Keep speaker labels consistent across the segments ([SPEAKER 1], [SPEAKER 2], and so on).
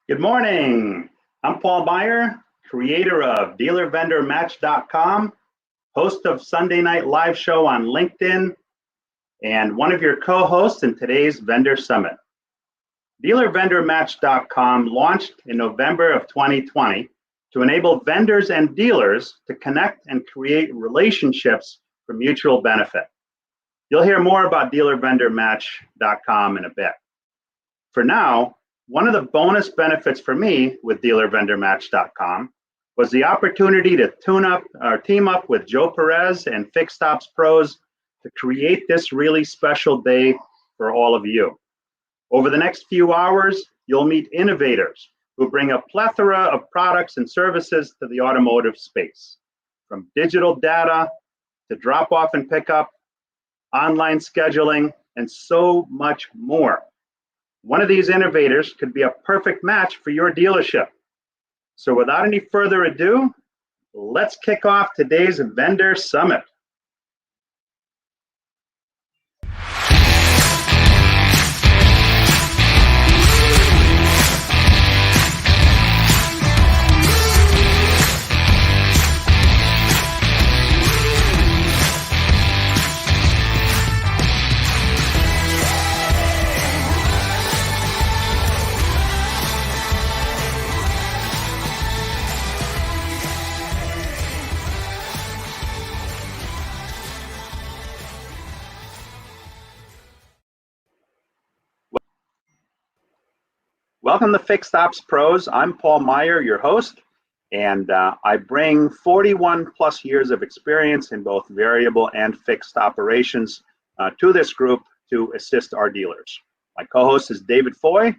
[SPEAKER 1] Good morning. I'm Paul Meijer, creator of DealerVendorMatch.com, host of Sunday Night Live Show on LinkedIn, and one of your co-hosts in today's Vendor Summit. DealerVendorMatch.com launched in November of 2020 to enable vendors and dealers to connect and create relationships for mutual benefit. You'll hear more about DealerVendorMatch.com in a bit. For now, one of the bonus benefits for me with DealerVendorMatch.com was the opportunity to team up with Joe Perez and FixedOpsPros to create this really special day for all of you. Over the next few hours, you'll meet innovators who bring a plethora of products and services to the automotive space, from digital data to drop-off and pickup, online scheduling, and so much more. One of these innovators could be a perfect match for your dealership. So without any further ado, let's kick off today's Vendor Summit. Welcome to FixedOpsPros. I'm Paul Meijer, your host, and I bring 41 plus years of experience in both variable and fixed operations to this group to assist our dealers. My co-host is David Foy.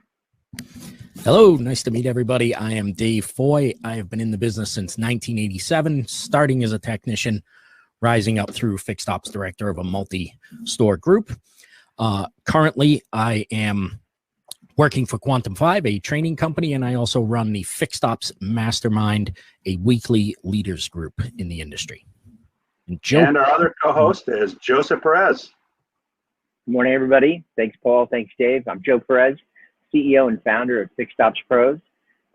[SPEAKER 2] Hello, nice to meet everybody. I am Dave Foy. I have been in the business since 1987, starting as a technician, rising up through fixed ops director of a multi-store group. Currently, I am working for Quantum 5, a training company, and I also run the FixedOpsMastermind, a weekly leaders group in the industry.
[SPEAKER 1] And our other co-host is Joseph Perez.
[SPEAKER 3] Good morning, everybody. Thanks, Paul. Thanks, Dave. I'm Joe Perez, CEO and founder of FixedOpsPros.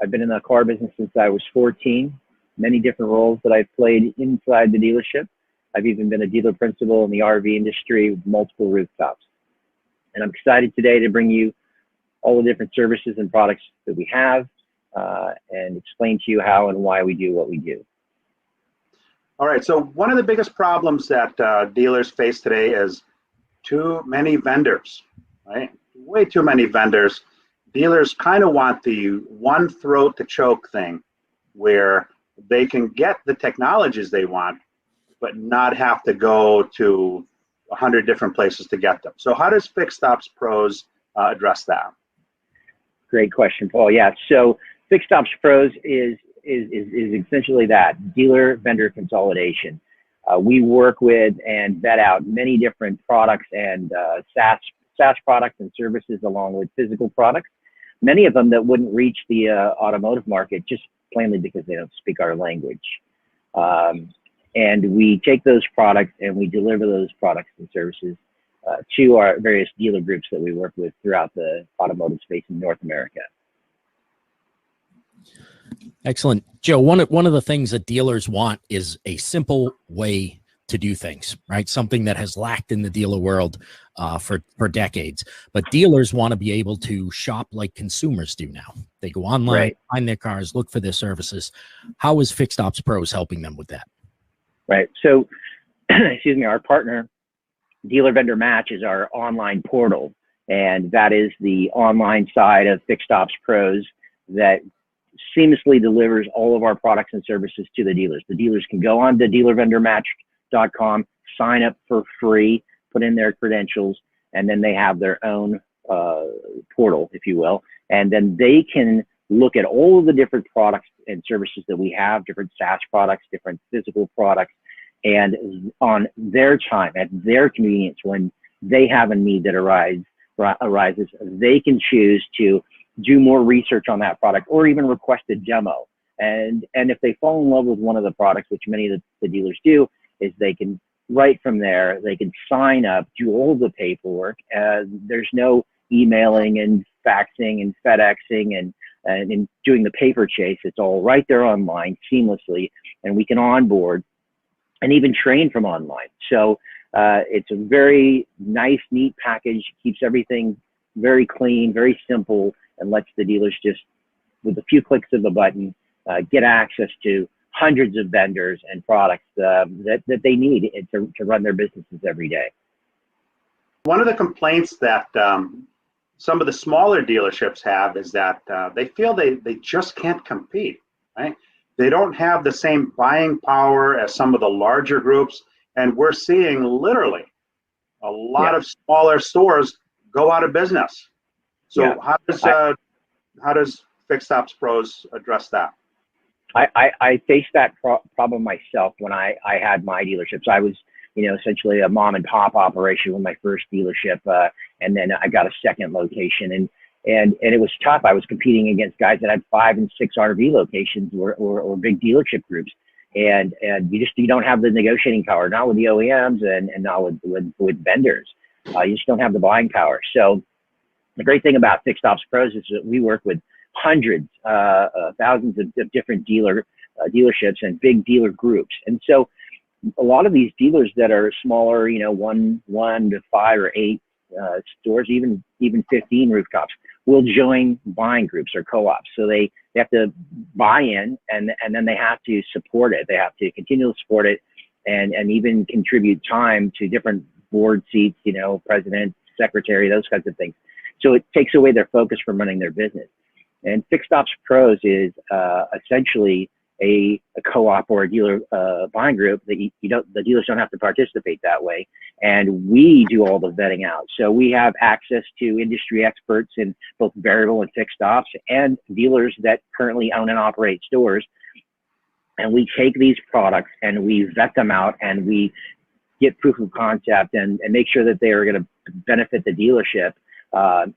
[SPEAKER 3] I've been in the car business since I was 14, many different roles that I've played inside the dealership. I've even been a dealer principal in the RV industry with multiple rooftops. And I'm excited today to bring you all the different services and products that we have, and explain to you how and why we do what we do.
[SPEAKER 1] All right, so one of the biggest problems that dealers face today is too many vendors, right? Way too many vendors. Dealers kind of want the one throat to choke thing where they can get the technologies they want, but not have to go to 100 different places to get them. So how does FixedOpsPros address that?
[SPEAKER 3] Great question, Paul. Yeah, so FixedOpsPros is essentially that, dealer vendor consolidation. We work with and vet out many different products and SaaS products and services along with physical products, many of them that wouldn't reach the automotive market just plainly because they don't speak our language. And we take those products and we deliver those products and services to our various dealer groups that we work with throughout the automotive space in North America.
[SPEAKER 2] Excellent. Joe, one of the things that dealers want is a simple way to do things, right? Something that has lacked in the dealer world for decades. But dealers want to be able to shop like consumers do now. They go online, right, find their cars, look for their services. How is FixedOpsPros helping them with that?
[SPEAKER 3] Right. So, excuse me, our partner, DealerVendorMatch, is our online portal, and that is the online side of FixedOpsPros that seamlessly delivers all of our products and services to the dealers. The dealers can go on to DealerVendorMatch.com, sign up for free, put in their credentials, and then they have their own portal, if you will, and then they can look at all of the different products and services that we have, different SaaS products, different physical products, and on their time, at their convenience, when they have a need that arises, they can choose to do more research on that product or even request a demo. And if they fall in love with one of the products, which many of the dealers do, is they can, right from there, they can sign up, do all the paperwork. There's no emailing and faxing and FedExing and and in doing the paper chase. It's all right there online seamlessly, and we can onboard and even train from online. So it's a very nice, neat package, keeps everything very clean, very simple, and lets the dealers just, with a few clicks of a button, get access to hundreds of vendors and products that they need to run their businesses every day.
[SPEAKER 1] One of the complaints that some of the smaller dealerships have is that they feel they just can't compete, right? They don't have the same buying power as some of the larger groups, and we're seeing literally a lot of smaller stores go out of business. So how does FixedOpsPros address that?
[SPEAKER 3] I faced that problem myself when I had my dealerships. I was, essentially a mom and pop operation with my first dealership, and then I got a second location, and it was tough. I was competing against guys that had 5 and 6 RV locations or big dealership groups, and you don't have the negotiating power, not with the OEMs and not with vendors. You just don't have the buying power. So the great thing about FixedOpsPros is that we work with hundreds, thousands of different dealerships and big dealer groups. And so a lot of these dealers that are smaller, 1 to 5 or 8 stores, even 15 rooftops, will join buying groups or co-ops. So they have to buy in, and then they have to support it. They have to continue to support it, and even contribute time to different board seats, president, secretary, those kinds of things. So it takes away their focus from running their business. And FixedOpsPros is essentially a co-op or a dealer buying group that the dealers don't have to participate that way, and we do all the vetting out. So we have access to industry experts in both variable and fixed ops, and dealers that currently own and operate stores, and we take these products and we vet them out, and we get proof of concept and make sure that they are going to benefit the dealership.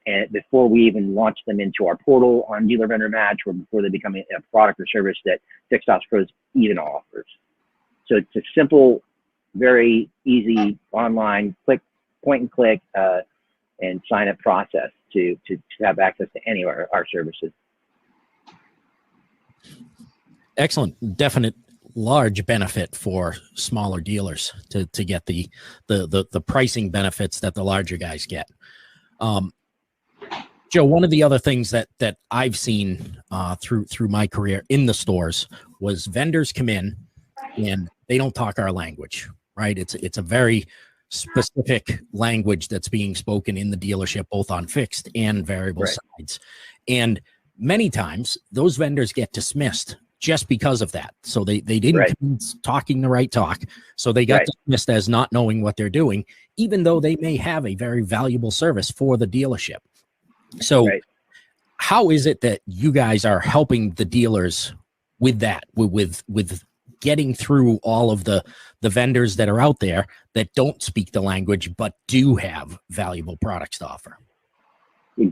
[SPEAKER 3] And before we even launch them into our portal on DealerVendorMatch, or before they become a product or service that FixedOpsPros even offers. So it's a simple, very easy online point and click and sign up process to have access to any of our services.
[SPEAKER 2] Excellent. Definite large benefit for smaller dealers to get the pricing benefits that the larger guys get. Joe, one of the other things that I've seen through my career in the stores was vendors come in and they don't talk our language, right? It's a very specific language that's being spoken in the dealership, both on fixed and variable sides. And many times those vendors get dismissed just because of that. So they didn't come in talking the right talk. So they got dismissed as not knowing what they're doing, even though they may have a very valuable service for the dealership. So how is it that you guys are helping the dealers with that, with getting through all of the vendors that are out there that don't speak the language, but do have valuable products to offer?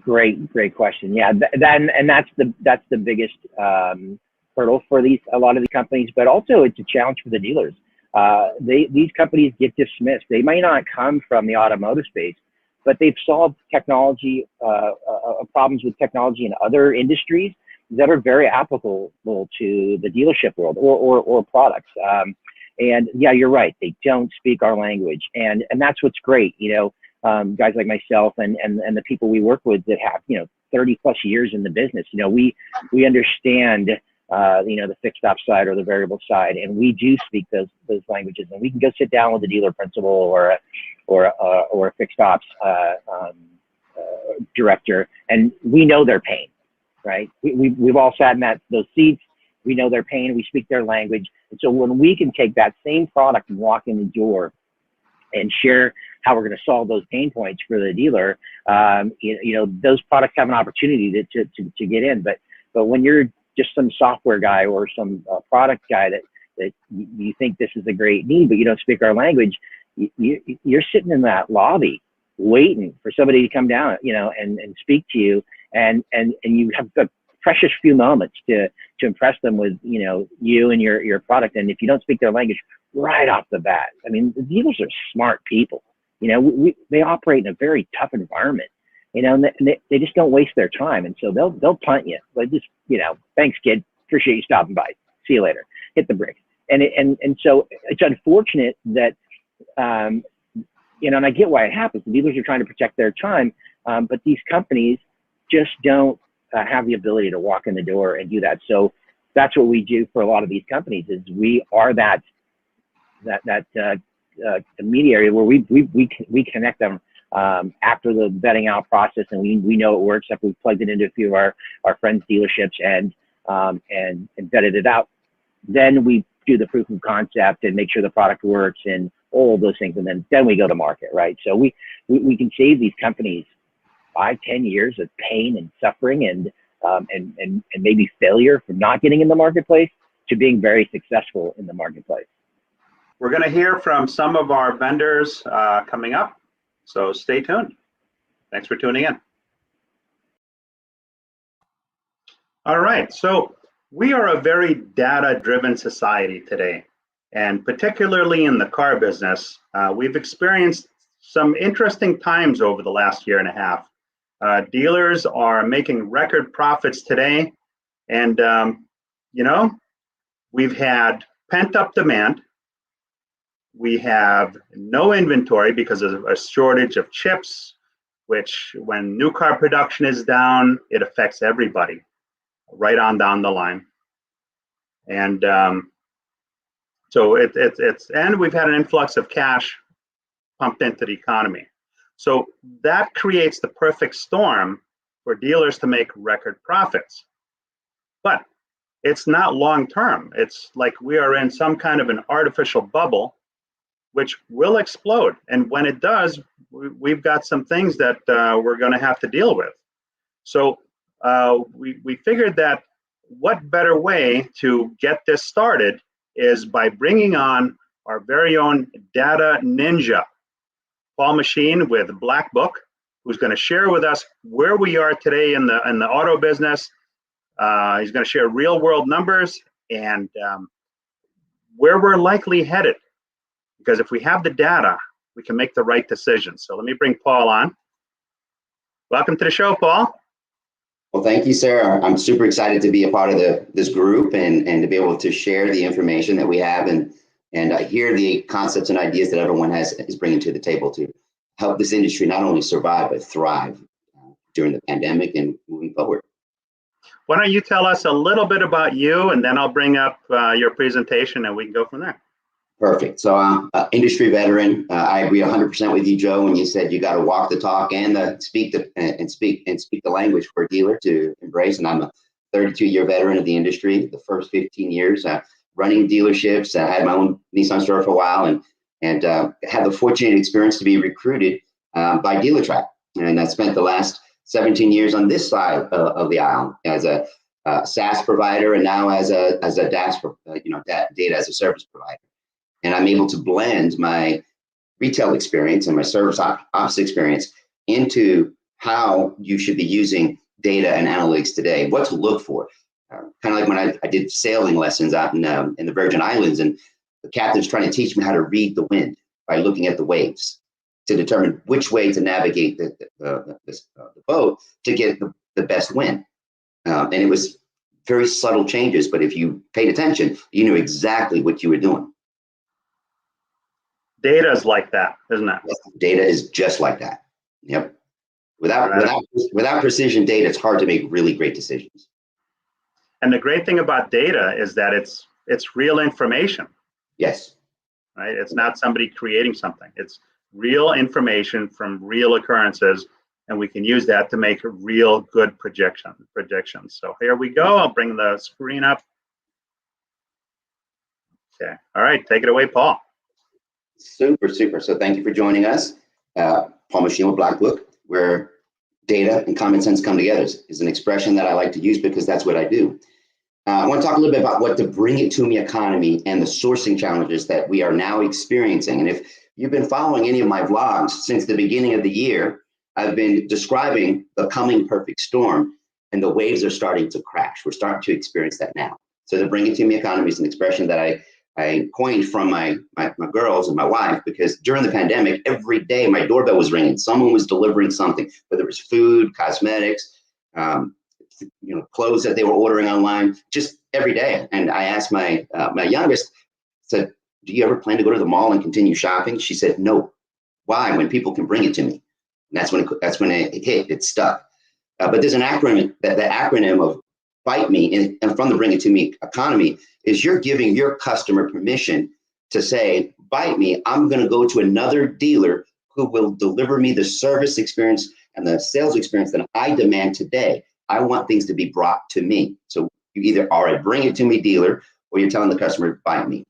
[SPEAKER 3] Great question. Yeah. That's the biggest, hurdle for a lot of the companies, but also it's a challenge for the dealers. These companies get dismissed. They may not come from the automotive space, but they've solved technology problems with technology in other industries that are very applicable to the dealership world or products. And yeah, you're right. They don't speak our language, and that's what's great. Guys like myself and the people we work with that have 30+ years in the business. We understand. The fixed ops side or the variable side, and we do speak those languages, and we can go sit down with a dealer principal or a fixed ops director, and we know their pain, right? We've all sat in those seats. We know their pain. We speak their language, and so when we can take that same product and walk in the door and share how we're going to solve those pain points for the dealer, those products have an opportunity to get in. But when you're just some software guy or some product guy that you think this is a great need, but you don't speak our language, you're sitting in that lobby waiting for somebody to come down, and speak to you, and you have a precious few moments to impress them with, you and your product. And if you don't speak their language right off the bat, I mean, the dealers are smart people. They operate in a very tough environment. and they just don't waste their time. And so they'll punt you. Like, just, thanks, kid. Appreciate you stopping by. See you later. Hit the bricks. And so it's unfortunate that, and I get why it happens. The dealers are trying to protect their time, but these companies just don't have the ability to walk in the door and do that. So that's what we do for a lot of these companies, is we are that intermediary where we connect them after the vetting out process, and we know it works. After we've plugged it into a few of our friends' dealerships and vetted it out, then we do the proof of concept and make sure the product works and all of those things, and then we go to market, right? So we can save these companies 5-10 years of pain and suffering and maybe failure from not getting in the marketplace to being very successful in the marketplace.
[SPEAKER 1] We're going to hear from some of our vendors coming up, so stay tuned. Thanks for tuning in. All right, so we are a very data-driven society today, and particularly in the car business, we've experienced some interesting times over the last year and a half. Dealers are making record profits today, and we've had pent-up demand. We have no inventory because of a shortage of chips, which when new car production is down, it affects everybody right on down the line. And so and we've had an influx of cash pumped into the economy. So that creates the perfect storm for dealers to make record profits. But it's not long term. It's like we are in some kind of an artificial bubble, which will explode. And when it does, we've got some things that we're going to have to deal with. So we figured that what better way to get this started is by bringing on our very own data ninja, Paul Machine with Black Book, who's going to share with us where we are today in the auto business. He's going to share real world numbers and where we're likely headed. Because if we have the data, we can make the right decisions. So let me bring Paul on. Welcome to the show, Paul.
[SPEAKER 4] Well, thank you, sir. I'm super excited to be a part of this group and to be able to share the information that we have and hear the concepts and ideas that everyone is bringing to the table to help this industry not only survive, but thrive during the pandemic and moving forward.
[SPEAKER 1] Why don't you tell us a little bit about you, and then I'll bring up your presentation and we can go from there.
[SPEAKER 4] Perfect. So I'm an industry veteran. I agree 100% with you, Joe, when you said you got to walk the talk and speak the language for a dealer to embrace. And I'm a 32-year veteran of the industry. The first 15 years running dealerships. I had my own Nissan store for a while and had the fortunate experience to be recruited by DealerTrack. And I spent the last 17 years on this side of the aisle as a SaaS provider and now as a DaaS, data as a service provider. And I'm able to blend my retail experience and my service ops experience into how you should be using data and analytics today, what to look for. Kind of like when I did sailing lessons out in the Virgin Islands, and the captain's trying to teach me how to read the wind by looking at the waves to determine which way to navigate the boat to get the best wind. And it was very subtle changes, but if you paid attention, you knew exactly what you were doing.
[SPEAKER 1] Data is like that, isn't it?
[SPEAKER 4] Data is just like that. Yep. Without precision data, it's hard to make really great decisions.
[SPEAKER 1] And the great thing about data is that it's real information.
[SPEAKER 4] Yes.
[SPEAKER 1] Right? It's not somebody creating something. It's real information from real occurrences, and we can use that to make real good predictions. So here we go. I'll bring the screen up. Okay. All right. Take it away, Paul.
[SPEAKER 4] Super. So thank you for joining us. Paul Machine with Black Book, where data and common sense come together is an expression that I like to use because that's what I do. I want to talk a little bit about what the bring it to me economy and the sourcing challenges that we are now experiencing. And if you've been following any of my vlogs since the beginning of the year, I've been describing the coming perfect storm, and the waves are starting to crash. We're starting to experience that now. So the bring it to me economy is an expression that I coined from my girls and my wife, because during the pandemic, every day my doorbell was ringing. Someone was delivering something, whether it was food, cosmetics, clothes that they were ordering online, just every day. And I asked my youngest, said, do you ever plan to go to the mall and continue shopping? She said, no. Why? When people can bring it to me. And that's when it hit, it stuck. But there's an acronym, the acronym of Bite Me, and from the Bring It To Me economy, is you're giving your customer permission to say, bite me, I'm going to go to another dealer who will deliver me the service experience and the sales experience that I demand today. I want things to be brought to me. So you either are a Bring It To Me dealer, or you're telling the customer, bite me.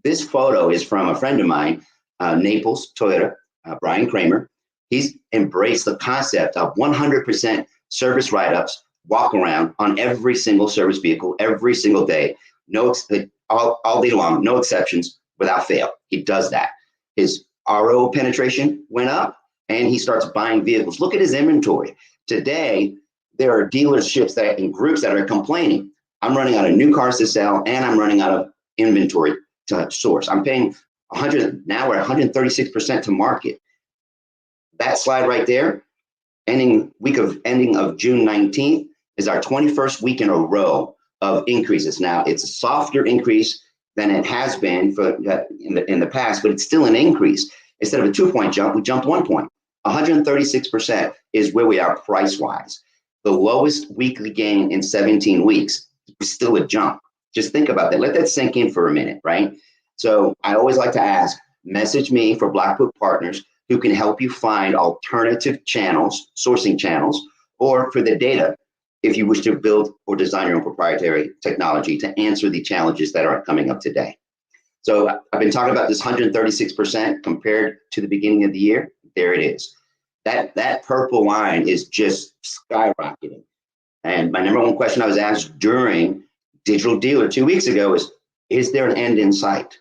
[SPEAKER 4] This photo is from a friend of mine, Naples, Toyota, Brian Kramer. He's embraced the concept of 100% service write-ups, walk around on every single service vehicle, every single day, all day long, no exceptions, without fail. He does that. His RO penetration went up, and he starts buying vehicles. Look at his inventory. Today, there are dealerships and groups that are complaining, I'm running out of new cars to sell, and I'm running out of inventory to source. I'm paying 100, now we're 136% to market. That slide right there, ending of June 19th, is our 21st week in a row of increases. Now, it's a softer increase than it has been in the past, but it's still an increase. Instead of a 2-point jump, we jumped 1 point. 136% is where we are price-wise. The lowest weekly gain in 17 weeks is still a jump. Just think about that. Let that sink in for a minute, right? So I always like to ask, message me for Black Book partners who can help you find alternative channels, sourcing channels, or for the data, if you wish to build or design your own proprietary technology to answer the challenges that are coming up today. So I've been talking about this 136% compared to the beginning of the year. There it is. That purple line is just skyrocketing. And my number one question I was asked during Digital Dealer 2 weeks ago is there an end in sight?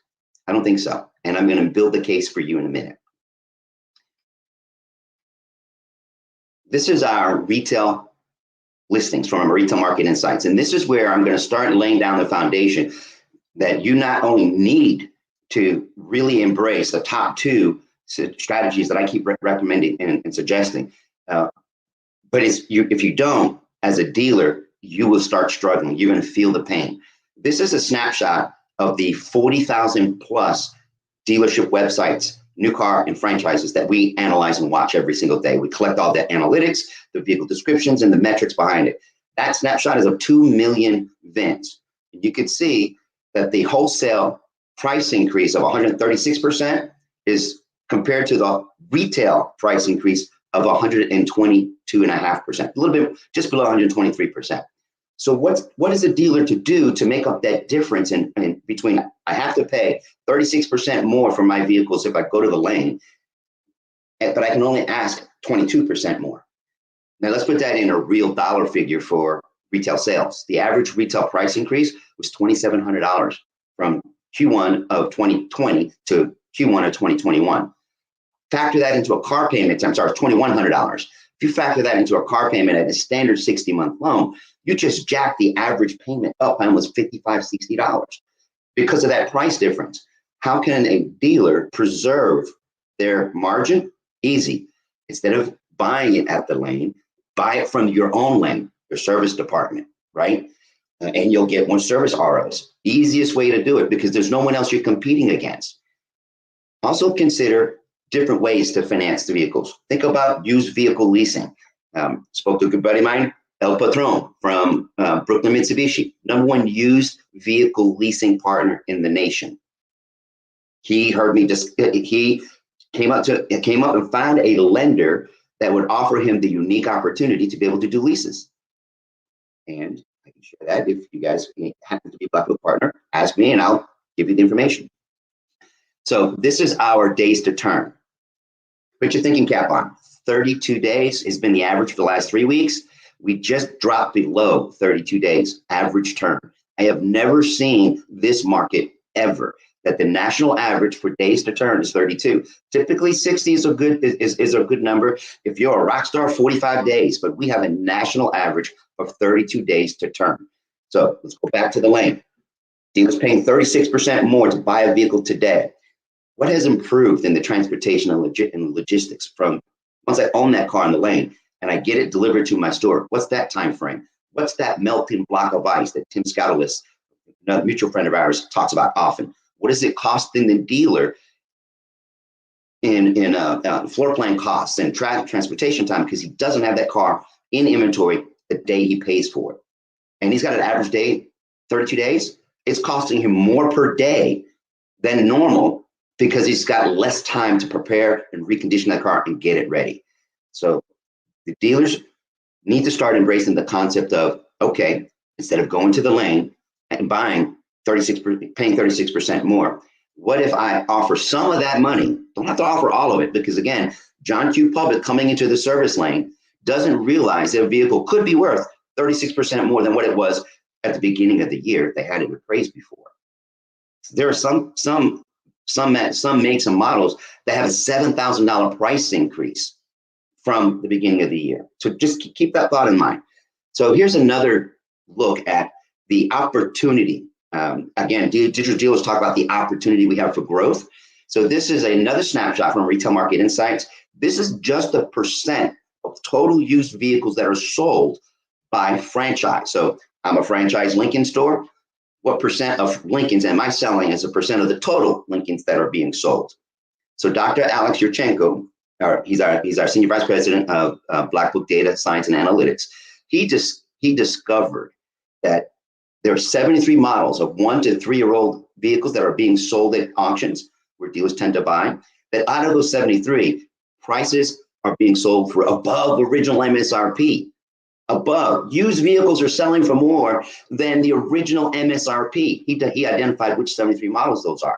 [SPEAKER 4] I don't think so. And I'm going to build the case for you in a minute. This is our retail listings from our Retail Market Insights. And this is where I'm going to start laying down the foundation that you not only need to really embrace the top 2 strategies that I keep recommending and suggesting, but if you don't, as a dealer, you will start struggling. You're going to feel the pain. This is a snapshot of the 40,000 plus dealership websites, new car and franchises that we analyze and watch every single day. We collect all the analytics, the vehicle descriptions, and the metrics behind it. That snapshot is of 2 million VINs. You can see that the wholesale price increase of 136% is compared to the retail price increase of 122.5%, a little bit just below 123%. So what is a dealer to do to make up that difference in between I have to pay 36% more for my vehicles if I go to the lane, but I can only ask 22% more. Now let's put that in a real dollar figure for retail sales. The average retail price increase was $2,700 from Q1 of 2020 to Q1 of 2021. Factor that into a car payment, I'm sorry, $2,100. If you factor that into a car payment at a standard 60-month loan, you just jack the average payment up by almost $55, $60 because of that price difference. How can a dealer preserve their margin? Easy. Instead of buying it at the lane, buy it from your own lane, your service department, right? And you'll get 1 service ROs. Easiest way to do it because there's no one else you're competing against. Also consider different ways to finance the vehicles. Think about used vehicle leasing. Spoke to a good buddy of mine, El Patron from Brooklyn Mitsubishi, #1 used vehicle leasing partner in the nation. He heard me he came up and found a lender that would offer him the unique opportunity to be able to do leases. And I can share that if you guys happen to be a Black Book partner, ask me and I'll give you the information. So this is our days to turn. Put your thinking cap on. 32 days has been the average for the last 3 weeks. We just dropped below 32 days average turn. I have never seen this market ever that the national average for days to turn is 32. Typically 60 is a good number. If you're a rock star, 45 days, but we have a national average of 32 days to turn. So let's go back to the lane. Dealers paying 36% more to buy a vehicle today. What has improved in the transportation and logistics from once I own that car in the lane and I get it delivered to my store? What's that time frame? What's that melting block of ice that Tim Scoutelis, another mutual friend of ours, talks about often? What is it costing the dealer in floor plan costs and transportation time because he doesn't have that car in inventory the day he pays for it? And he's got an average day, 32 days. It's costing him more per day than normal because he's got less time to prepare and recondition that car and get it ready. So the dealers need to start embracing the concept of, okay, instead of going to the lane and paying 36% more, what if I offer some of that money? Don't have to offer all of it because, again, John Q. Public coming into the service lane doesn't realize that a vehicle could be worth 36% more than what it was at the beginning of the year. They had it appraised before. There are some makes and models that have a $7,000 price increase from the beginning of the year. So just keep that thought in mind. So here's another look at the opportunity. Again, digital dealers talk about the opportunity we have for growth. So this is another snapshot from Retail Market Insights. This is just the percent of total used vehicles that are sold by franchise. So I'm a franchise Lincoln store. What percent of Lincolns am I selling as a percent of the total Lincolns that are being sold? So Dr. Alex Yurchenko, he's our senior vice president of Black Book Data Science and Analytics. He discovered that there are 73 models of 1 to 3 year old vehicles that are being sold at auctions where dealers tend to buy. That out of those 73, prices are being sold for above original MSRP. Above. Used vehicles are selling for more than the original MSRP. He identified which 73 models those are.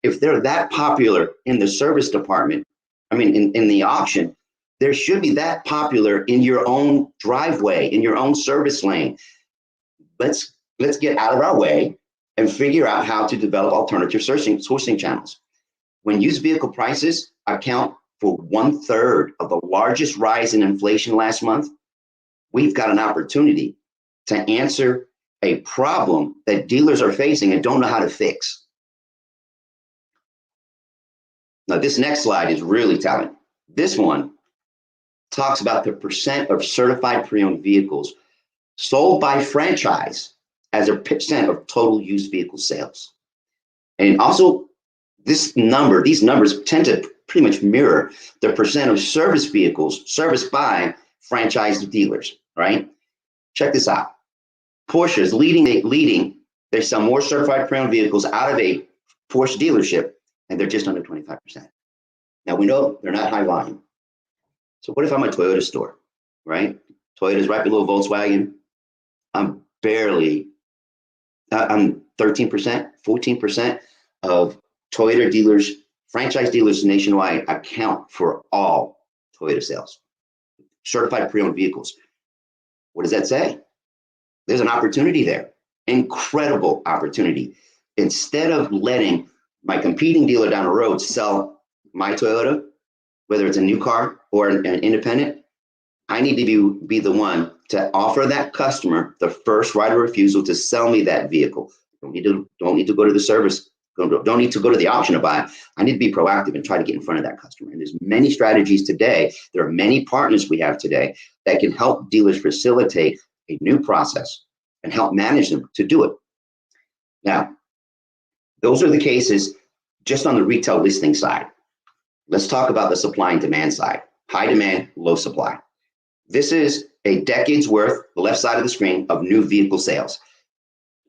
[SPEAKER 4] If they're that popular in the service department, in the auction, there should be that popular in your own driveway, in your own service lane. Let's get out of our way and figure out how to develop alternative sourcing channels. When used vehicle prices account for 1/3 of the largest rise in inflation last month, we've got an opportunity to answer a problem that dealers are facing and don't know how to fix. Now, this next slide is really telling. This one talks about the percent of certified pre-owned vehicles sold by franchise as a percent of total used vehicle sales. And also, these numbers tend to pretty much mirror the percent of service vehicles serviced by franchise dealers, right? Check this out. Porsche is leading. They sell more certified pre-owned vehicles out of a Porsche dealership, and they're just under 25%. Now, we know they're not high volume. So what if I'm a Toyota store, right? Toyota's right below Volkswagen. I'm 13%, 14% of Toyota dealers, franchise dealers nationwide account for all Toyota sales. Certified pre-owned vehicles. What does that say? There's an opportunity there. Incredible opportunity. Instead of letting my competing dealer down the road sell my Toyota, whether it's a new car or an independent, I need to be the one to offer that customer the first right of refusal to sell me that vehicle. Don't need to go to the service. Don't need to go to the auction to buy. I need to be proactive and try to get in front of that customer. And there's many strategies today. There are many partners we have today that can help dealers facilitate a new process and help manage them to do it. Now, those are the cases just on the retail listing side. Let's talk about the supply and demand side. High demand, low supply. This is a decade's worth, the left side of the screen, of new vehicle sales.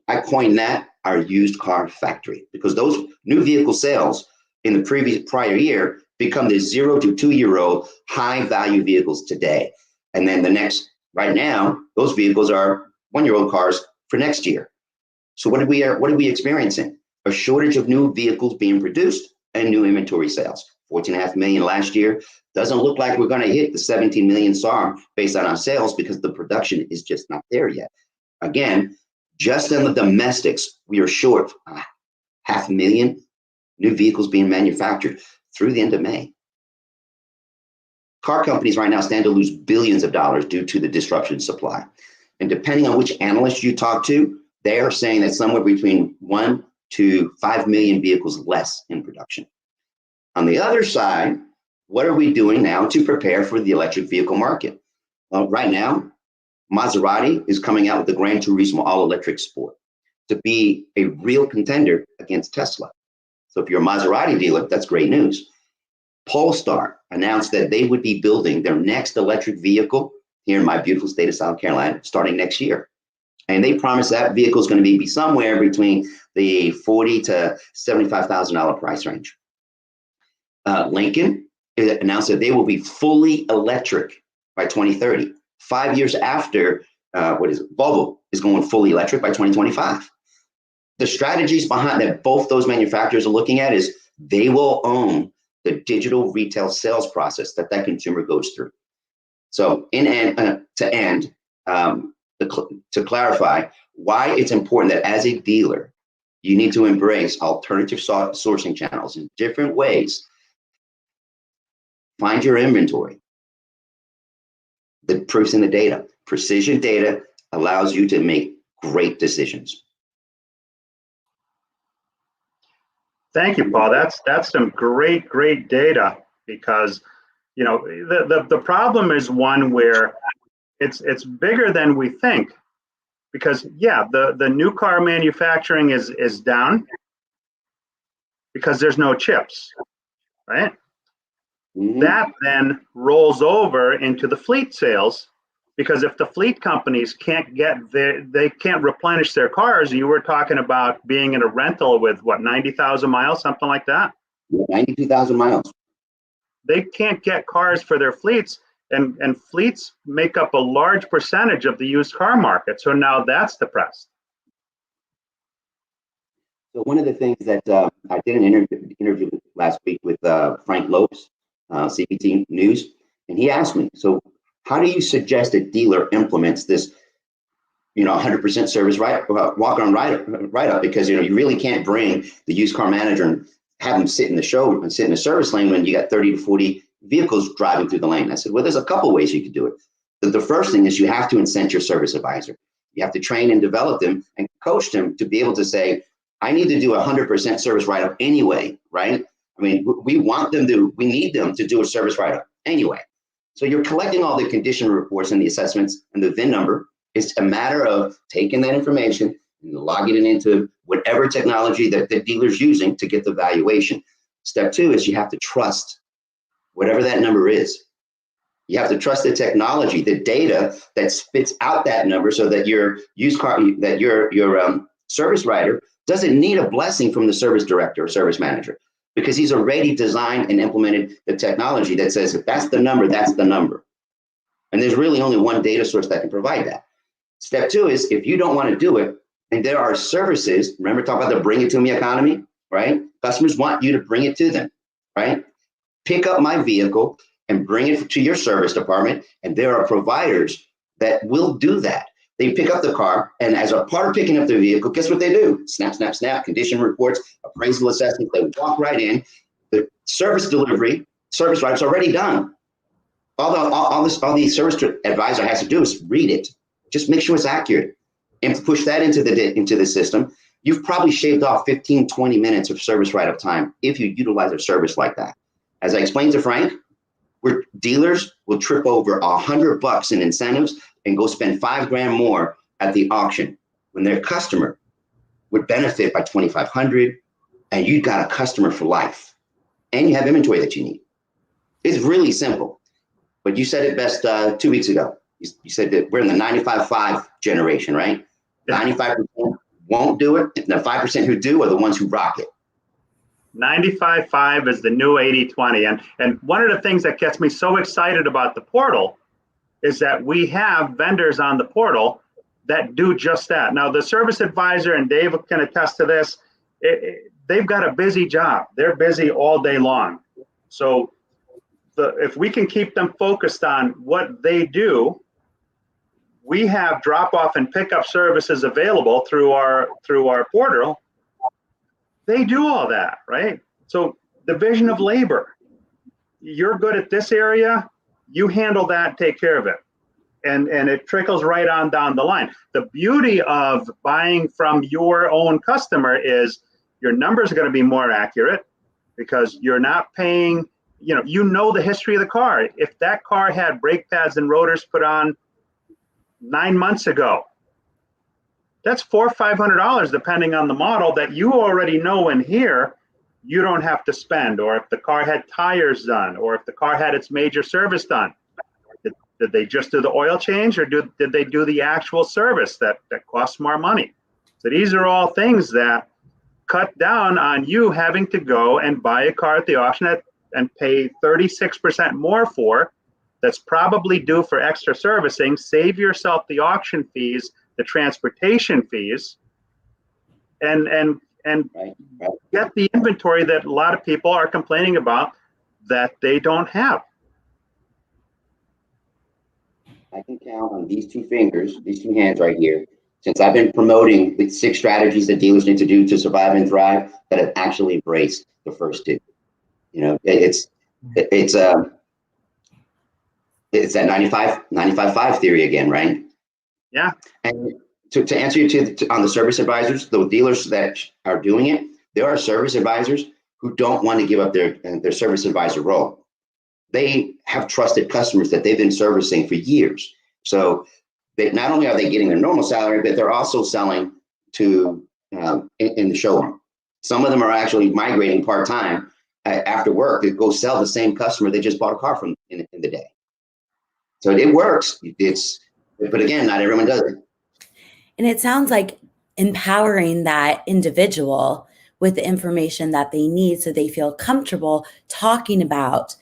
[SPEAKER 4] I coined that our used car factory because those new vehicle sales in the prior year become the 0 to 2 year old high value vehicles today. And then right now, those vehicles are 1 year old cars for next year. So what are we experiencing? A shortage of new vehicles being produced and new inventory sales. 14.5 million last year. Doesn't look like we're going to hit the 17 million SAR based on our sales because the production is just not there yet. Again, just in the domestics, we are short 500,000 new vehicles being manufactured through the end of May. Car companies right now stand to lose billions of dollars due to the disruption in supply. And depending on which analyst you talk to, They are saying that somewhere between 1 to 5 million vehicles less in production. On the other side, what are we doing now to prepare for the electric vehicle market? Right now, Maserati is coming out with the Gran Turismo all-electric Sport to be a real contender against Tesla. So if you're a Maserati dealer, that's great news. Polestar announced that they would be building their next electric vehicle here in my beautiful state of South Carolina starting next year. And they promise that vehicle is going to be somewhere between the $40,000 to $75,000 price range. Lincoln announced that they will be fully electric by 2030, 5 years after Volvo is going fully electric by 2025. The strategies behind that both those manufacturers are looking at is they will own the digital retail sales process that consumer goes through. So to clarify why it's important that as a dealer, you need to embrace alternative sourcing channels in different ways. Find your inventory. The proof's in the data. Precision data allows you to make great decisions.
[SPEAKER 1] Thank you, Paul. That's some great data, because the problem is one where it's bigger than we think, because the new car manufacturing is down because there's no chips, right? Mm-hmm. That then rolls over into the fleet sales, because if the fleet companies can't replenish their cars, you were talking about being in a rental with 90,000 miles, something like that.
[SPEAKER 4] 92,000 miles.
[SPEAKER 1] They can't get cars for their fleets, and fleets make up a large percentage of the used car market. So now that's depressed.
[SPEAKER 4] So one of the things that I did an interview last week with Frank Lopes, CBT News, and he asked me, so how do you suggest a dealer implements this, 100% service walk on right up? Because you really can't bring the used car manager and have them sit in the show and sit in the service lane when you got 30 to 40 vehicles driving through the lane. I said, well, there's a couple ways you could do it. The first thing is you have to incent your service advisor. You have to train and develop them and coach them to be able to say, I need to do 100% service write-up anyway, right? I mean, we need them to do a service write-up anyway. So you're collecting all the condition reports and the assessments and the VIN number. It's a matter of taking that information and logging it into whatever technology that the dealer's using to get the valuation. Step two is you have to trust whatever that number is. You have to trust the technology, the data that spits out that number, so that your service writer doesn't need a blessing from the service director or service manager, because he's already designed and implemented the technology that says, if that's the number, that's the number. And there's really only one data source that can provide that. Step two is, if you don't want to do it, and there are services, remember talk about the bring it to me economy, right? Customers want you to bring it to them, right? Pick up my vehicle and bring it to your service department. And there are providers that will do that. They pick up the car, and as a part of picking up the vehicle, guess what they do? Snap, snap, snap, condition reports, appraisal assessment. They walk right in. The service delivery, service write-up's already done. All the service advisor has to do is read it. Just make sure it's accurate and push that into the system. You've probably shaved off 15, 20 minutes of service write-up time if you utilize a service like that. As I explained to Frank, where dealers will trip over $100 in incentives and go spend $5,000 more at the auction, when their customer would benefit by $2,500, and you got a customer for life, and you have inventory that you need. It's really simple. But you said it best 2 weeks ago. You said that we're in the 95-5 generation, right? 95% won't do it. The 5% who do are the ones who rock it.
[SPEAKER 1] 95-5 is the new 80-20. And one of the things that gets me so excited about the portal is that we have vendors on the portal that do just that. Now, the service advisor, and Dave can attest to this, they've got a busy job. They're busy all day long. So if we can keep them focused on what they do, we have drop-off and pickup services available through our portal. They do all that, right? So division of labor. You're good at this area, you handle that, take care of it. And it trickles right on down the line. The beauty of buying from your own customer is your numbers are going to be more accurate because you're not paying, you know the history of the car. If that car had brake pads and rotors put on 9 months ago, that's $400 or $500 depending on the model that you already know in here you don't have to spend. Or if the car had tires done, or if the car had its major service done. Did they just do the oil change, or did they do the actual service that costs more money? So these are all things that cut down on you having to go and buy a car at the auction and pay 36% more for, that's probably due for extra servicing. Save yourself the auction fees, the transportation fees, and get the inventory that a lot of people are complaining about that they don't have.
[SPEAKER 4] I can count on these two fingers, these two hands right here, since I've been promoting the 6 strategies that dealers need to do to survive and thrive, that have actually embraced the first 2. You know, it's that 95-5 theory again, right?
[SPEAKER 1] Yeah.
[SPEAKER 4] And to answer you on the service advisors, the dealers that are doing it, there are service advisors who don't want to give up their service advisor role. They have trusted customers that they've been servicing for years. So not only are they getting their normal salary, but they're also selling to in the showroom. Some of them are actually migrating part-time after work to go sell the same customer they just bought a car from in the day. So it works. But again, not everyone does it.
[SPEAKER 5] And it sounds like empowering that individual with the information that they need so they feel comfortable talking about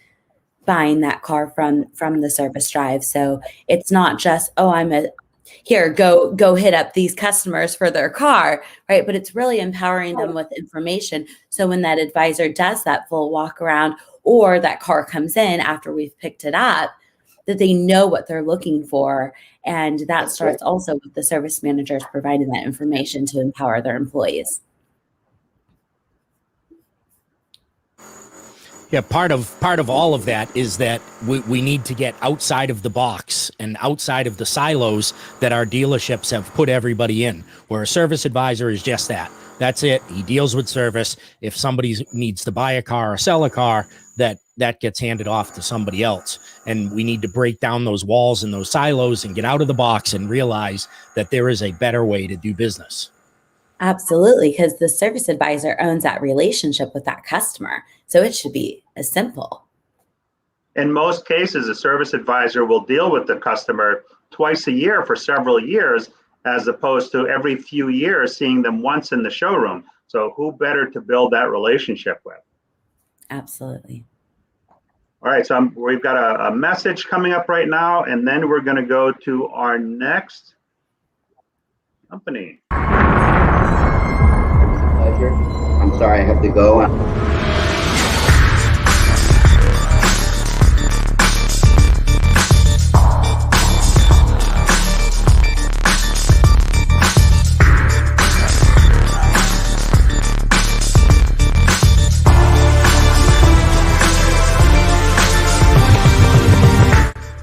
[SPEAKER 5] buying that car from the service drive. So it's not just, oh, go hit up these customers for their car, right? But it's really empowering them with information. So when that advisor does that full walk around, or that car comes in after we've picked it up, that they know what they're looking for. And that starts also with the service managers providing that information to empower their employees.
[SPEAKER 2] Yeah, part of all of that is that we need to get outside of the box and outside of the silos that our dealerships have put everybody in, where a service advisor is just that. That's it. He deals with service. If somebody needs to buy a car or sell a car, that gets handed off to somebody else. And we need to break down those walls and those silos and get out of the box and realize that there is a better way to do business.
[SPEAKER 5] Absolutely, because the service advisor owns that relationship with that customer. So it should be as simple.
[SPEAKER 1] In most cases, a service advisor will deal with the customer twice a year for several years, as opposed to every few years seeing them once in the showroom. So who better to build that relationship with?
[SPEAKER 5] Absolutely.
[SPEAKER 1] All right, so we've got a message coming up right now, and then we're going to go to our next company.
[SPEAKER 4] Pleasure. I'm sorry I have to go.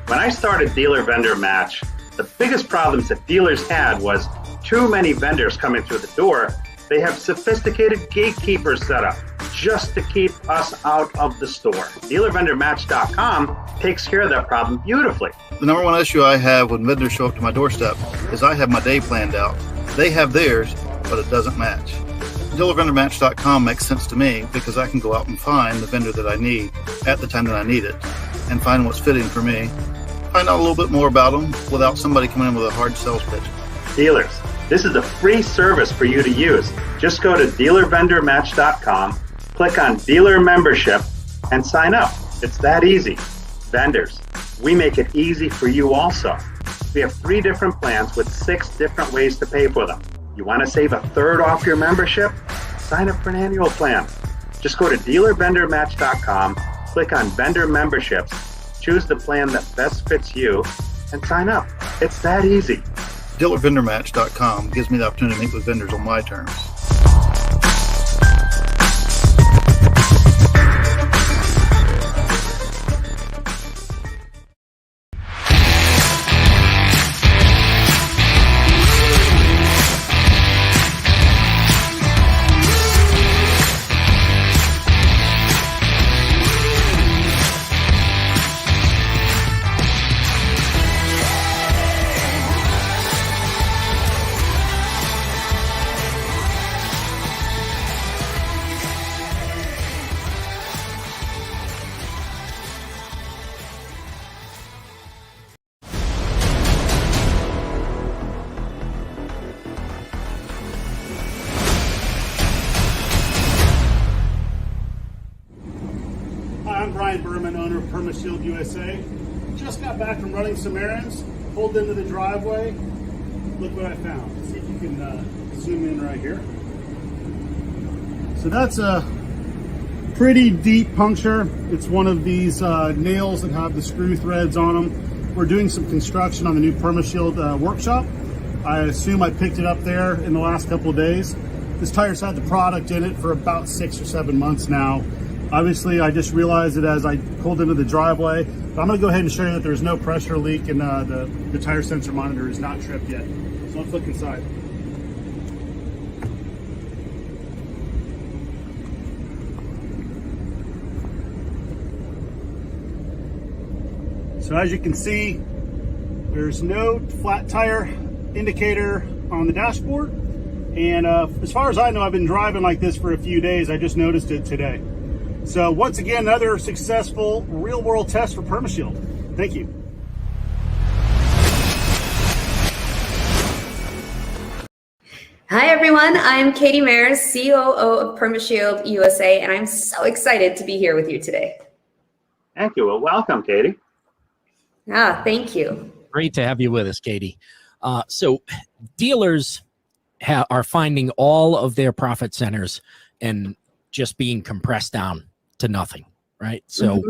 [SPEAKER 1] When I started DealerVendorMatch, the biggest problems that dealers had was too many vendors coming through the door. They have sophisticated gatekeepers set up just to keep us out of the store. DealerVendorMatch.com takes care of that problem beautifully.
[SPEAKER 6] The number one issue I have when vendors show up to my doorstep is I have my day planned out. They have theirs, but it doesn't match. DealerVendorMatch.com makes sense to me because I can go out and find the vendor that I need at the time that I need it and find what's fitting for me. Find out a little bit more about them without somebody coming in with a hard sales pitch.
[SPEAKER 1] Dealers, this is a free service for you to use. Just go to DealerVendorMatch.com, click on Dealer Membership, and sign up. It's that easy. Vendors, we make it easy for you also. We have 3 different plans with 6 different ways to pay for them. You want to save a third off your membership? Sign up for an annual plan. Just go to DealerVendorMatch.com, click on Vendor Memberships, choose the plan that best fits you, and sign up. It's that easy.
[SPEAKER 6] DealerVendorMatch.com gives me the opportunity to meet with vendors on my terms.
[SPEAKER 7] Brian Berman, owner of Permashield USA. Just got back from running some errands, pulled into the driveway. Look what I found. See if you can zoom in right here. So that's a pretty deep puncture. It's one of these nails that have the screw threads on them. We're doing some construction on the new Permashield workshop. I assume I picked it up there in the last couple of days. This tire's had the product in it for about 6 or 7 months now. Obviously, I just realized it as I pulled into the driveway. But I'm gonna go ahead and show you that there's no pressure leak and the tire sensor monitor is not tripped yet. So let's look inside. So as you can see, there's no flat tire indicator on the dashboard. And as far as I know, I've been driving like this for a few days. I just noticed it today. So once again, another successful real world test for Permashield. Thank you.
[SPEAKER 8] Hi everyone, I'm Katie Mayers, COO of Permashield USA, and I'm so excited to be here with you today.
[SPEAKER 1] Thank you. Well, welcome, Katie.
[SPEAKER 8] Thank you.
[SPEAKER 2] Great to have you with us, Katie. So dealers are finding all of their profit centers and just being compressed down to nothing, right? So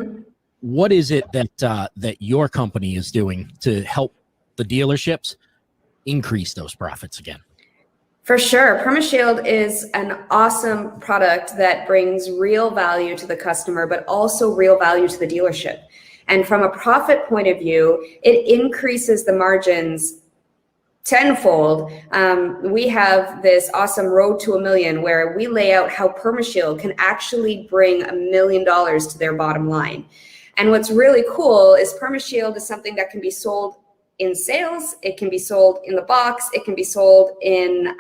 [SPEAKER 2] what is it that that your company is doing to help the dealerships increase those profits again?
[SPEAKER 8] For sure. Permashield is an awesome product that brings real value to the customer, but also real value to the dealership. And from a profit point of view, it increases the margins tenfold. We have this awesome road to $1 million where we lay out how Permashield can actually bring $1 million to their bottom line. And what's really cool is Permashield is something that can be sold in sales, it can be sold in the box, it can be sold in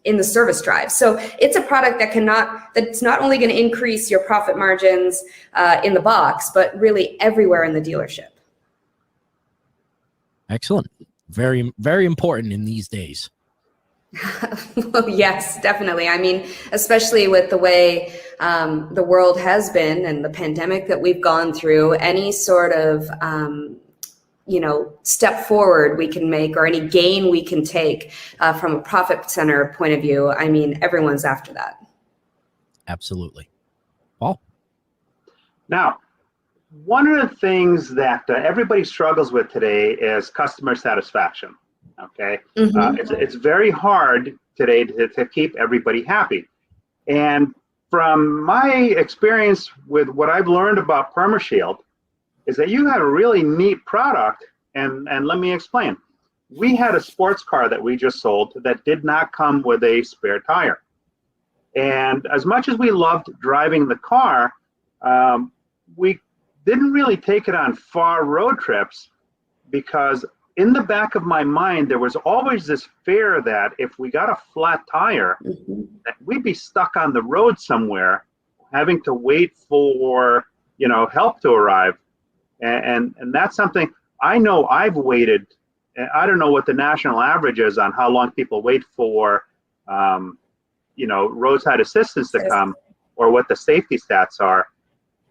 [SPEAKER 8] the service drive. So it's a product that's not only going to increase your profit margins in the box, but really everywhere in the dealership.
[SPEAKER 2] Excellent. Very, very important in these days.
[SPEAKER 8] Well, yes, definitely. I mean, especially with the way the world has been and the pandemic that we've gone through, any sort of step forward we can make or any gain we can take from a profit center point of view, I mean, everyone's after that.
[SPEAKER 2] Absolutely. Paul?
[SPEAKER 1] Now, one of the things that everybody struggles with today is customer satisfaction, okay? It's very hard today to keep everybody happy. And from my experience with what I've learned about Permashield, is that you have a really neat product, and let me explain. We had a sports car that we just sold that did not come with a spare tire. And as much as we loved driving the car, we didn't really take it on far road trips because in the back of my mind, there was always this fear that if we got a flat tire, that we'd be stuck on the road somewhere, having to wait for, help to arrive. And that's something I know I've waited. I don't know what the national average is on how long people wait for, roadside assistance to come or what the safety stats are.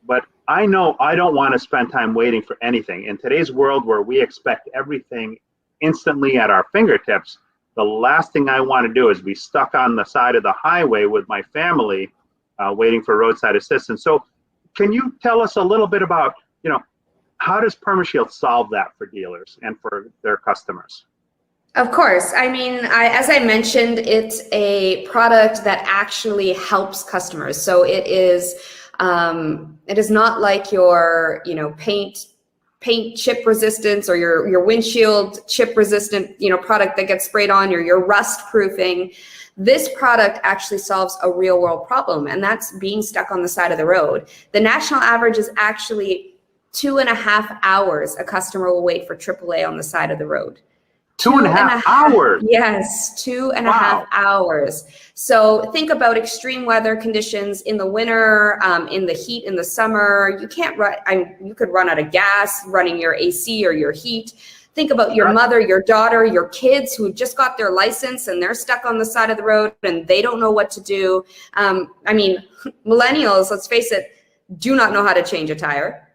[SPEAKER 1] But I know I don't want to spend time waiting for anything. In today's world where we expect everything instantly at our fingertips, the last thing I want to do is be stuck on the side of the highway with my family waiting for roadside assistance. So can you tell us a little bit about, how does Permashield solve that for dealers and for their customers?
[SPEAKER 8] Of course. I mean, as I mentioned, it's a product that actually helps customers. So it is not like your, paint chip resistance or your windshield chip resistant, product that gets sprayed on or your rust proofing. This product actually solves a real world problem, and that's being stuck on the side of the road. The national average is actually 2.5 hours a customer will wait for AAA on the side of the road.
[SPEAKER 1] 2.5 hours?
[SPEAKER 8] Yes, 2.5 hours. So think about extreme weather conditions in the winter, in the heat in the summer. You can't run, you could run out of gas running your AC or your heat. Think about your mother, your daughter, your kids who just got their license and they're stuck on the side of the road and they don't know what to do. I mean, millennials, let's face it, do not know how to change a tire.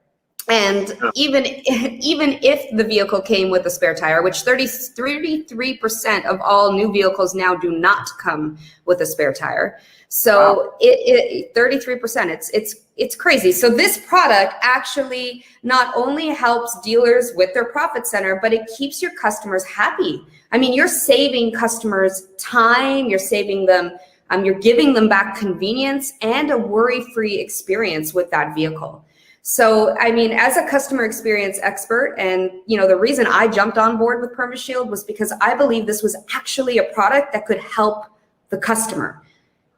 [SPEAKER 8] And even if the vehicle came with a spare tire, which 33% of all new vehicles now do not come with a spare tire. So wow. 33%, it's crazy. So this product actually not only helps dealers with their profit center, but it keeps your customers happy. I mean, you're saving customers time, you're saving them, you're giving them back convenience and a worry-free experience with that vehicle. So, I mean, as a customer experience expert, and the reason I jumped on board with Permashield was because I believe this was actually a product that could help the customer.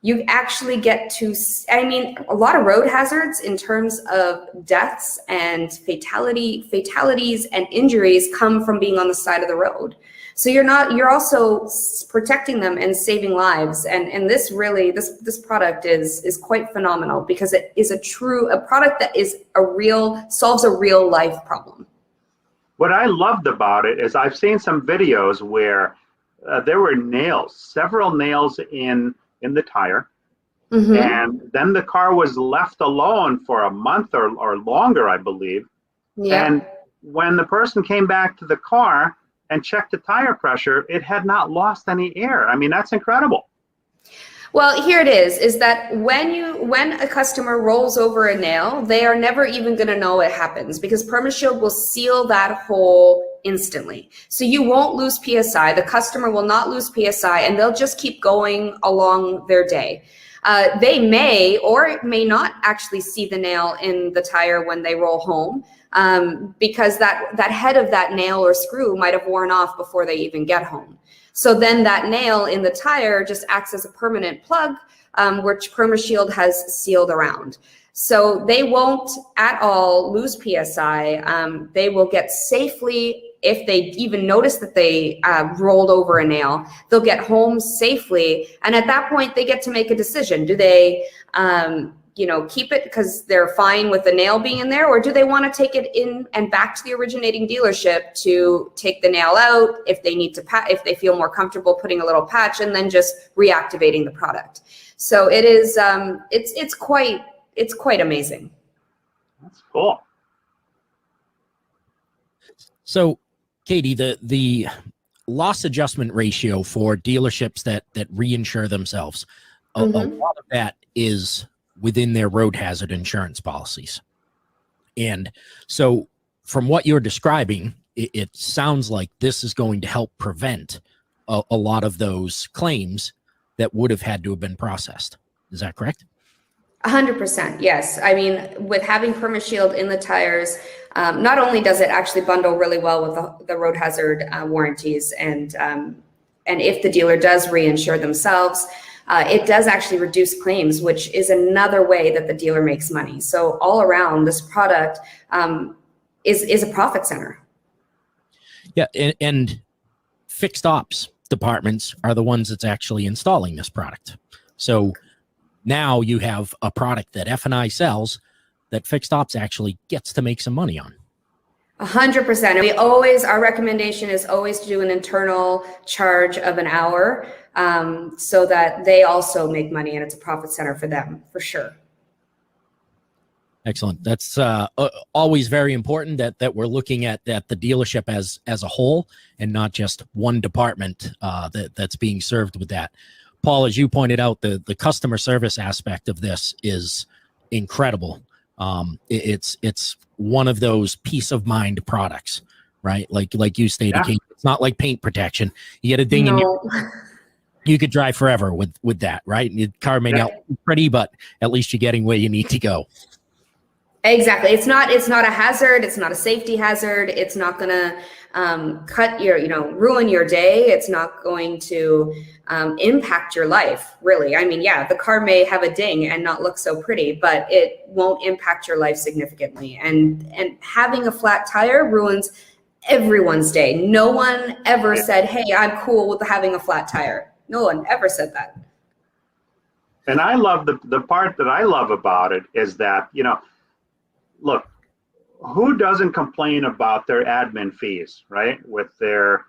[SPEAKER 8] You actually get to, I mean, a lot of road hazards in terms of deaths and fatalities and injuries come from being on the side of the road. So you're also protecting them and saving lives. And this really, this product is quite phenomenal because it is a product that solves a real life problem.
[SPEAKER 1] What I loved about it is I've seen some videos where there were several nails in the tire. Mm-hmm. And then the car was left alone for a month or longer, I believe. Yeah. And when the person came back to the car and checked the tire pressure, it had not lost any air. I mean, that's incredible.
[SPEAKER 8] Well, here it is that when a customer rolls over a nail, they are never even going to know it happens because Permashield will seal that hole instantly. So you won't lose PSI. The customer will not lose PSI, and they'll just keep going along their day. They may or may not actually see the nail in the tire when they roll home because that head of that nail or screw might have worn off before they even get home. So then that nail in the tire just acts as a permanent plug, which Permashield has sealed around. So they won't at all lose PSI. They will get safely, if they even notice that they rolled over a nail, they'll get home safely. And at that point, they get to make a decision. Do they keep it because they're fine with the nail being in there, or do they want to take it in and back to the originating dealership to take the nail out if they need to if they feel more comfortable putting a little patch and then just reactivating the product. So it is it's quite amazing.
[SPEAKER 1] That's cool.
[SPEAKER 2] So Katie, the loss adjustment ratio for dealerships that reinsure themselves, a lot of that is within their road hazard insurance policies. And so from what you're describing, it sounds like this is going to help prevent a lot of those claims that would have had to have been processed. Is that correct?
[SPEAKER 8] 100%, yes. I mean, with having Permashield in the tires, not only does it actually bundle really well with the road hazard warranties, and if the dealer does reinsure themselves, it does actually reduce claims, which is another way that the dealer makes money. So all around, this product is a profit center.
[SPEAKER 2] Yeah, and fixed ops departments are the ones that's actually installing this product. So now you have a product that F&I sells that fixed ops actually gets to make some money on.
[SPEAKER 8] 100%. Our recommendation is always to do an internal charge of an hour so that they also make money and it's a profit center for them, for sure.
[SPEAKER 2] Excellent. That's always very important that we're looking at the dealership as a whole and not just one department that's being served with that. Paul, as you pointed out, the customer service aspect of this is incredible. It's one of those peace of mind products, right? Like you stated, Kate, it's not like paint protection. You get a ding in you could drive forever with that, right? Your car may not be pretty, but at least you're getting where you need to go.
[SPEAKER 8] Exactly. It's not a hazard. It's not a safety hazard. It's not going to ruin your day. It's not going to impact your life, really. I mean, the car may have a ding and not look so pretty, but it won't impact your life significantly. And having a flat tire ruins everyone's day. No one ever said, hey, I'm cool with having a flat tire. No one ever said that.
[SPEAKER 1] And I love the part that I love about it is that, look, who doesn't complain about their admin fees, right? With their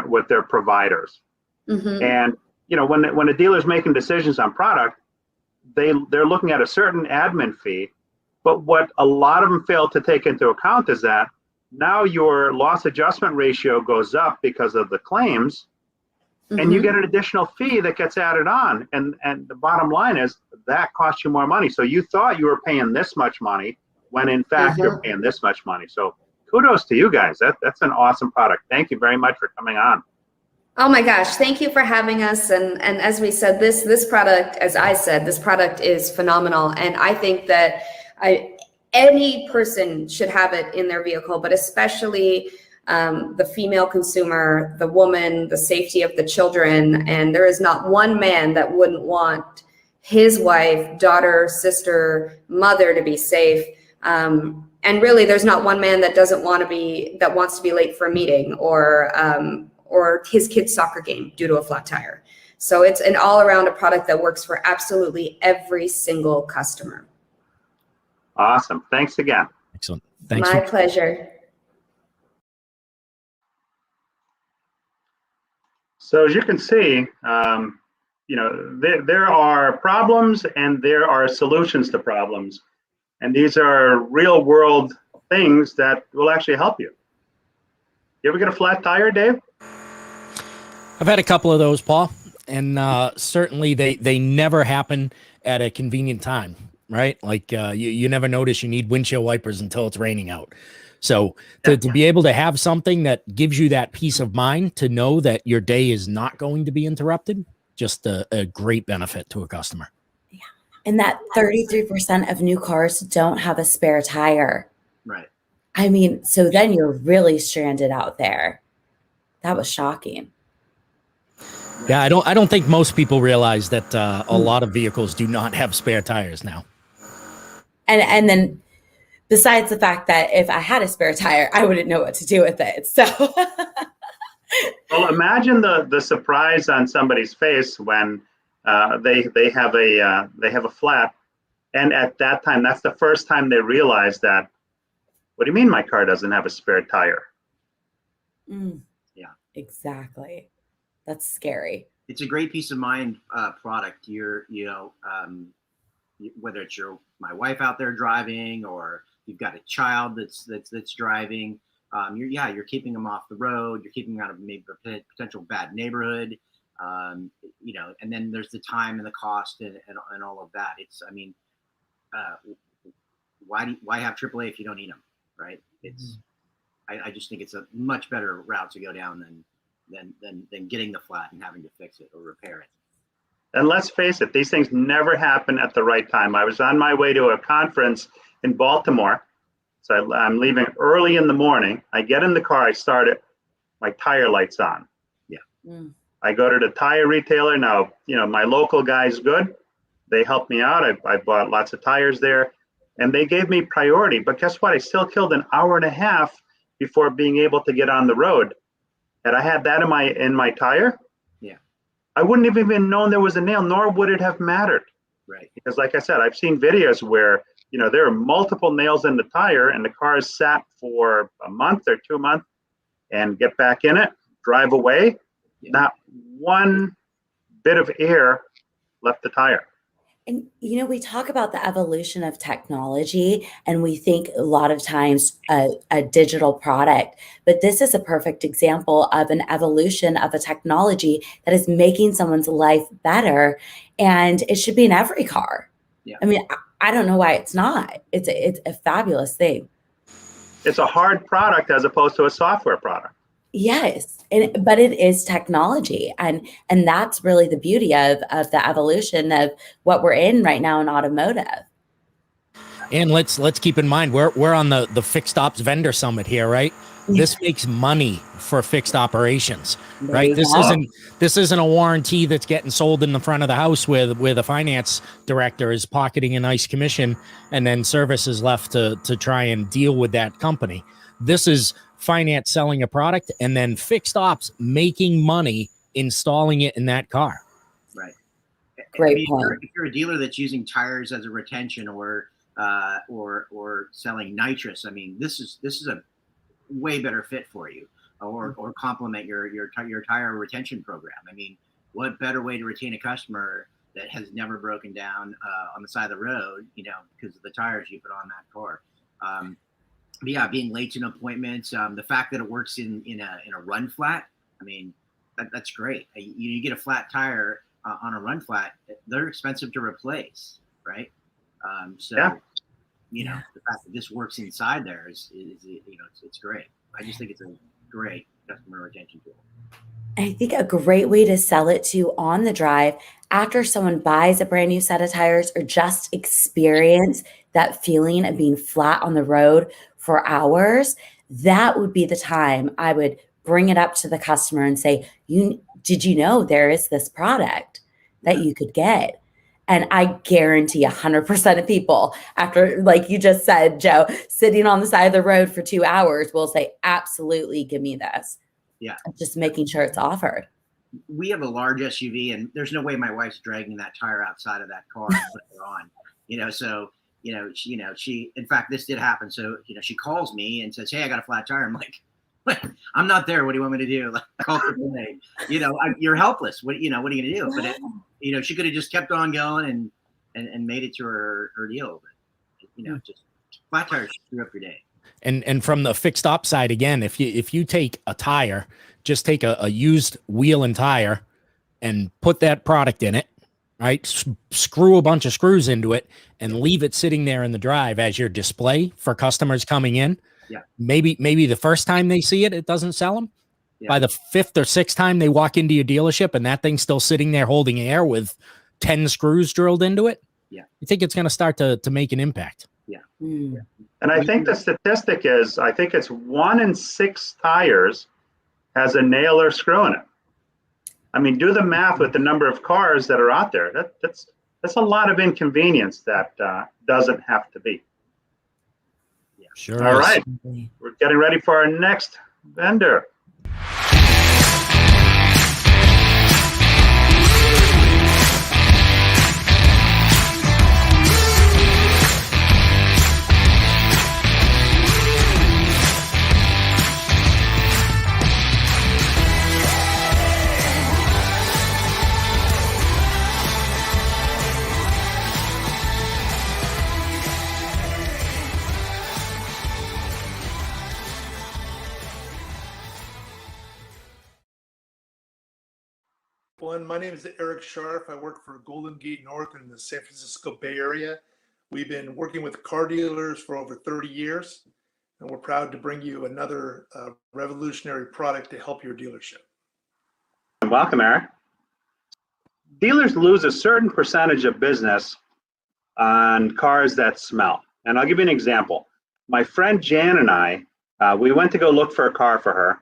[SPEAKER 1] with their providers. Mm-hmm. And when a dealer's making decisions on product, they're looking at a certain admin fee, But what a lot of them fail to take into account is that now your loss adjustment ratio goes up because of the claims, and you get an additional fee that gets added on. And the bottom line is that costs you more money. So you thought you were paying this much money when in fact you're paying this much money. So kudos to you guys. That's an awesome product. Thank you very much for coming on.
[SPEAKER 8] Oh my gosh, thank you for having us. And as we said, this product, as I said, this product is phenomenal. And I think that any person should have it in their vehicle, but especially the female consumer, the woman, the safety of the children. And there is not one man that wouldn't want his wife, daughter, sister, mother to be safe. And really, there's not one man that wants to be late for a meeting or his kid's soccer game due to a flat tire. So it's an all-around a product that works for absolutely every single customer.
[SPEAKER 1] Awesome. Thanks again.
[SPEAKER 2] Excellent. Thanks.
[SPEAKER 8] My pleasure.
[SPEAKER 1] So as you can see, there are problems and there are solutions to problems. And these are real world things that will actually help you. You ever get a flat tire, Dave?
[SPEAKER 2] I've had a couple of those, Paul, and certainly they never happen at a convenient time, right? Like you never notice you need windshield wipers until it's raining out. So to be able to have something that gives you that peace of mind to know that your day is not going to be interrupted, just a great benefit to a customer.
[SPEAKER 5] Yeah. And that 33% of new cars don't have a spare tire.
[SPEAKER 9] Right.
[SPEAKER 5] I mean, so then you're really stranded out there. That was shocking.
[SPEAKER 2] Yeah, I don't think most people realize that a lot of vehicles do not have spare tires now.
[SPEAKER 5] And then besides the fact that if I had a spare tire, I wouldn't know what to do with it. So
[SPEAKER 1] well, imagine the surprise on somebody's face when they have a flat, and at that time, that's the first time they realize that. What do you mean my car doesn't have a spare tire?
[SPEAKER 9] Yeah,
[SPEAKER 5] exactly. That's scary.
[SPEAKER 9] It's a great peace of mind product. Whether it's my wife out there driving, or you've got a child that's driving, you're keeping them off the road. You're keeping them out of maybe a potential bad neighborhood. And then there's the time and the cost and all of that. Why have AAA if you don't need them, right? I just think it's a much better route to go down than getting the flat and having to fix it or repair it.
[SPEAKER 1] And let's face it, these things never happen at the right time. I was on my way to a conference in Baltimore. So I'm leaving early in the morning. I get in the car, I start it, my tire light's on.
[SPEAKER 9] Yeah.
[SPEAKER 1] I go to the tire retailer. Now, my local guy's good. They helped me out. I bought lots of tires there, and they gave me priority. But guess what? I still killed an hour and a half before being able to get on the road. Had I had that in my tire, I wouldn't have even known there was a nail, nor would it have mattered.
[SPEAKER 9] Right.
[SPEAKER 1] Because like I said, I've seen videos where, there are multiple nails in the tire and the car is sat for a month or 2 months, and get back in it, drive away. Yeah. Not one bit of air left the tire.
[SPEAKER 5] And, we talk about the evolution of technology, and we think a lot of times a digital product, but this is a perfect example of an evolution of a technology that is making someone's life better, and it should be in every car.
[SPEAKER 9] Yeah.
[SPEAKER 5] I mean, I don't know why it's not. It's a fabulous thing.
[SPEAKER 1] It's a hard product as opposed to a software product.
[SPEAKER 5] Yes, but it is technology, and that's really the beauty of the evolution of what we're in right now in automotive.
[SPEAKER 2] And let's keep in mind we're on the Fixed Ops Vendor Summit here, right? This makes money for fixed operations, right? This isn't a warranty that's getting sold in the front of the house where the finance director is pocketing a nice commission, and then service is left to try and deal with that company. This is finance selling a product, and then Fixed Ops making money installing it in that car.
[SPEAKER 9] Right.
[SPEAKER 5] Great point.
[SPEAKER 9] If you're a dealer that's using tires as a retention or selling nitrous, this is a way better fit for you, or complement your tire retention program. What better way to retain a customer that has never broken down on the side of the road, you know, because of the tires you put on that car. But yeah, being late to an appointment, the fact that it works in a run flat, I mean, that's great. You get a flat tire on a run flat, they're expensive to replace, right? So,
[SPEAKER 1] Yeah.
[SPEAKER 9] you know, the fact that this works inside there is you know, it's great. I just think it's a great customer retention tool.
[SPEAKER 5] I think a great way to sell it to on the drive after someone buys a brand new set of tires or just experience that feeling of being flat on the road for hours, that would be the time I would bring it up to the customer and say, did you know there is this product that you could get? And I guarantee 100% of people, after, like you just said, Joe, sitting on the side of the road for 2 hours will say, absolutely, give me this.
[SPEAKER 9] Yeah.
[SPEAKER 5] Just making sure it's offered.
[SPEAKER 9] We have a large SUV, and there's no way my wife's dragging that tire outside of that car and putting it on, you know, so, she, in fact, this did happen. So, you know, she calls me and says, hey, I got a flat tire. I'm like, I'm not there. What do you want me to do? Like, call AAA. You know, you're helpless. What are you going to do? But, you know, she could have just kept on going and made it to her deal. But, you know, just flat tires screw up your day.
[SPEAKER 2] And from the fixed op side, again, if you take a tire, just take a used wheel and tire and put that product in it, right? Screw a bunch of screws into it and leave it sitting there in the drive as your display for customers coming in.
[SPEAKER 9] Yeah.
[SPEAKER 2] Maybe the first time they see it, it doesn't sell them.
[SPEAKER 9] Yeah.
[SPEAKER 2] By the fifth or sixth time they walk into your dealership and that thing's still sitting there holding air with 10 screws drilled into it.
[SPEAKER 9] Yeah.
[SPEAKER 2] You think it's going to start to make an impact.
[SPEAKER 9] Yeah.
[SPEAKER 5] Mm.
[SPEAKER 1] And I think the statistic is, I think it's 1 in 6 tires has a nail or screw in it. I mean, do the math with the number of cars that are out there. That's a lot of inconvenience that doesn't have to be.
[SPEAKER 9] Yeah.
[SPEAKER 2] Sure.
[SPEAKER 1] All
[SPEAKER 2] is.
[SPEAKER 1] right, we're getting ready for our next vendor.
[SPEAKER 10] My name is Eric Scharf. I work for Golden Gate North in the San Francisco Bay Area. We've been working with car dealers for over 30 years, and we're proud to bring you another revolutionary product to help your dealership.
[SPEAKER 1] Welcome, Eric. Dealers lose a certain percentage of business on cars that smell. And I'll give you an example. My friend Jan and I, we went to go look for a car for her.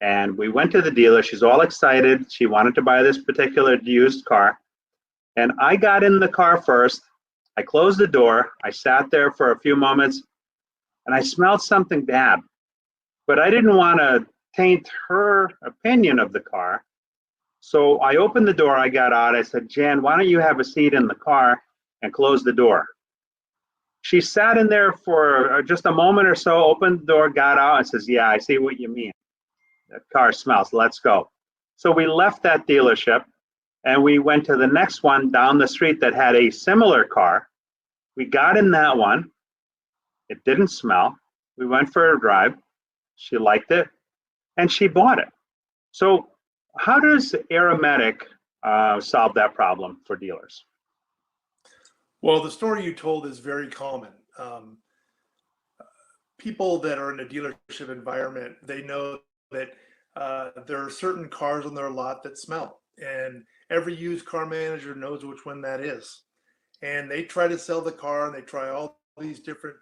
[SPEAKER 1] And we went to the dealer. She's all excited. She wanted to buy this particular used car. And I got in the car first. I closed the door. I sat there for a few moments and I smelled something bad. But I didn't want to taint her opinion of the car. So I opened the door. I got out. I said, Jan, why don't you have a seat in the car and close the door? She sat in there for just a moment or so, opened the door, got out, and says, yeah, I see what you mean. That car smells, let's go. So we left that dealership and we went to the next one down the street that had a similar car. We got in that one. It didn't smell. We went for a drive. She liked it and she bought it. So how does Aromatic solve that problem for dealers?
[SPEAKER 10] Well, the story you told is very common. People that are in a dealership environment, they know that there are certain cars on their lot that smell, and every used car manager knows which one that is. And they try to sell the car and they try all these different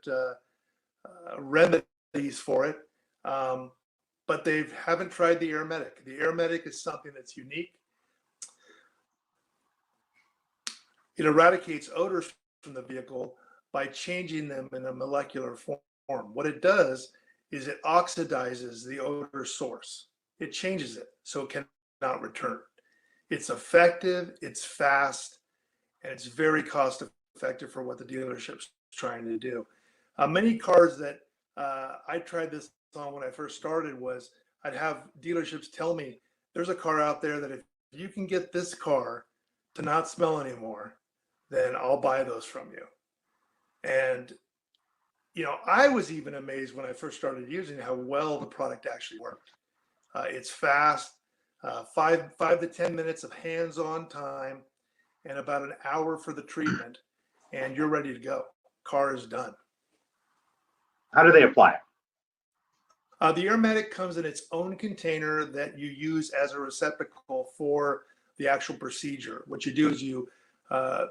[SPEAKER 10] remedies for it, but they haven't tried the Aromatic. The Aromatic is something that's unique. It eradicates odors from the vehicle by changing them in a molecular form. What it does is it oxidizes the odor source. It changes it so it cannot return. It's effective, it's fast, and it's very cost effective for what the dealership's trying to do. Many cars that I tried this on when I first started was I'd have dealerships tell me, there's a car out there that if you can get this car to not smell anymore, then I'll buy those from you. And, you know, I was even amazed when I first started using how well the product actually worked. It's fast, 5 to 10 minutes of hands-on time, and about an hour for the treatment, and you're ready to go. Car is done.
[SPEAKER 1] How do they apply it?
[SPEAKER 10] The Airmatic comes in its own container that you use as a receptacle for the actual procedure. What you do is you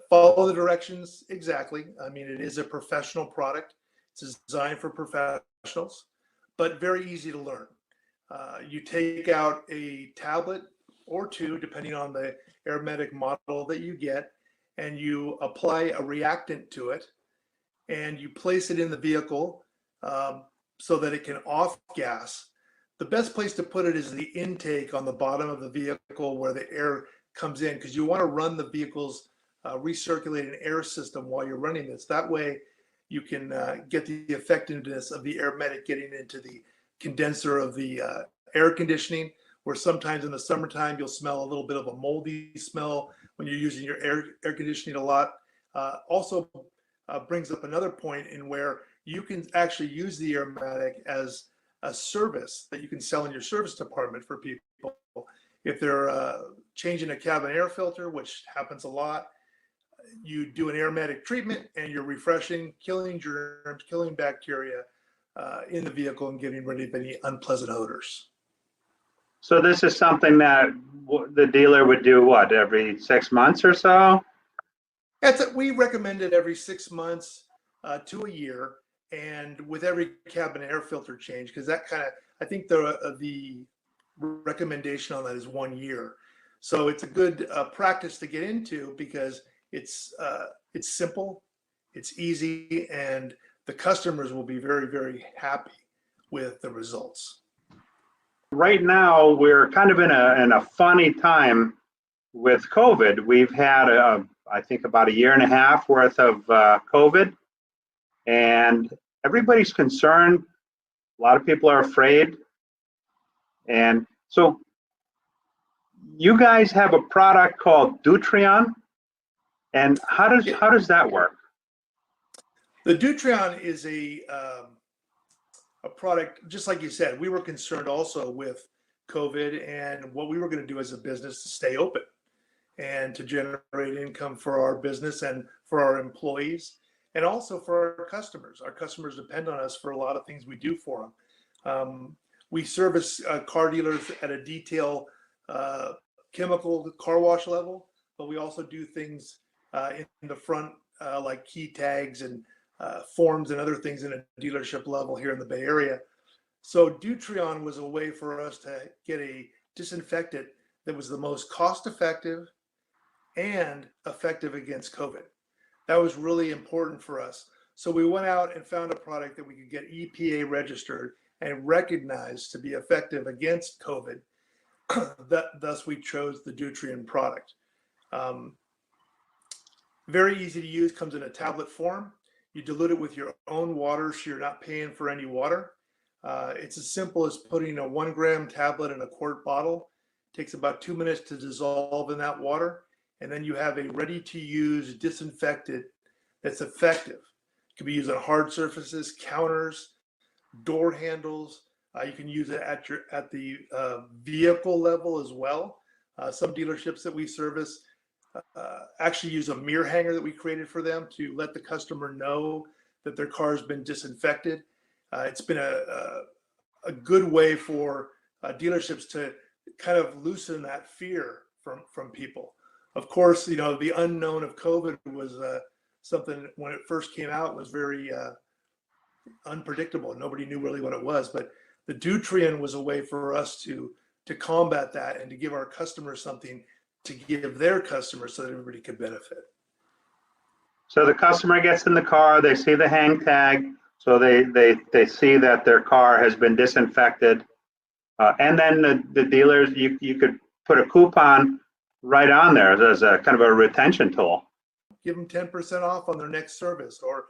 [SPEAKER 10] follow the directions exactly. I mean, it is a professional product. It's designed for professionals, but very easy to learn. You take out a tablet or two, depending on the Airmatic model that you get, and you apply a reactant to it, and you place it in the vehicle so that it can off gas. The best place to put it is the intake on the bottom of the vehicle where the air comes in, because you want to run the vehicle's recirculating air system while you're running this. That way you can get the effectiveness of the Airmatic getting into the condenser of the air conditioning, where sometimes in the summertime you'll smell a little bit of a moldy smell when you're using your air conditioning a lot. Also brings up another point in where you can actually use the Airmatic as a service that you can sell in your service department for people. If they're changing a cabin air filter, which happens a lot, you do an Airmatic treatment and you're refreshing, killing germs, killing bacteria in the vehicle and getting rid of any unpleasant odors.
[SPEAKER 1] So this is something that the dealer would do, what, every 6 months or so?
[SPEAKER 10] We recommend it every 6 months to a year, and with every cabin air filter change, because that kind of, I think the recommendation on that is 1 year. So it's a good practice to get into, because it's simple, it's easy, and the customers will be very, very happy with the results.
[SPEAKER 1] Right now, we're kind of in a funny time with COVID. We've had, I think, about a year and a half worth of COVID, and everybody's concerned. A lot of people are afraid. And so you guys have a product called Deutrion, and how does that work?
[SPEAKER 10] The Deutrion is a product, just like you said. We were concerned also with COVID and what we were going to do as a business to stay open and to generate income for our business and for our employees, and also for our customers. Our customers depend on us for a lot of things we do for them. We service car dealers at a detail chemical car wash level, but we also do things in the front like key tags and forms and other things in a dealership level here in the Bay Area. So Deutrion was a way for us to get a disinfectant that was the most cost effective and effective against COVID. That was really important for us. So we went out and found a product that we could get EPA registered and recognized to be effective against COVID. Thus we chose the Deutrion product. Very easy to use, comes in a tablet form. You dilute it with your own water, so you're not paying for any water. It's as simple as putting a 1 gram tablet in a quart bottle. It takes about 2 minutes to dissolve in that water. And then you have a ready to use disinfectant that's effective. It can be used on hard surfaces, counters, door handles. You can use it at the vehicle level as well. Some dealerships that we service actually use a mirror hanger that we created for them to let the customer know that their car has been disinfected. It's been a good way for dealerships to kind of loosen that fear from people. Of course, you know, the unknown of COVID was something when it first came out was very unpredictable. Nobody knew really what it was, but the Deutrion was a way for us to combat that and to give our customers something to give their customers so that everybody could benefit.
[SPEAKER 1] So the customer gets in the car, they see the hang tag, so they see that their car has been disinfected, and then the dealers, you could put a coupon right on there as a kind of a retention tool.
[SPEAKER 10] Give them 10% off on their next service, or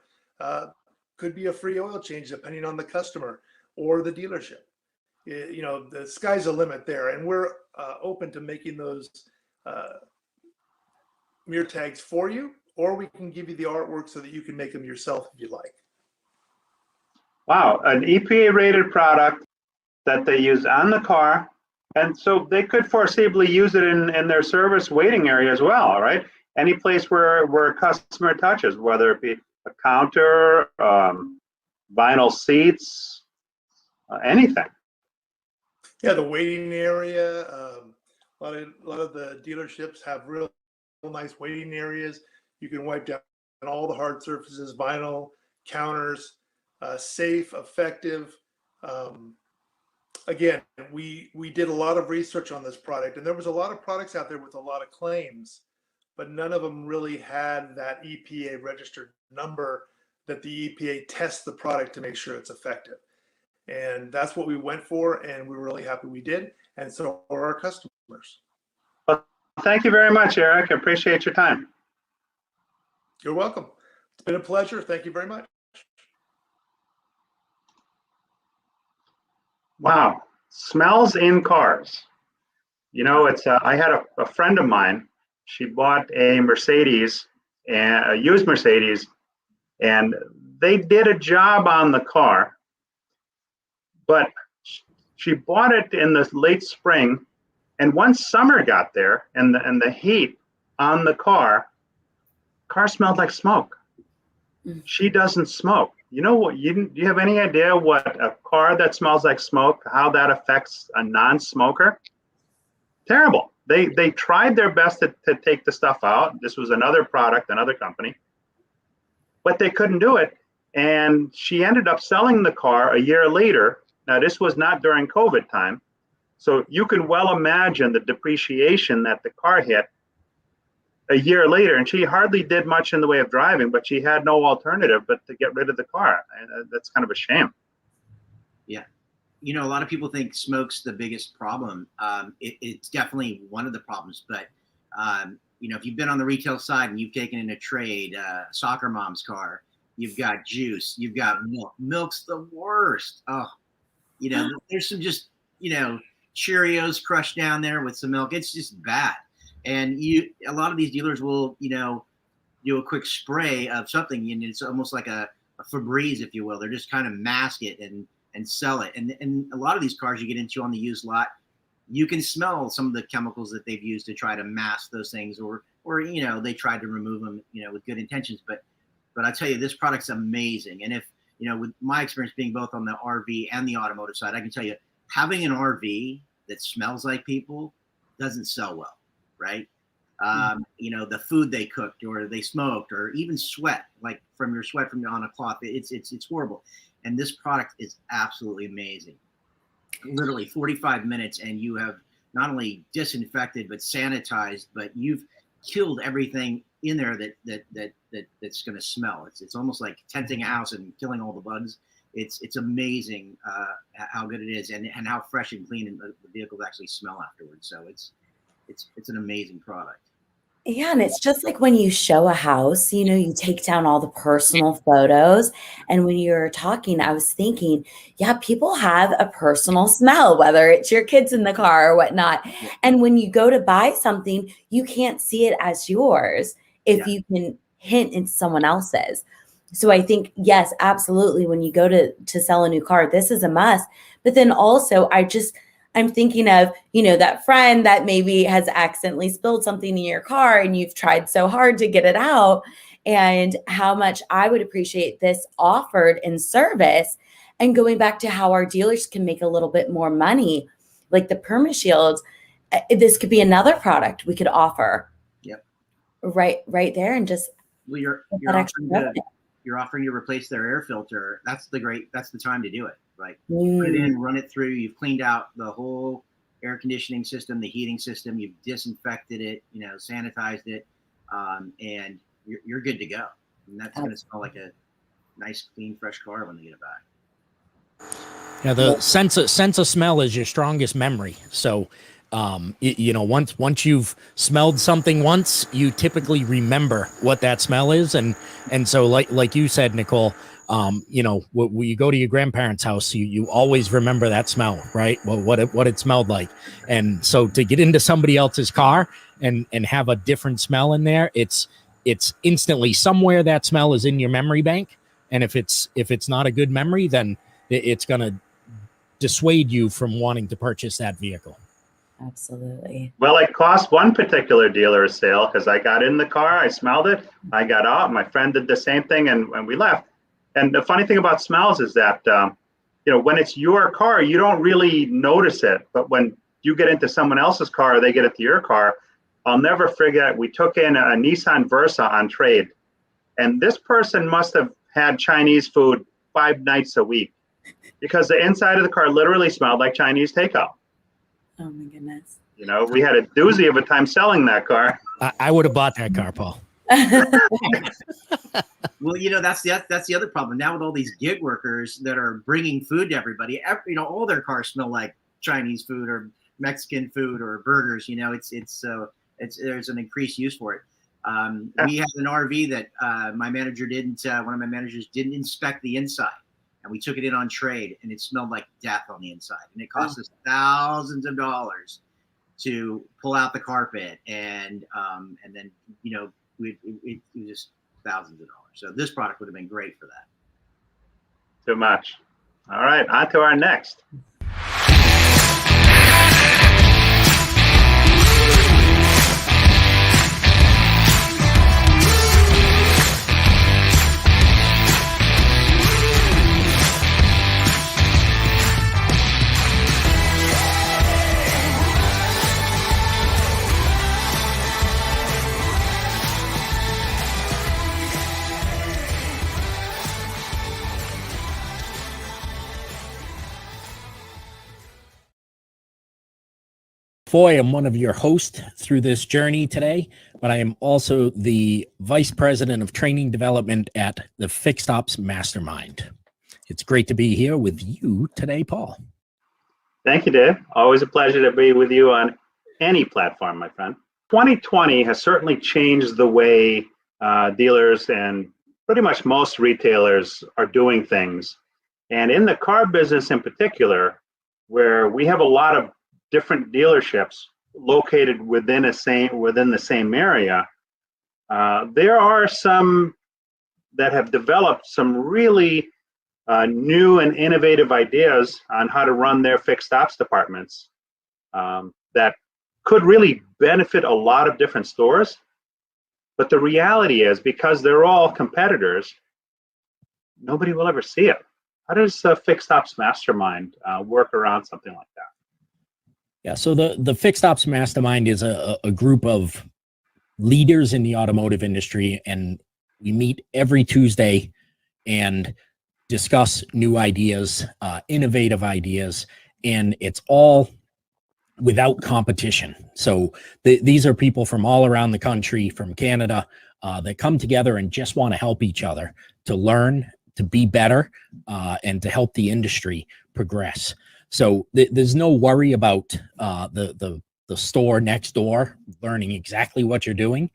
[SPEAKER 10] could be a free oil change depending on the customer or the dealership. You know, the sky's the limit there, and we're open to making those mirror tags for you, or we can give you the artwork so that you can make them yourself if you like.
[SPEAKER 1] Wow, an EPA rated product that they use on the car. And so they could foreseeably use it in their service waiting area as well, right? Any place where a customer touches, whether it be a counter, vinyl seats, anything.
[SPEAKER 10] Yeah, the waiting area. A lot of the dealerships have real nice waiting areas. You can wipe down all the hard surfaces, vinyl, counters, safe, effective. Again, we did a lot of research on this product, and there was a lot of products out there with a lot of claims, but none of them really had that EPA registered number that the EPA tests the product to make sure it's effective. And that's what we went for, and we're really happy we did, and so are our customers.
[SPEAKER 1] Well, thank you very much, Eric. I appreciate your time.
[SPEAKER 10] You're welcome. It's been a pleasure. Thank you very much.
[SPEAKER 1] Wow, smells in cars. You know, it's I had a friend of mine. She bought a Mercedes, and a used Mercedes, and they did a job on the car, but she bought it in the late spring, and once summer got there and the heat on the car smelled like smoke. She doesn't smoke. You know what? Do you have any idea what a car that smells like smoke, how that affects a non-smoker? Terrible. They tried their best to take the stuff out. This was another product, another company, but they couldn't do it. And she ended up selling the car a year later. Now, this was not during COVID time. So you can well imagine the depreciation that the car hit a year later. And she hardly did much in the way of driving, but she had no alternative but to get rid of the car. And that's kind of a shame.
[SPEAKER 9] Yeah. You know, a lot of people think smoke's the biggest problem. It's definitely one of the problems. But, you know, if you've been on the retail side and you've taken in a trade, soccer mom's car, you've got juice, you've got milk. Milk's the worst. Oh, you know, there's some just, you know, Cheerios crushed down there with some milk. It's just bad. And a lot of these dealers will, you know, do a quick spray of something, and it's almost like a Febreze, if you will. They're just kind of mask it and sell it. And a lot of these cars you get into on the used lot, you can smell some of the chemicals that they've used to try to mask those things, or you know, they tried to remove them, you know, with good intentions. But I tell you, this product's amazing. And if, you know, with my experience being both on the RV and the automotive side, I can tell you, having an RV that smells like people doesn't sell well, right? You know, the food they cooked or they smoked, or even sweat, like from your sweat from on a cloth, it's horrible. And this product is absolutely amazing. Literally 45 minutes, and you have not only disinfected but sanitized, but you've killed everything in there that's going to smell. It's almost like tenting a house and killing all the bugs. It's amazing how good it is, and how fresh and clean the vehicles actually smell afterwards. So it's an amazing product.
[SPEAKER 5] Yeah, and it's just like when you show a house, you know, you take down all the personal photos. And when you're talking, I was thinking, yeah, people have a personal smell, whether it's your kids in the car or whatnot. And when you go to buy something, you can't see it as yours if you can hint into someone else's. So I think, yes, absolutely. When you go to sell a new car, this is a must. But then also, I'm thinking of, you know, that friend that maybe has accidentally spilled something in your car and you've tried so hard to get it out, and how much I would appreciate this offered in service. And going back to how our dealers can make a little bit more money, like the Permashield, this could be another product we could offer.
[SPEAKER 9] Yep.
[SPEAKER 5] Right there, and just
[SPEAKER 9] you're offering to replace their air filter. That's the time to do it. Like put it in, run it through. You've cleaned out the whole air conditioning system, the heating system. You've disinfected it, you know, sanitized it, and you're good to go. And that's going to smell like a nice, clean, fresh car when they get it back.
[SPEAKER 2] Yeah, the sense of smell is your strongest memory. So Once you've smelled something once, you typically remember what that smell is. And so like you said, Nicole, when you go to your grandparents' house, you always remember that smell, right? Well, what it smelled like. And so to get into somebody else's car and have a different smell in there, it's instantly somewhere that smell is in your memory bank. And if it's not a good memory, then it's going to dissuade you from wanting to purchase that vehicle.
[SPEAKER 5] Absolutely.
[SPEAKER 1] Well, it cost one particular dealer a sale because I got in the car, I smelled it, I got out, my friend did the same thing, and we left. And the funny thing about smells is that, when it's your car, you don't really notice it. But when you get into someone else's car or they get into your car, I'll never forget, we took in a Nissan Versa on trade. And this person must have had Chinese food 5 nights a week because the inside of the car literally smelled like Chinese takeout.
[SPEAKER 5] Oh my goodness.
[SPEAKER 1] We had a doozy of a time selling that car.
[SPEAKER 2] I would have bought that car, Paul.
[SPEAKER 9] Well, that's the other problem now with all these gig workers that are bringing food to everybody. All their cars smell like Chinese food or Mexican food or burgers. There's an increased use for it. We had an RV that one of my managers didn't inspect the inside. And we took it in on trade, and it smelled like death on the inside. And it cost us thousands of dollars to pull out the carpet, and then it was just thousands of dollars. So this product would have been great for that.
[SPEAKER 1] Too much. All right, on to our next.
[SPEAKER 2] Foy, I'm one of your hosts through this journey today, but I am also the Vice President of Training Development at the FixedOpsMastermind. It's great to be here with you today, Paul.
[SPEAKER 1] Thank you, Dave. Always a pleasure to be with you on any platform, my friend. 2020 has certainly changed the way dealers and pretty much most retailers are doing things. And in the car business in particular, where we have a lot of different dealerships located within the same area, there are some that have developed some really new and innovative ideas on how to run their fixed ops departments that could really benefit a lot of different stores. But the reality is, because they're all competitors, nobody will ever see it. How does Fixed Ops Mastermind work around something like that?
[SPEAKER 2] Yeah, so the Fixed Ops Mastermind is a group of leaders in the automotive industry, and we meet every Tuesday and discuss new ideas, innovative ideas, and it's all without competition. So these are people from all around the country, from Canada, that come together and just want to help each other to learn, to be better, and to help the industry progress. So there's no worry about the store next door learning exactly what you're doing,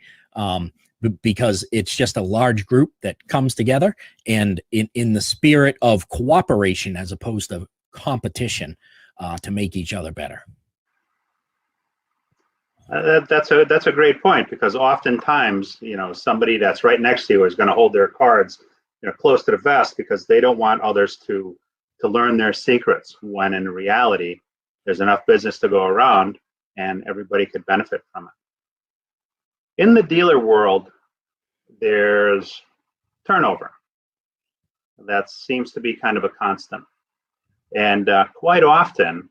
[SPEAKER 2] because it's just a large group that comes together and in the spirit of cooperation as opposed to competition to make each other better.
[SPEAKER 1] That's a great point, because oftentimes, somebody that's right next to you is going to hold their cards, close to the vest, because they don't want others to learn their secrets, when in reality, there's enough business to go around and everybody could benefit from it. In the dealer world, there's turnover. That seems to be kind of a constant. And quite often,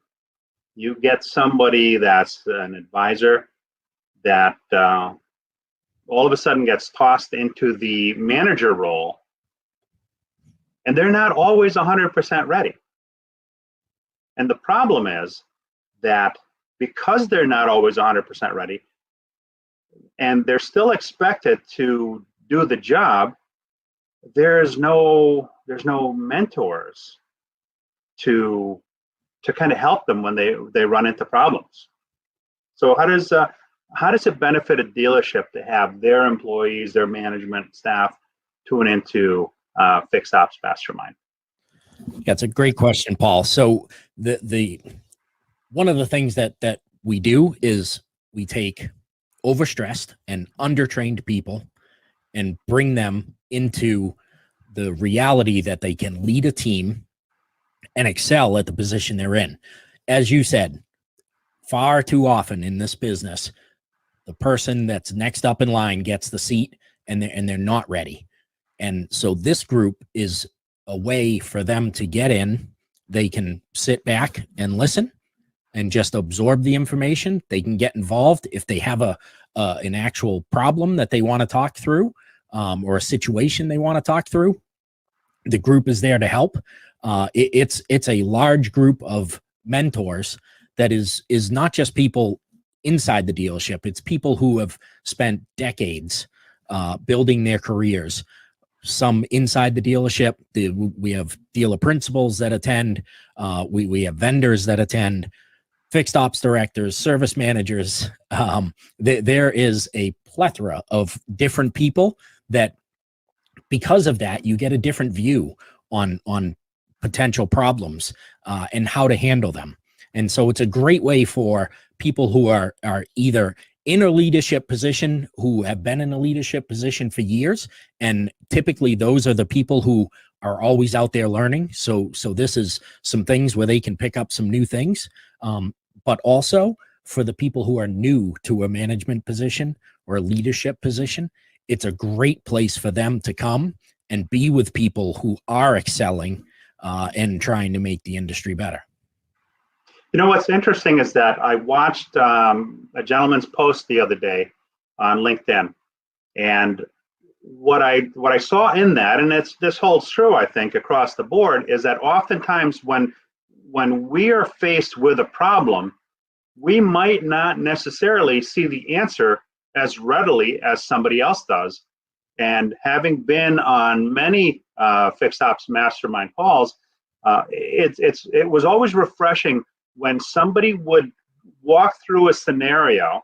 [SPEAKER 1] you get somebody that's an advisor that all of a sudden gets tossed into the manager role, and they're not always 100% ready. And the problem is that because they're not always 100% ready, and they're still expected to do the job, there's no mentors to kind of help them when they run into problems. So how does it benefit a dealership to have their employees, their management staff tune into Fixed Ops Mastermind?
[SPEAKER 2] Yeah, it's a great question, Paul. So the one of the things that we do is we take overstressed and undertrained people and bring them into the reality that they can lead a team and excel at the position they're in. As you said, far too often in this business, the person that's next up in line gets the seat and they're not ready. And so this group is a way for them to get in. They can sit back and listen and just absorb the information. They can get involved if they have an actual problem that they want to talk through, or a situation they want to talk through. The group is there to help. It's a large group of mentors that is not just people inside the dealership. It's people who have spent decades building their careers. Some inside the dealership. We have dealer principals that attend. We have vendors that attend. Fixed ops directors, service managers. There is a plethora of different people that, because of that, you get a different view on potential problems and how to handle them. And so it's a great way for people who are either in a leadership position, who have been in a leadership position for years. And typically those are the people who are always out there learning. So this is some things where they can pick up some new things. But also for the people who are new to a management position or a leadership position, it's a great place for them to come and be with people who are excelling and trying to make the industry better.
[SPEAKER 1] You know, what's interesting is that I watched a gentleman's post the other day on LinkedIn, and what I saw in that, and this holds true, I think, across the board, is that oftentimes when we are faced with a problem, we might not necessarily see the answer as readily as somebody else does. And having been on many Fixed Ops Mastermind calls, it was always refreshing when somebody would walk through a scenario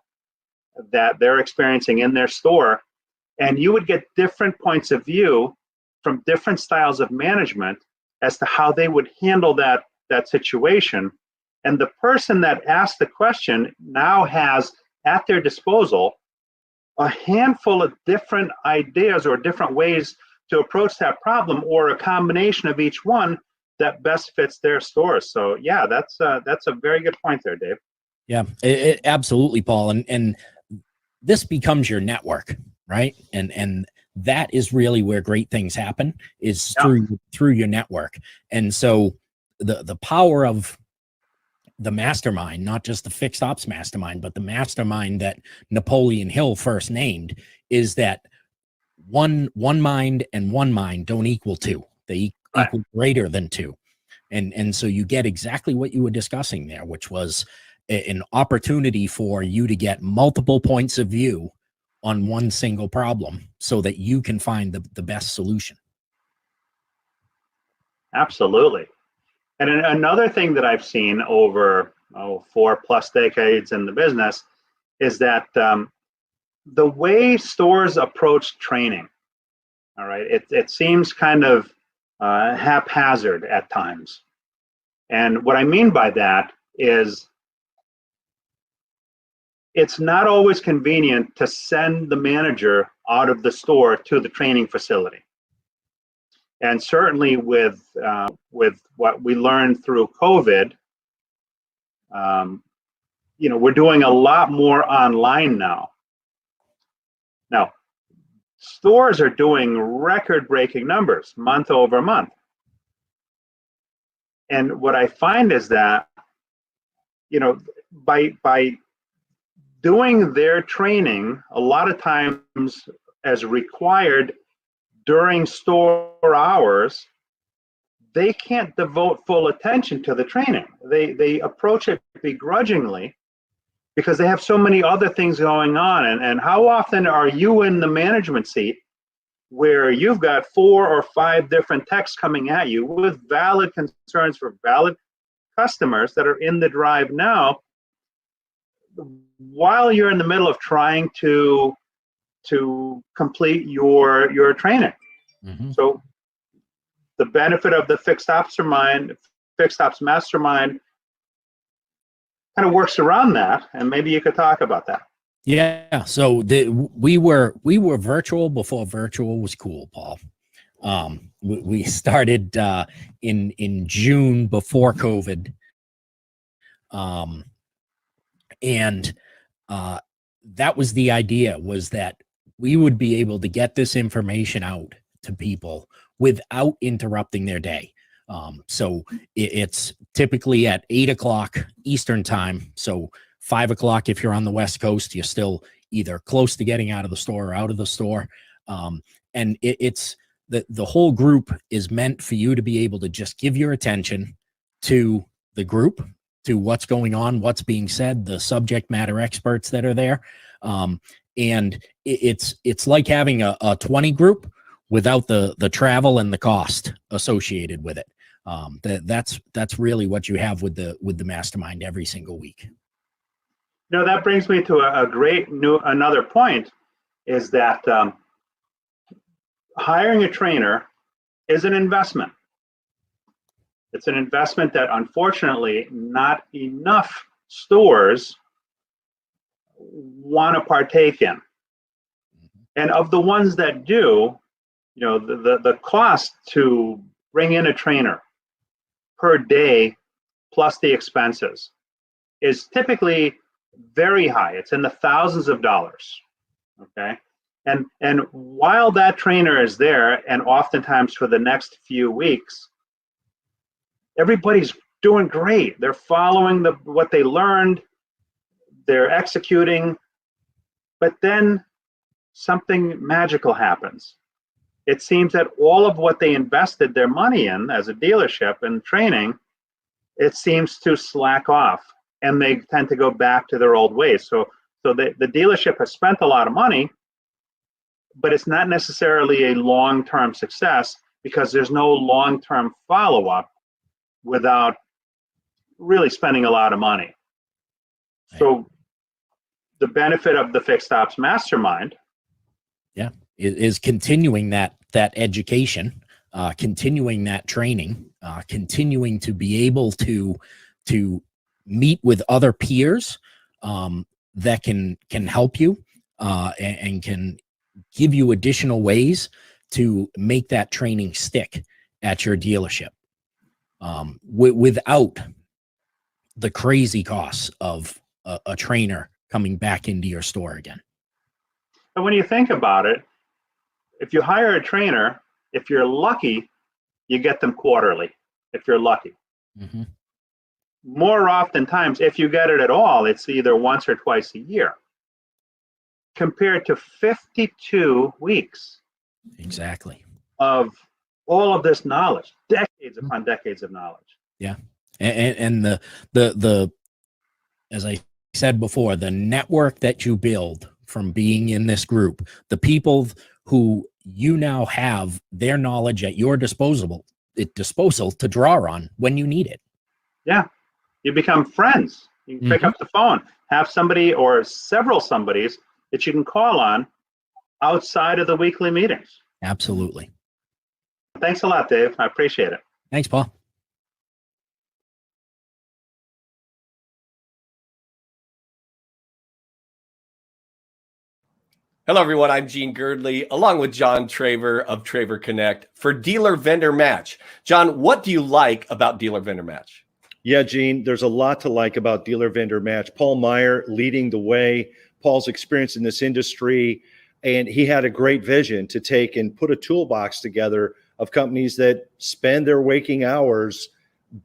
[SPEAKER 1] that they're experiencing in their store, and you would get different points of view from different styles of management as to how they would handle that situation. And the person that asked the question now has at their disposal a handful of different ideas or different ways to approach that problem, or a combination of each one that best fits their stores. So yeah, that's a very good point there, Dave.
[SPEAKER 2] Yeah, it absolutely, Paul. And this becomes your network, right? And that is really where great things happen, is through your network. And so the power of the mastermind, not just the Fixed Ops Mastermind, but the mastermind that Napoleon Hill first named, is that one mind and one mind don't equal two. They equal greater than two. And so you get exactly what you were discussing there, which was an opportunity for you to get multiple points of view on one single problem so that you can find the best solution.
[SPEAKER 1] Absolutely. And another thing that I've seen over 4+ decades in the business is that the way stores approach training, all right, it seems kind of haphazard at times. And what I mean by that is it's not always convenient to send the manager out of the store to the training facility. And certainly with what we learned through COVID, we're doing a lot more online now. Now, stores are doing record-breaking numbers month over month. And what I find is that, by doing their training, a lot of times as required during store hours, they can't devote full attention to the training. They approach it begrudgingly because they have so many other things going on. And how often are you in the management seat where you've got 4 or 5 different texts coming at you with valid concerns for valid customers that are in the drive now? while you're in the middle of trying to complete your training.
[SPEAKER 2] Mm-hmm.
[SPEAKER 1] So the benefit of the FixedOpsMastermind kind of works around that, and maybe you could talk about that.
[SPEAKER 2] Yeah. So we were virtual before virtual was cool, Paul. We started in June before COVID. And that was the idea, was that we would be able to get this information out to people without interrupting their day. So it's typically at 8 o'clock Eastern time. So 5 o'clock, if you're on the West Coast, you're still either close to getting out of the store or out of the store. And it's the whole group is meant for you to be able to just give your attention to the group, to what's going on, what's being said, the subject matter experts that are there. And it's like having a 20 group without the travel and the cost associated with it. That's really what you have with the mastermind every single week.
[SPEAKER 1] No, that brings me to another point, is that hiring a trainer is an investment. It's an investment that unfortunately not enough stores want to partake in. And of the ones that do, the cost to bring in a trainer per day plus the expenses is typically very high. It's in the thousands of dollars. Okay. And while that trainer is there, and oftentimes for the next few weeks, everybody's doing great. They're following what they learned, they're executing, but then something magical happens. It seems that all of what they invested their money in as a dealership and training, it seems to slack off, and they tend to go back to their old ways. So the dealership has spent a lot of money, but it's not necessarily a long-term success because there's no long-term follow-up without really spending a lot of money. So the benefit of the Fixed Ops Mastermind,
[SPEAKER 2] is continuing that education, continuing that training, continuing to be able to meet with other peers that can help you and can give you additional ways to make that training stick at your dealership without the crazy costs of a trainer coming back into your store again.
[SPEAKER 1] and when you think about it, if you hire a trainer, if you're lucky, you get them quarterly, if you're lucky.
[SPEAKER 2] Mm-hmm.
[SPEAKER 1] More oftentimes, if you get it at all, it's either once or twice a year, compared to 52 weeks.
[SPEAKER 2] Exactly.
[SPEAKER 1] Of all of this knowledge, decades upon decades of knowledge.
[SPEAKER 2] Yeah. And the as I said before, the network that you build from being in this group, the people who you now have their knowledge at your disposal to draw on when you need it.
[SPEAKER 1] Yeah. You become friends. You can pick up the phone, have somebody or several somebodies that you can call on outside of the weekly meetings.
[SPEAKER 2] Absolutely.
[SPEAKER 1] Thanks a lot, Dave. I appreciate it.
[SPEAKER 2] Thanks, Paul.
[SPEAKER 11] Hello, everyone. I'm Gene Girdley, along with John Traver of Traver Connect for Dealer Vendor Match. John, what do you like about Dealer Vendor Match?
[SPEAKER 12] Yeah, Gene, there's a lot to like about Dealer Vendor Match. Paul Meijer leading the way. Paul's experience in this industry, and he had a great vision to take and put a toolbox together of companies that spend their waking hours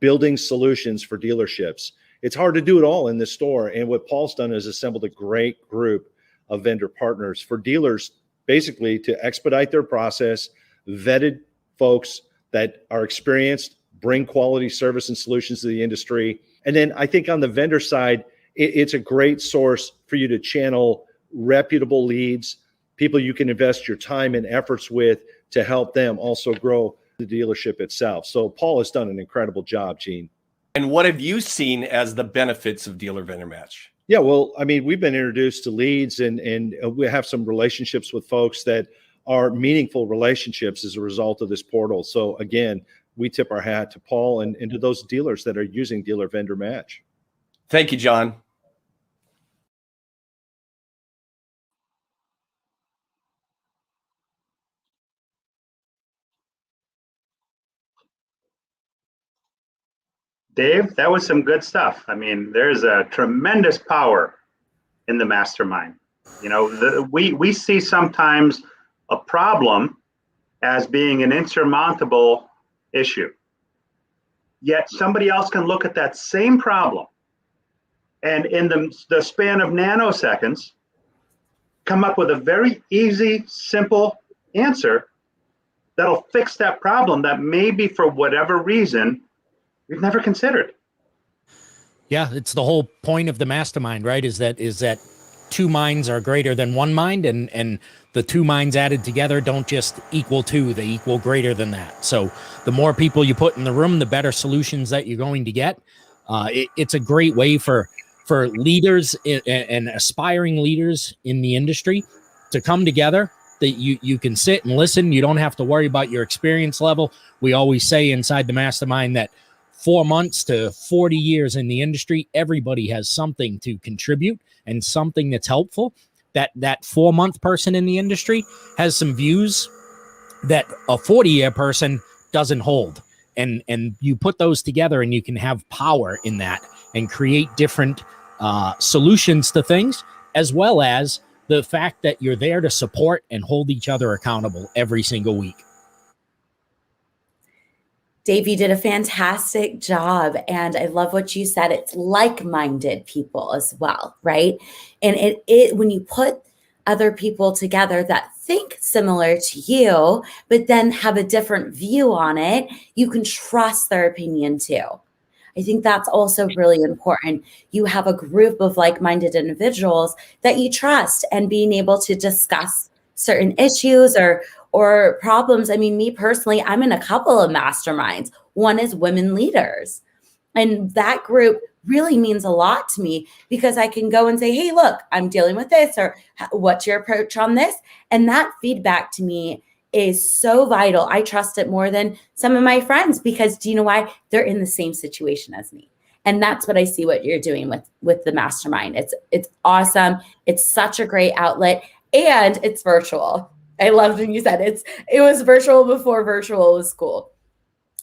[SPEAKER 12] building solutions for dealerships. It's hard to do it all in this store, and what Paul's done is assembled a great group of vendor partners for dealers, basically to expedite their process, vetted folks that are experienced, bring quality service and solutions to the industry. And then I think on the vendor side, it's a great source for you to channel reputable leads, people you can invest your time and efforts with to help them also grow the dealership itself. So Paul has done an incredible job, Gene.
[SPEAKER 11] And what have you seen as the benefits of Dealer Vendor Match?
[SPEAKER 12] Yeah, well, I mean, we've been introduced to leads and we have some relationships with folks that are meaningful relationships as a result of this portal. So again, we tip our hat to Paul and to those dealers that are using Dealer Vendor Match.
[SPEAKER 11] Thank you, John.
[SPEAKER 1] Dave, that was some good stuff. I mean, there's a tremendous power in the mastermind. You know, we see sometimes a problem as being an insurmountable issue. Yet somebody else can look at that same problem and in the span of nanoseconds, come up with a very easy, simple answer that'll fix that problem that maybe for whatever reason we've never considered.
[SPEAKER 2] Yeah, it's the whole point of the mastermind, right? Is that two minds are greater than one mind, and the two minds added together don't just equal two, they equal greater than that. So the more people you put in the room, the better solutions that you're going to get. It's a great way for leaders and aspiring leaders in the industry to come together, that you can sit and listen. You don't have to worry about your experience level. We always say inside the mastermind that 4 months to 40 years in the industry, everybody has something to contribute and something that's helpful. That 4-month person in the industry has some views that a 40-year person doesn't hold. And you put those together and you can have power in that and create different solutions to things, as well as the fact that you're there to support and hold each other accountable every single week.
[SPEAKER 5] Dave, you did a fantastic job. And I love what you said. It's like-minded people as well, right? And it when you put other people together that think similar to you, but then have a different view on it, you can trust their opinion too. I think that's also really important. You have a group of like-minded individuals that you trust, and being able to discuss certain issues or problems. I mean, me personally, I'm in a couple of masterminds. One is women leaders. And that group really means a lot to me, because I can go and say, hey, look, I'm dealing with this, or what's your approach on this? And that feedback to me is so vital. I trust it more than some of my friends, because do you know why? They're in the same situation as me. And that's what I see what you're doing with the mastermind. It's awesome. It's such a great outlet, and it's virtual. I loved when you said it was virtual before virtual was cool.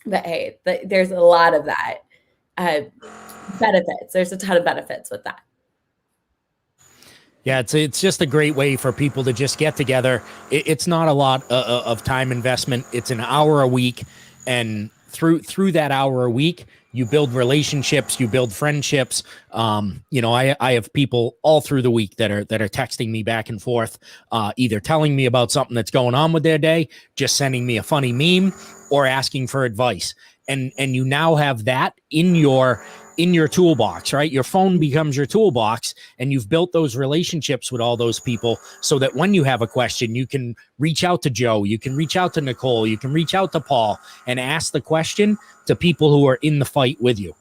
[SPEAKER 5] But hey, there's a lot of that benefits. There's a ton of benefits with that.
[SPEAKER 2] Yeah, it's just a great way for people to just get together. It's not a lot of time investment. It's an hour a week, and through that hour a week, you build relationships, you build friendships. I have people all through the week that are texting me back and forth, either telling me about something that's going on with their day, just sending me a funny meme, or asking for advice. And you now have that in your toolbox, right? Your phone becomes your toolbox, and you've built those relationships with all those people, so that when you have a question, you can reach out to Joe, you can reach out to Nicole, you can reach out to Paul and ask the question to people who are in the fight with you.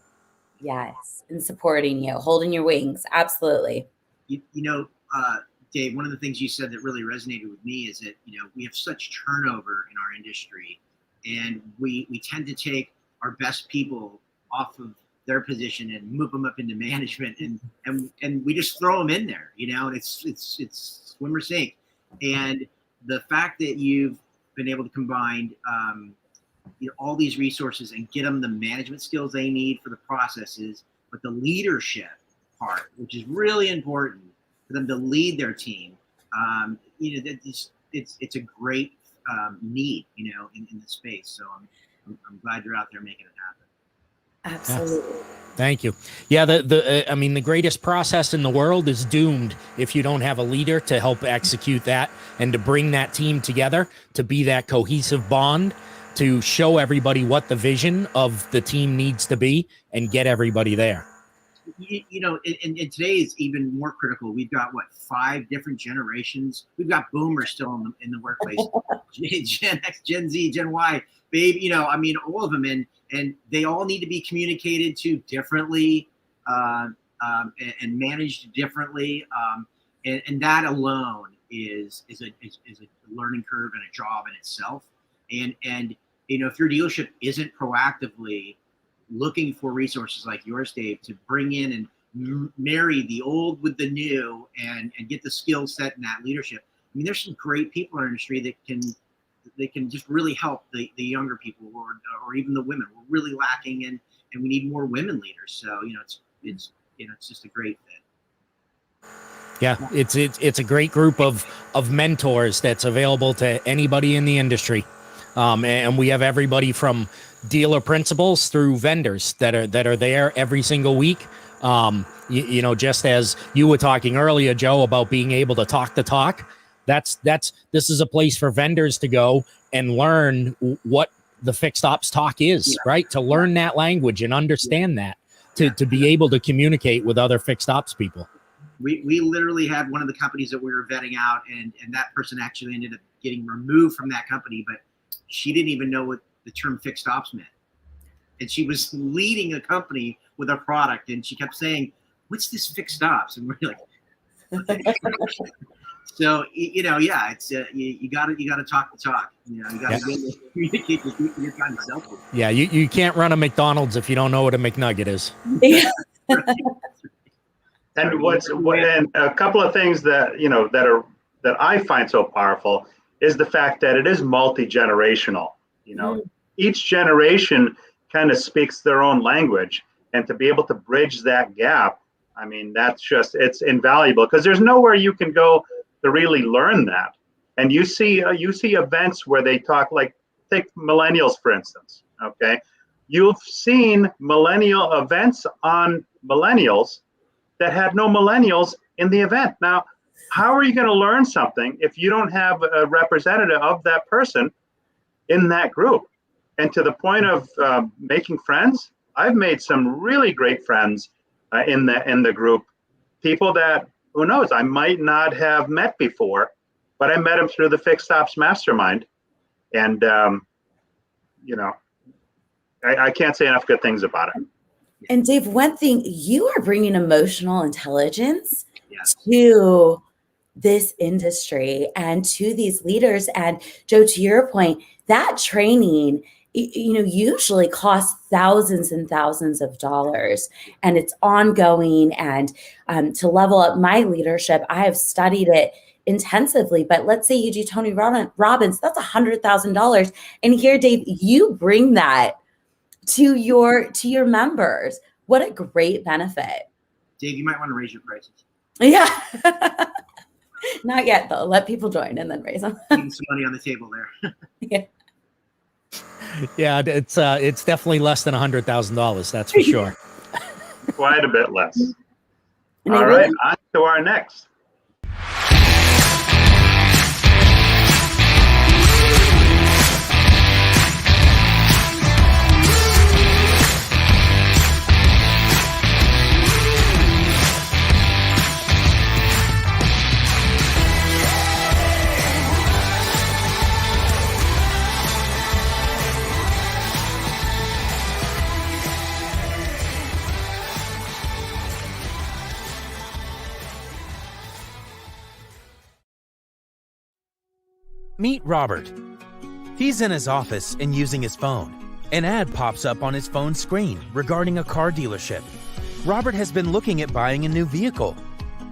[SPEAKER 5] Yes, and supporting you, holding your wings. Absolutely.
[SPEAKER 9] Dave, one of the things you said that really resonated with me is that, we have such turnover in our industry, and we tend to take our best people off of their position and move them up into management, and we just throw them in there, and it's swim or sink. And the fact that you've been able to combine all these resources and get them the management skills they need for the processes, but the leadership part, which is really important for them to lead their team, it's a great need, in the space. So I'm glad you're out there making it happen.
[SPEAKER 5] Absolutely.
[SPEAKER 2] Yeah. Thank you. Yeah, the greatest process in the world is doomed if you don't have a leader to help execute that, and to bring that team together, to be that cohesive bond, to show everybody what the vision of the team needs to be, and get everybody there.
[SPEAKER 9] And today is even more critical. We've got 5 different generations. We've got boomers still in the workplace, Gen X, Gen Z, Gen Y, baby. All of them, and they all need to be communicated to differently. and managed differently. And that alone is a learning curve and a job in itself. And if your dealership isn't proactively looking for resources like yours, Dave, to bring in and marry the old with the new and get the skill set and that leadership. I mean, there's some great people in our industry that can just really help the younger people or even the women. We're really lacking and we need more women leaders. So, it's just a great fit.
[SPEAKER 2] Yeah, it's a great group of mentors that's available to anybody in the industry. And we have everybody from dealer principals through vendors that are there every single week. Just as you were talking earlier, Joe, about being able to talk the talk, this is a place for vendors to go and learn what the fixed ops talk is, right? To learn that language and understand that, to be able to communicate with other fixed ops people.
[SPEAKER 9] We literally had one of the companies that we were vetting out, and that person actually ended up getting removed from that company, but she didn't even know what the term fixed ops meant. And she was leading a company with a product, and she kept saying, "What's this fixed ops?" And we're like, so it's you got to talk the talk. You got to communicate with your kind of self.
[SPEAKER 2] Yeah, you can't run a McDonald's if you don't know what a McNugget is.
[SPEAKER 1] And a couple of things that I find so powerful is the fact that it is multi-generational. Each generation kind of speaks their own language, and to be able to bridge that gap, I mean, it's invaluable, because there's nowhere you can go to really learn that. And you see events where they talk, like, take millennials, for instance, okay? You've seen millennial events on millennials that had no millennials in the event. Now, how are you going to learn something if you don't have a representative of that person in that group? And to the point of making friends, I've made some really great friends in the group. People that, who knows, I might not have met before, but I met them through the FixedOpsMastermind. And, I can't say enough good things about it.
[SPEAKER 5] And Dave, one thing, you are bringing emotional intelligence to this industry and to these leaders. And Joe, to your point, that training, usually costs thousands and thousands of dollars, and it's ongoing. And to level up my leadership, I have studied it intensively. But let's say you do Tony Robbins, that's $100,000. And here, Dave, you bring that to your members. What a great benefit.
[SPEAKER 9] Dave, you might want to raise your prices.
[SPEAKER 5] Yeah. Not yet, though. Let people join and then raise them.
[SPEAKER 9] Getting some money on the table there.
[SPEAKER 2] Yeah, it's definitely less than $100,000. That's for sure.
[SPEAKER 1] Quite a bit less. All right, on to our next.
[SPEAKER 13] Meet Robert. He's in his office and using his phone. An ad pops up on his phone screen regarding a car dealership. Robert has been looking at buying a new vehicle.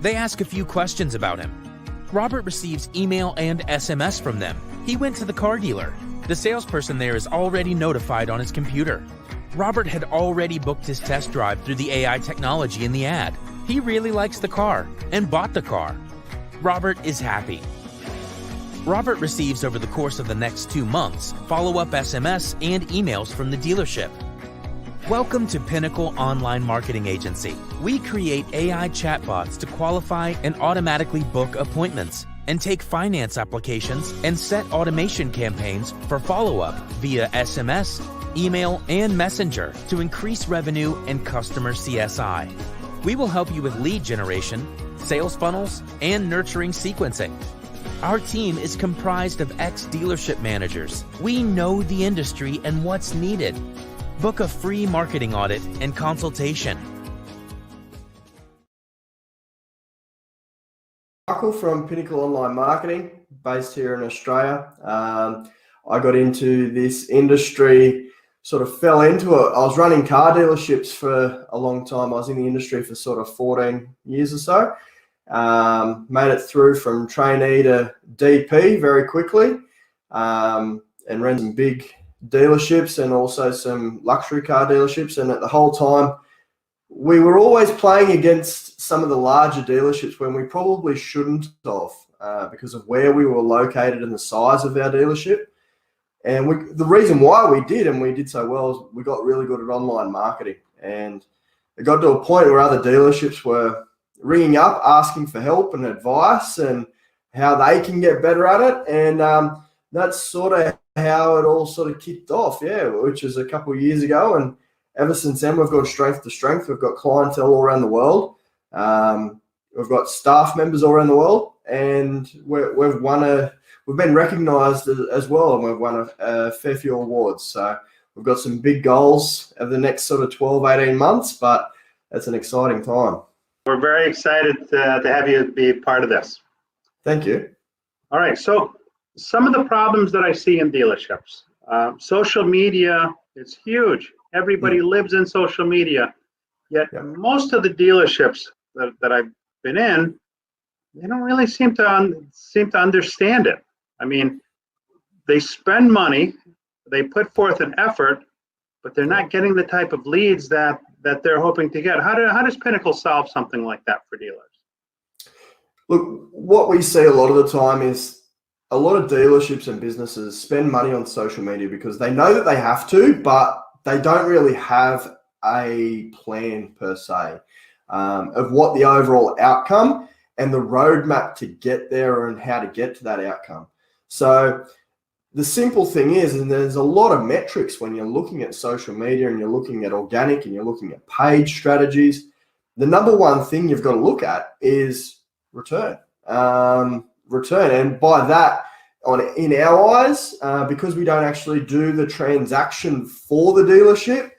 [SPEAKER 13] They ask a few questions about him. Robert receives email and SMS from them. He went to the car dealer. The salesperson there is already notified on his computer. Robert had already booked his test drive through the AI technology in the ad. He really likes the car and bought the car. Robert is happy. Robert receives over the course of the next 2 months follow-up SMS and emails from the dealership. Welcome to Pinnacle Online Marketing Agency. We create AI chatbots to qualify and automatically book appointments and take finance applications and set automation campaigns for follow-up via SMS, email, and messenger to increase revenue and customer CSI. We will help you with lead generation, sales funnels, and nurturing sequencing. Our team is comprised of ex-dealership managers. We know the industry and what's needed. Book a free marketing audit and consultation.
[SPEAKER 14] Michael from Pinnacle Online Marketing, based here in Australia. I got into this industry, sort of fell into it. I was running car dealerships for a long time. I was in the industry for sort of 14 years or so. Made it through from trainee to DP very quickly, and ran some big dealerships and also some luxury car dealerships. And at the whole time, we were always playing against some of the larger dealerships when we probably shouldn't have, because of where we were located and the size of our dealership. And the reason why we did, and we did so well, is we got really good at online marketing. And it got to a point where other dealerships were ringing up, asking for help and advice and how they can get better at it. And that's sort of how it all sort of kicked off, which was a couple of years ago. And ever since then, we've gone strength to strength. We've got clientele all around the world. We've got staff members all around the world, and we've been recognised as well, and we've won a fair few awards. So we've got some big goals over the next sort of 12, 18 months, but it's an exciting time.
[SPEAKER 1] We're very excited to have you be part of this.
[SPEAKER 14] Thank you.
[SPEAKER 1] All right, so some of the problems that I see in dealerships, social media is huge. Everybody lives in social media, yet most of the dealerships that I've been in, they don't really seem to understand it. I mean, they spend money, they put forth an effort, but they're not getting the type of leads that they're hoping to get. How does Pinnacle solve something like that for dealers?
[SPEAKER 14] Look, what we see a lot of the time is a lot of dealerships and businesses spend money on social media because they know that they have to, but they don't really have a plan per se of what the overall outcome and the roadmap to get there and how to get to that outcome. So the simple thing is, and there's a lot of metrics when you're looking at social media and you're looking at organic and you're looking at page strategies. The number one thing you've got to look at is return. And by that, in our eyes, because we don't actually do the transaction for the dealership,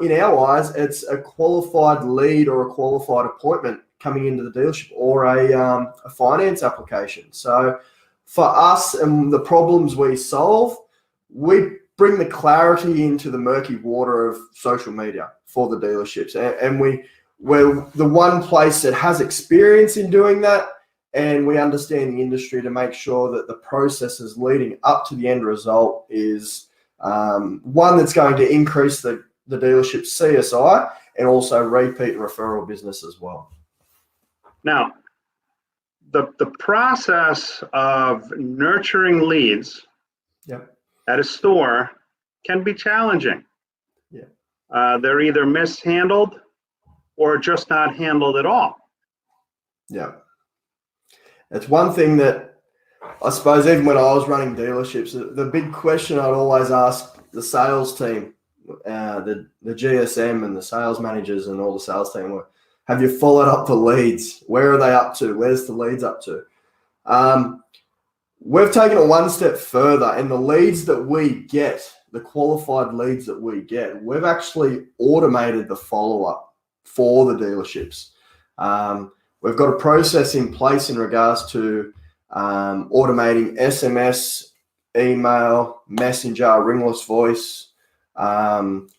[SPEAKER 14] in our eyes, it's a qualified lead or a qualified appointment coming into the dealership or a finance application. So for us and the problems we solve, we bring the clarity into the murky water of social media for the dealerships. And we're the one place that has experience in doing that. And we understand the industry to make sure that the processes leading up to the end result is one that's going to increase the dealership's CSI and also repeat referral business as well.
[SPEAKER 1] Now, the process of nurturing leads at a store can be challenging. They're either mishandled or just not handled at all.
[SPEAKER 14] It's one thing that I suppose even when I was running dealerships, the big question I'd always ask the sales team, the GSM and the sales managers and all the sales team were, have you followed up the leads? Where are they up to? Where's the leads up to? We've taken it one step further, and the leads that we get, the qualified leads that we get, we've actually automated the follow-up for the dealerships. We've got a process in place in regards to automating SMS, email, messenger, ringless voice,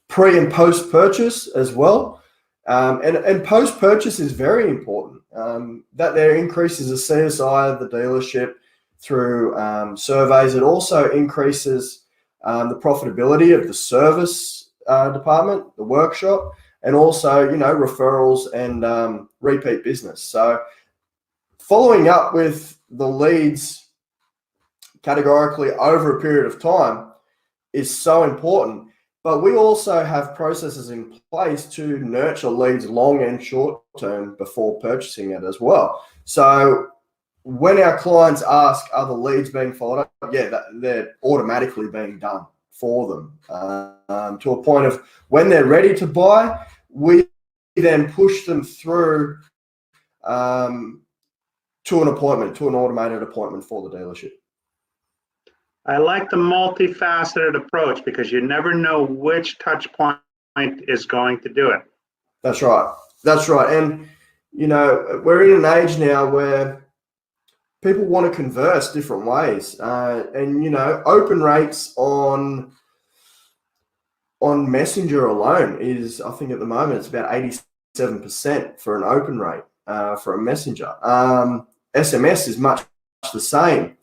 [SPEAKER 14] pre and post purchase as well. And post purchase is very important. That there increases the CSI of the dealership through surveys. It also increases the profitability of the service department, the workshop, and also, referrals and repeat business. So following up with the leads categorically over a period of time is so important. But we also have processes in place to nurture leads long and short term before purchasing it as well. So when our clients ask, are the leads being followed up? They're automatically being done for them to a point of when they're ready to buy, we then push them through to an appointment, to an automated appointment for the dealership.
[SPEAKER 1] I like the multifaceted approach because you never know which touch point is going to do it.
[SPEAKER 14] That's right. And, we're in an age now where people want to converse different ways. And, you know, open rates on Messenger alone is, I think at the moment, it's about 87% for an open rate for a Messenger. SMS is much the same.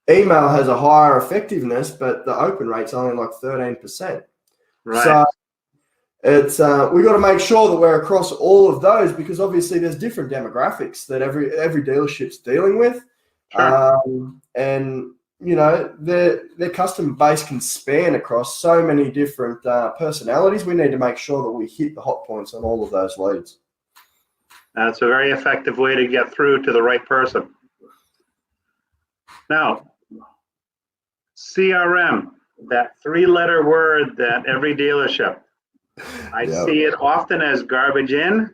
[SPEAKER 14] Email has a higher effectiveness, but the open rate's only like 13%.
[SPEAKER 1] Right.
[SPEAKER 14] So it's we got to make sure that we're across all of those, because obviously there's different demographics that every dealership's dealing with.
[SPEAKER 1] Sure.
[SPEAKER 14] And you know, their customer base can span across so many different personalities. We need to make sure that we hit the hot points on all of those leads.
[SPEAKER 1] That's a very effective way to get through to the right person. Now, CRM, that three-letter word that every dealership, I see it often as garbage in,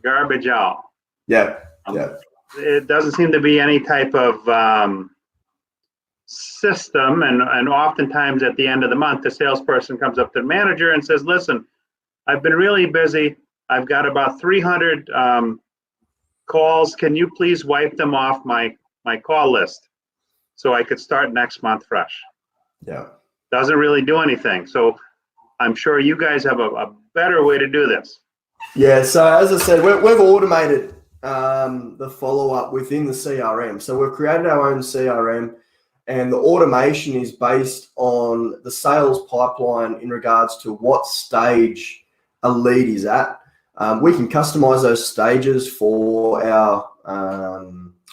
[SPEAKER 1] garbage out.
[SPEAKER 14] Yeah.
[SPEAKER 1] It doesn't seem to be any type of system, and oftentimes at the end of the month, the salesperson comes up to the manager and says, listen, I've been really busy. I've got about 300 calls. Can you please wipe them off my call list so I could start next month fresh?
[SPEAKER 14] Yeah.
[SPEAKER 1] Doesn't really do anything. So I'm sure you guys have a better way to do this.
[SPEAKER 14] Yeah, so as I said, we've automated the follow-up within the CRM. So we've created our own CRM, and the automation is based on the sales pipeline in regards to what stage a lead is at. We can customize those stages for our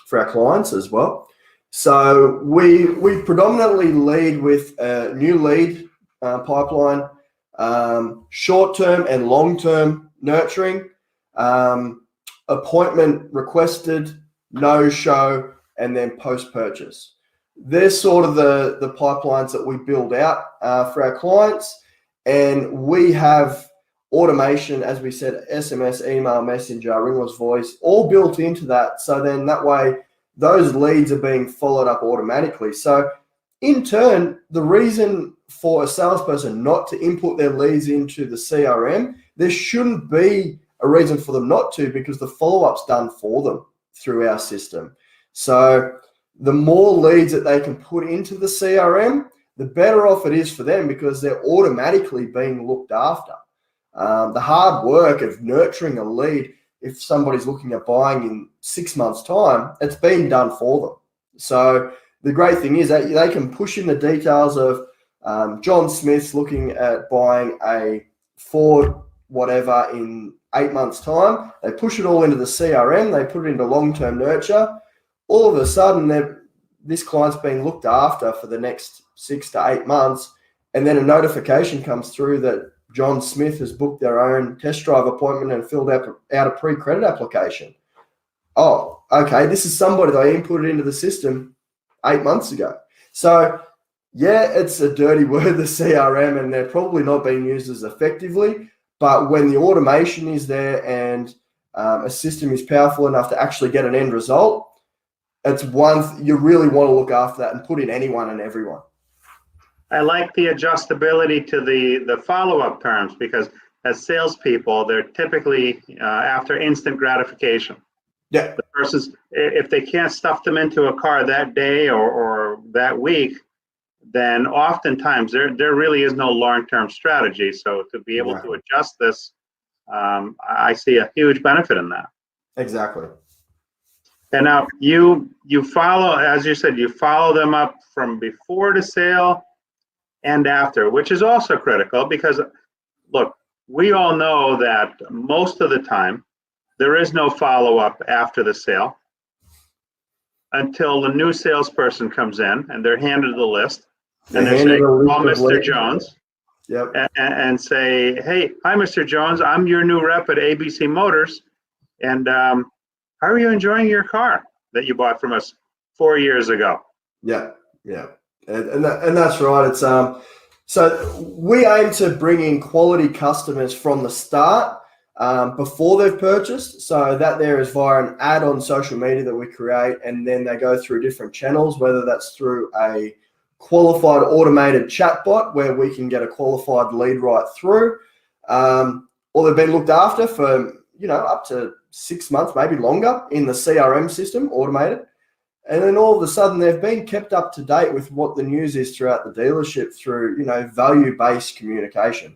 [SPEAKER 14] clients as well. So we predominantly lead with a new lead pipeline, short-term and long-term nurturing, appointment requested, no-show, and then post-purchase. They're sort of the pipelines that we build out for our clients, and we have automation, as we said, SMS, email, messenger, ringless voice, all built into that. So then that way, those leads are being followed up automatically. So in turn, the reason for a salesperson not to input their leads into the CRM, there shouldn't be a reason for them not to, because the follow-up's done for them through our system. So the more leads that they can put into the CRM, the better off it is for them, because they're automatically being looked after. The hard work of nurturing a lead, if somebody's looking at buying in 6 months' time, it's been done for them. So the great thing is that they can push in the details of John Smith's looking at buying a Ford whatever in 8 months' time. They push it all into the CRM. They put it into long-term nurture. All of a sudden, this client's being looked after for the next 6 to 8 months, and then a notification comes through that John Smith has booked their own test drive appointment and filled out a pre-credit application. Oh, okay, this is somebody that I inputted into the system 8 months ago. So, yeah, it's a dirty word, the CRM, and they're probably not being used as effectively. But when the automation is there and a system is powerful enough to actually get an end result, it's you really want to look after that and put in anyone and everyone.
[SPEAKER 1] I like the adjustability to the follow-up terms, because as salespeople, they're typically after instant gratification.
[SPEAKER 14] Yeah.
[SPEAKER 1] The person's, if they can't stuff them into a car that day or that week, then oftentimes there really is no long-term strategy. So to be able to adjust this, I see a huge benefit in that.
[SPEAKER 14] Exactly.
[SPEAKER 1] And now you follow, as you said, you follow them up from before the sale and after, which is also critical, because look, we all know that most of the time there is no follow-up after the sale until the new salesperson comes in and they're handed the list and they say, call Mr. Jones.
[SPEAKER 14] Yep.
[SPEAKER 1] And say, hey, hi, Mr. Jones, I'm your new rep at ABC Motors, and how are you enjoying your car that you bought from us 4 years ago?
[SPEAKER 14] Yeah, and that's right. It's so we aim to bring in quality customers from the start, before they've purchased. So that there is via an ad on social media that we create, and then they go through different channels, whether that's through a qualified automated chatbot where we can get a qualified lead right through, or they've been looked after for up to 6 months, maybe longer, in the CRM system, automated. And then all of a sudden, they've been kept up to date with what the news is throughout the dealership through, value-based communication.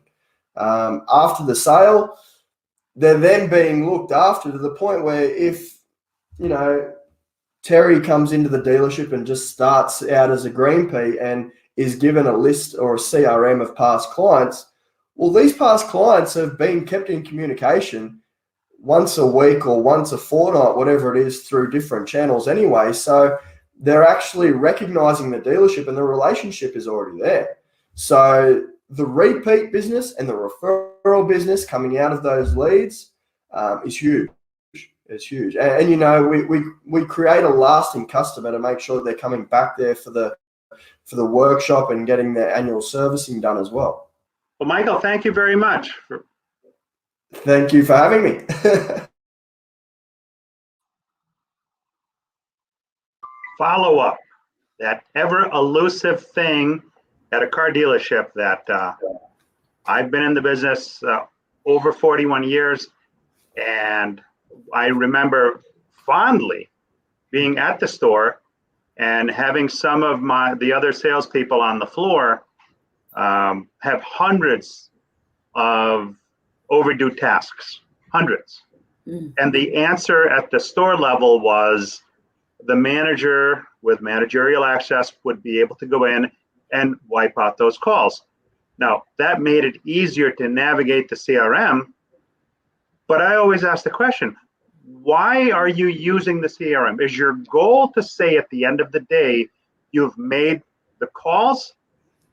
[SPEAKER 14] After the sale, they're then being looked after to the point where if, Terry comes into the dealership and just starts out as a green pea and is given a list or a CRM of past clients, well, these past clients have been kept in communication once a week or once a fortnight, whatever it is, through different channels anyway. So they're actually recognizing the dealership and the relationship is already there. So the repeat business and the referral business coming out of those leads is huge. It's huge. And we create a lasting customer to make sure they're coming back there for the workshop and getting their annual servicing done as well.
[SPEAKER 1] Well, Michael, thank you very much.
[SPEAKER 14] Thank you for having me.
[SPEAKER 1] Follow up, that ever elusive thing at a car dealership that I've been in the business over 41 years, and I remember fondly being at the store and having some of the other salespeople on the floor have hundreds of overdue tasks, hundreds. And the answer at the store level was the manager with managerial access would be able to go in and wipe out those calls. Now, that made it easier to navigate the CRM, but I always ask the question, why are you using the CRM? Is your goal to say at the end of the day, you've made the calls?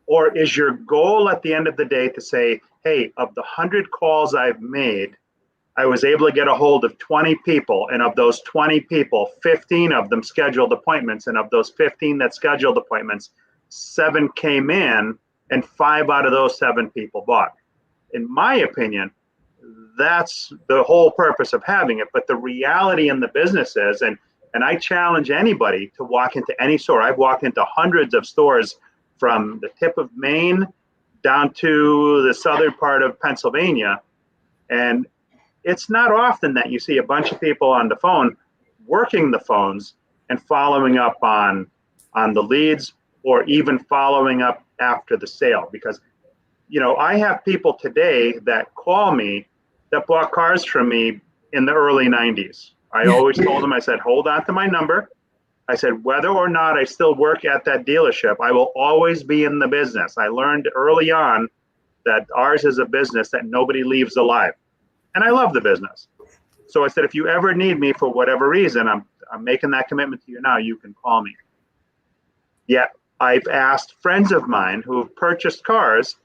[SPEAKER 1] Or is your goal at the end of the day to say, hey, of the 100 calls I've made, I was able to get a hold of 20 people, and of those 20 people, 15 of them scheduled appointments, and of those 15 that scheduled appointments, 7 came in, and 5 out of those 7 people bought. In my opinion, that's the whole purpose of having it. But the reality in the business is, and I challenge anybody to walk into any store. I've walked into hundreds of stores from the tip of Maine down to the southern part of Pennsylvania. And it's not often that you see a bunch of people on the phone working the phones and following up on the leads, or even following up after the sale. Because, I have people today that call me that bought cars from me in the early 90s. I always told them, I said, hold on to my number. I said, whether or not I still work at that dealership, I will always be in the business. I learned early on that ours is a business that nobody leaves alive. And I love the business. So I said, if you ever need me for whatever reason, I'm making that commitment to you now, you can call me. Yet I've asked friends of mine who have purchased cars,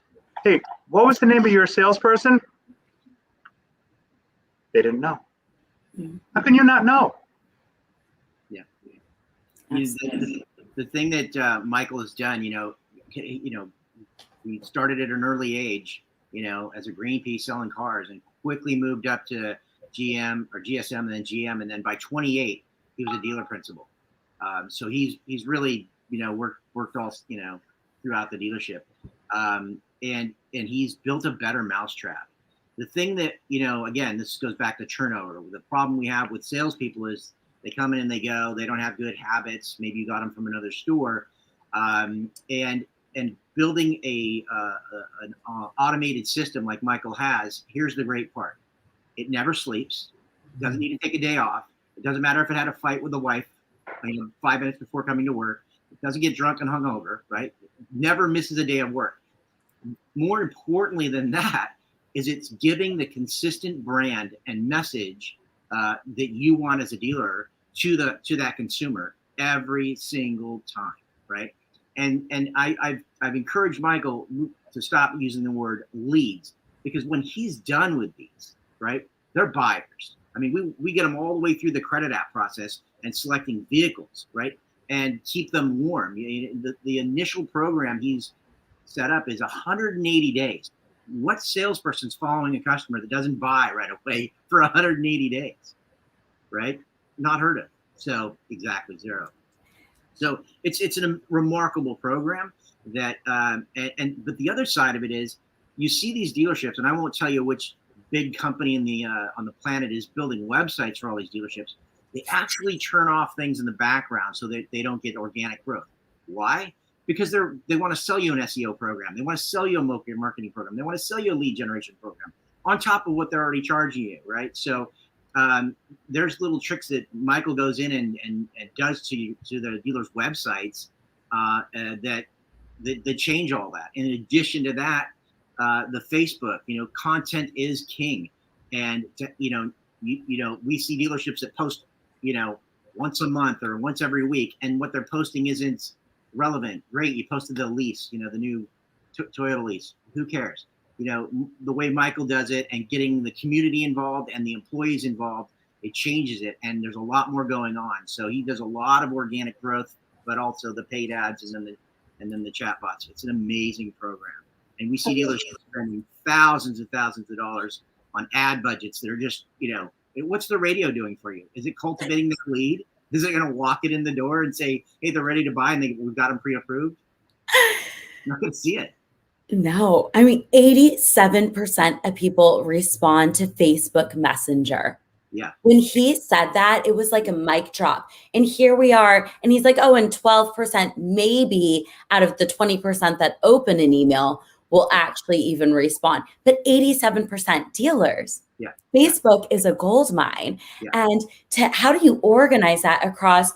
[SPEAKER 1] hey, what was the name of your salesperson? They didn't know. How can you not know?
[SPEAKER 9] Yeah. The thing that Michael has done, we started at an early age, as a green pea selling cars, and quickly moved up to GM or GSM and then GM. And then by 28, he was a dealer principal. So he's really, worked all, throughout the dealership. And he's built a better mousetrap. The thing that, again, this goes back to turnover. The problem we have with salespeople is they come in and they go, they don't have good habits. Maybe you got them from another store. And building an automated system like Michael has, here's the great part. It never sleeps. It doesn't need to take a day off. It doesn't matter if it had a fight with the wife 5 minutes before coming to work. It doesn't get drunk and hungover, right? It never misses a day of work. More importantly than that is it's giving the consistent brand and message that you want as a dealer to that consumer every single time, right? And I've encouraged Michael to stop using the word leads, because when he's done with these, right, they're buyers. I mean, we get them all the way through the credit app process and selecting vehicles, right, and keep them warm. The initial program he's set up is 180 days. What salesperson's following a customer that doesn't buy right away for 180 days, right? Not heard of. So exactly zero. So it's a remarkable program that, but the other side of it is you see these dealerships, and I won't tell you which big company on the planet is building websites for all these dealerships, they actually turn off things in the background so that they don't get organic growth. Why? Because they want to sell you an SEO program. They want to sell you a marketing program. They want to sell you a lead generation program on top of what they're already charging you, right? So there's little tricks that Michael goes in and does to the dealers' websites that change all that. In addition to that, the Facebook, content is king, and we see dealerships that post, once a month or once every week, and what they're posting isn't relevant. Great, you posted the lease, the new Toyota lease. Who cares? The way Michael does it and getting the community involved and the employees involved, it changes it. And there's a lot more going on. So he does a lot of organic growth, but also the paid ads and then the chat bots. It's an amazing program. And we see dealerships spending thousands and thousands of dollars on ad budgets that are just, what's the radio doing for you? Is it cultivating the lead? Is it going to walk it in the door and say, hey, they're ready to buy and we've got them pre-approved? You're not going to see it.
[SPEAKER 5] No, I mean, 87% of people respond to Facebook Messenger.
[SPEAKER 9] Yeah.
[SPEAKER 5] When he said that, it was like a mic drop. And here we are. And he's like, oh, and 12% maybe out of the 20% that open an email will actually even respond. But 87% dealers.
[SPEAKER 9] Yeah.
[SPEAKER 5] Facebook is a gold mine.
[SPEAKER 9] Yeah.
[SPEAKER 5] And how do you organize that across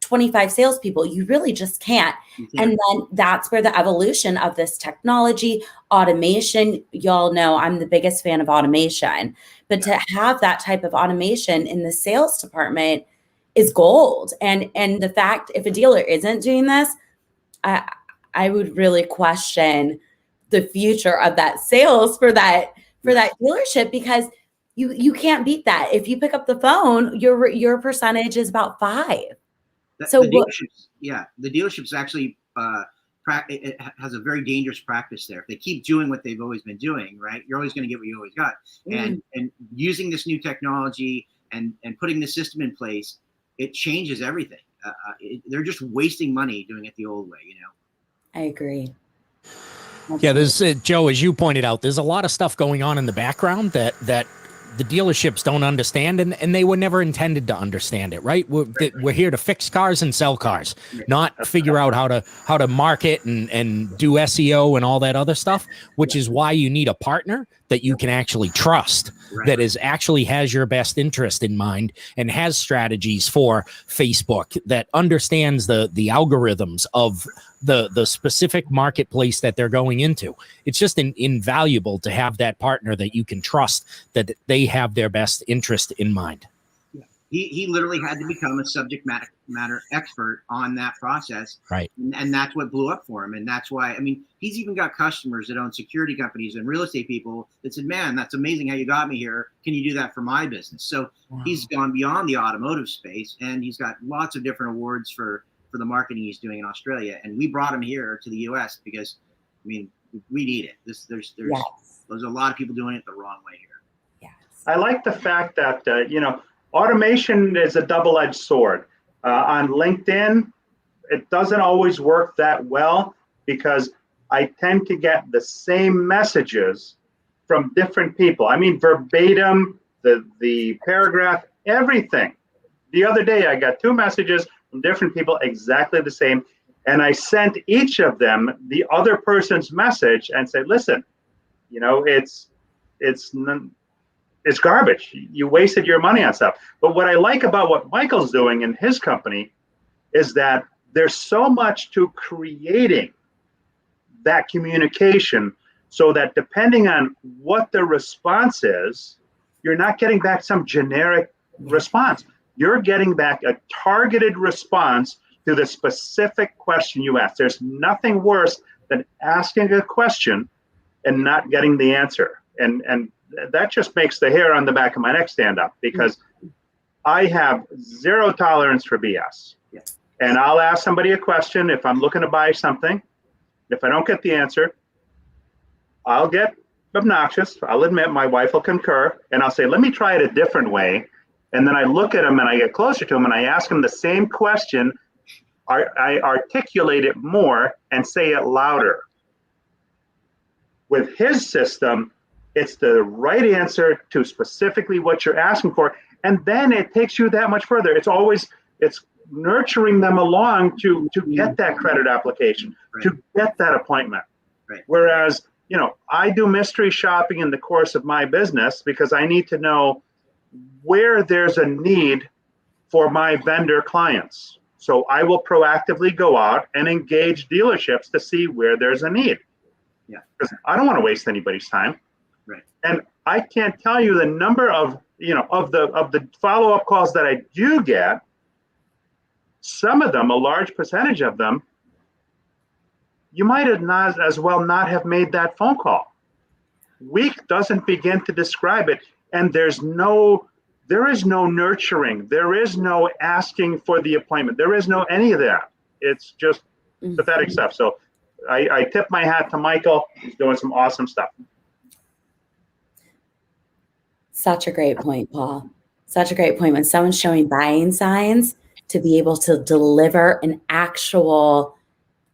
[SPEAKER 5] 25 salespeople? You really just can't. And then that's where the evolution of this technology, automation, y'all know I'm the biggest fan of automation, but to have that type of automation in the sales department is gold. And the fact, if a dealer isn't doing this, I would really question the future of that sales for that dealership, because you can't beat that. If you pick up the phone, your percentage is about 5%. So
[SPEAKER 9] the dealerships actually it has a very dangerous practice there. If they keep doing what they've always been doing, right, you're always going to get what you always got. And using this new technology and putting the system in place, it changes everything. They're just wasting money doing it the old way,
[SPEAKER 5] I agree.
[SPEAKER 2] Yeah, there's Joe, as you pointed out, there's a lot of stuff going on in the background that the dealerships don't understand, and they were never intended to understand it, right? We're here to fix cars and sell cars, not figure out how to market and do SEO and all that other stuff, which is why you need a partner that you can actually trust, that actually has your best interest in mind and has strategies for Facebook, that understands the algorithms of the specific marketplace that they're going into. It's just invaluable to have that partner that you can trust, that they have their best interest in mind.
[SPEAKER 9] He literally had to become a subject matter expert on that process.
[SPEAKER 2] Right.
[SPEAKER 9] And that's what blew up for him. And that's why, he's even got customers that own security companies and real estate people that said, man, that's amazing how you got me here. Can you do that for my business? So he's gone beyond the automotive space, and he's got lots of different awards for the marketing he's doing in Australia. And we brought him here to the US because, we need it. There's a lot of people doing it the wrong way here.
[SPEAKER 5] Yes.
[SPEAKER 1] I like the fact that, automation is a double-edged sword. On LinkedIn, it doesn't always work that well because I tend to get the same messages from different people. Verbatim, the paragraph, everything. The other day, I got 2 messages from different people, exactly the same. And I sent each of them the other person's message and said, listen, it's garbage. You wasted your money on stuff. But what I like about what Michael's doing in his company is that there's so much to creating that communication so that depending on what the response is, you're not getting back some generic response. You're getting back a targeted response to the specific question you asked. There's nothing worse than asking a question and not getting the answer. And that just makes the hair on the back of my neck stand up, because I have zero tolerance for BS. And I'll ask somebody a question if I'm looking to buy something. If I don't get the answer, I'll get obnoxious. I'll admit, my wife will concur, and I'll say, let me try it a different way. And then I look at him and I get closer to him and I ask him the same question. I articulate it more and say it louder. With his system, it's the right answer to specifically what you're asking for. And then it takes you that much further. It's nurturing them along to get that credit application, to get that appointment.
[SPEAKER 9] Right.
[SPEAKER 1] Whereas, I do mystery shopping in the course of my business because I need to know where there's a need for my vendor clients. So I will proactively go out and engage dealerships to see where there's a need.
[SPEAKER 9] Yeah.
[SPEAKER 1] Because I don't want to waste anybody's time.
[SPEAKER 9] Right.
[SPEAKER 1] And I can't tell you the number of the follow-up calls that I do get. Some of them, a large percentage of them, you might have not as well not have made that phone call. Weak doesn't begin to describe it, and there is no nurturing. There is no asking for the appointment. There is no any of that. It's just pathetic stuff. So I tip my hat to Michael. He's doing some awesome stuff.
[SPEAKER 5] Such a great point, Paul. Such a great point. When someone's showing buying signs, to be able to deliver an actual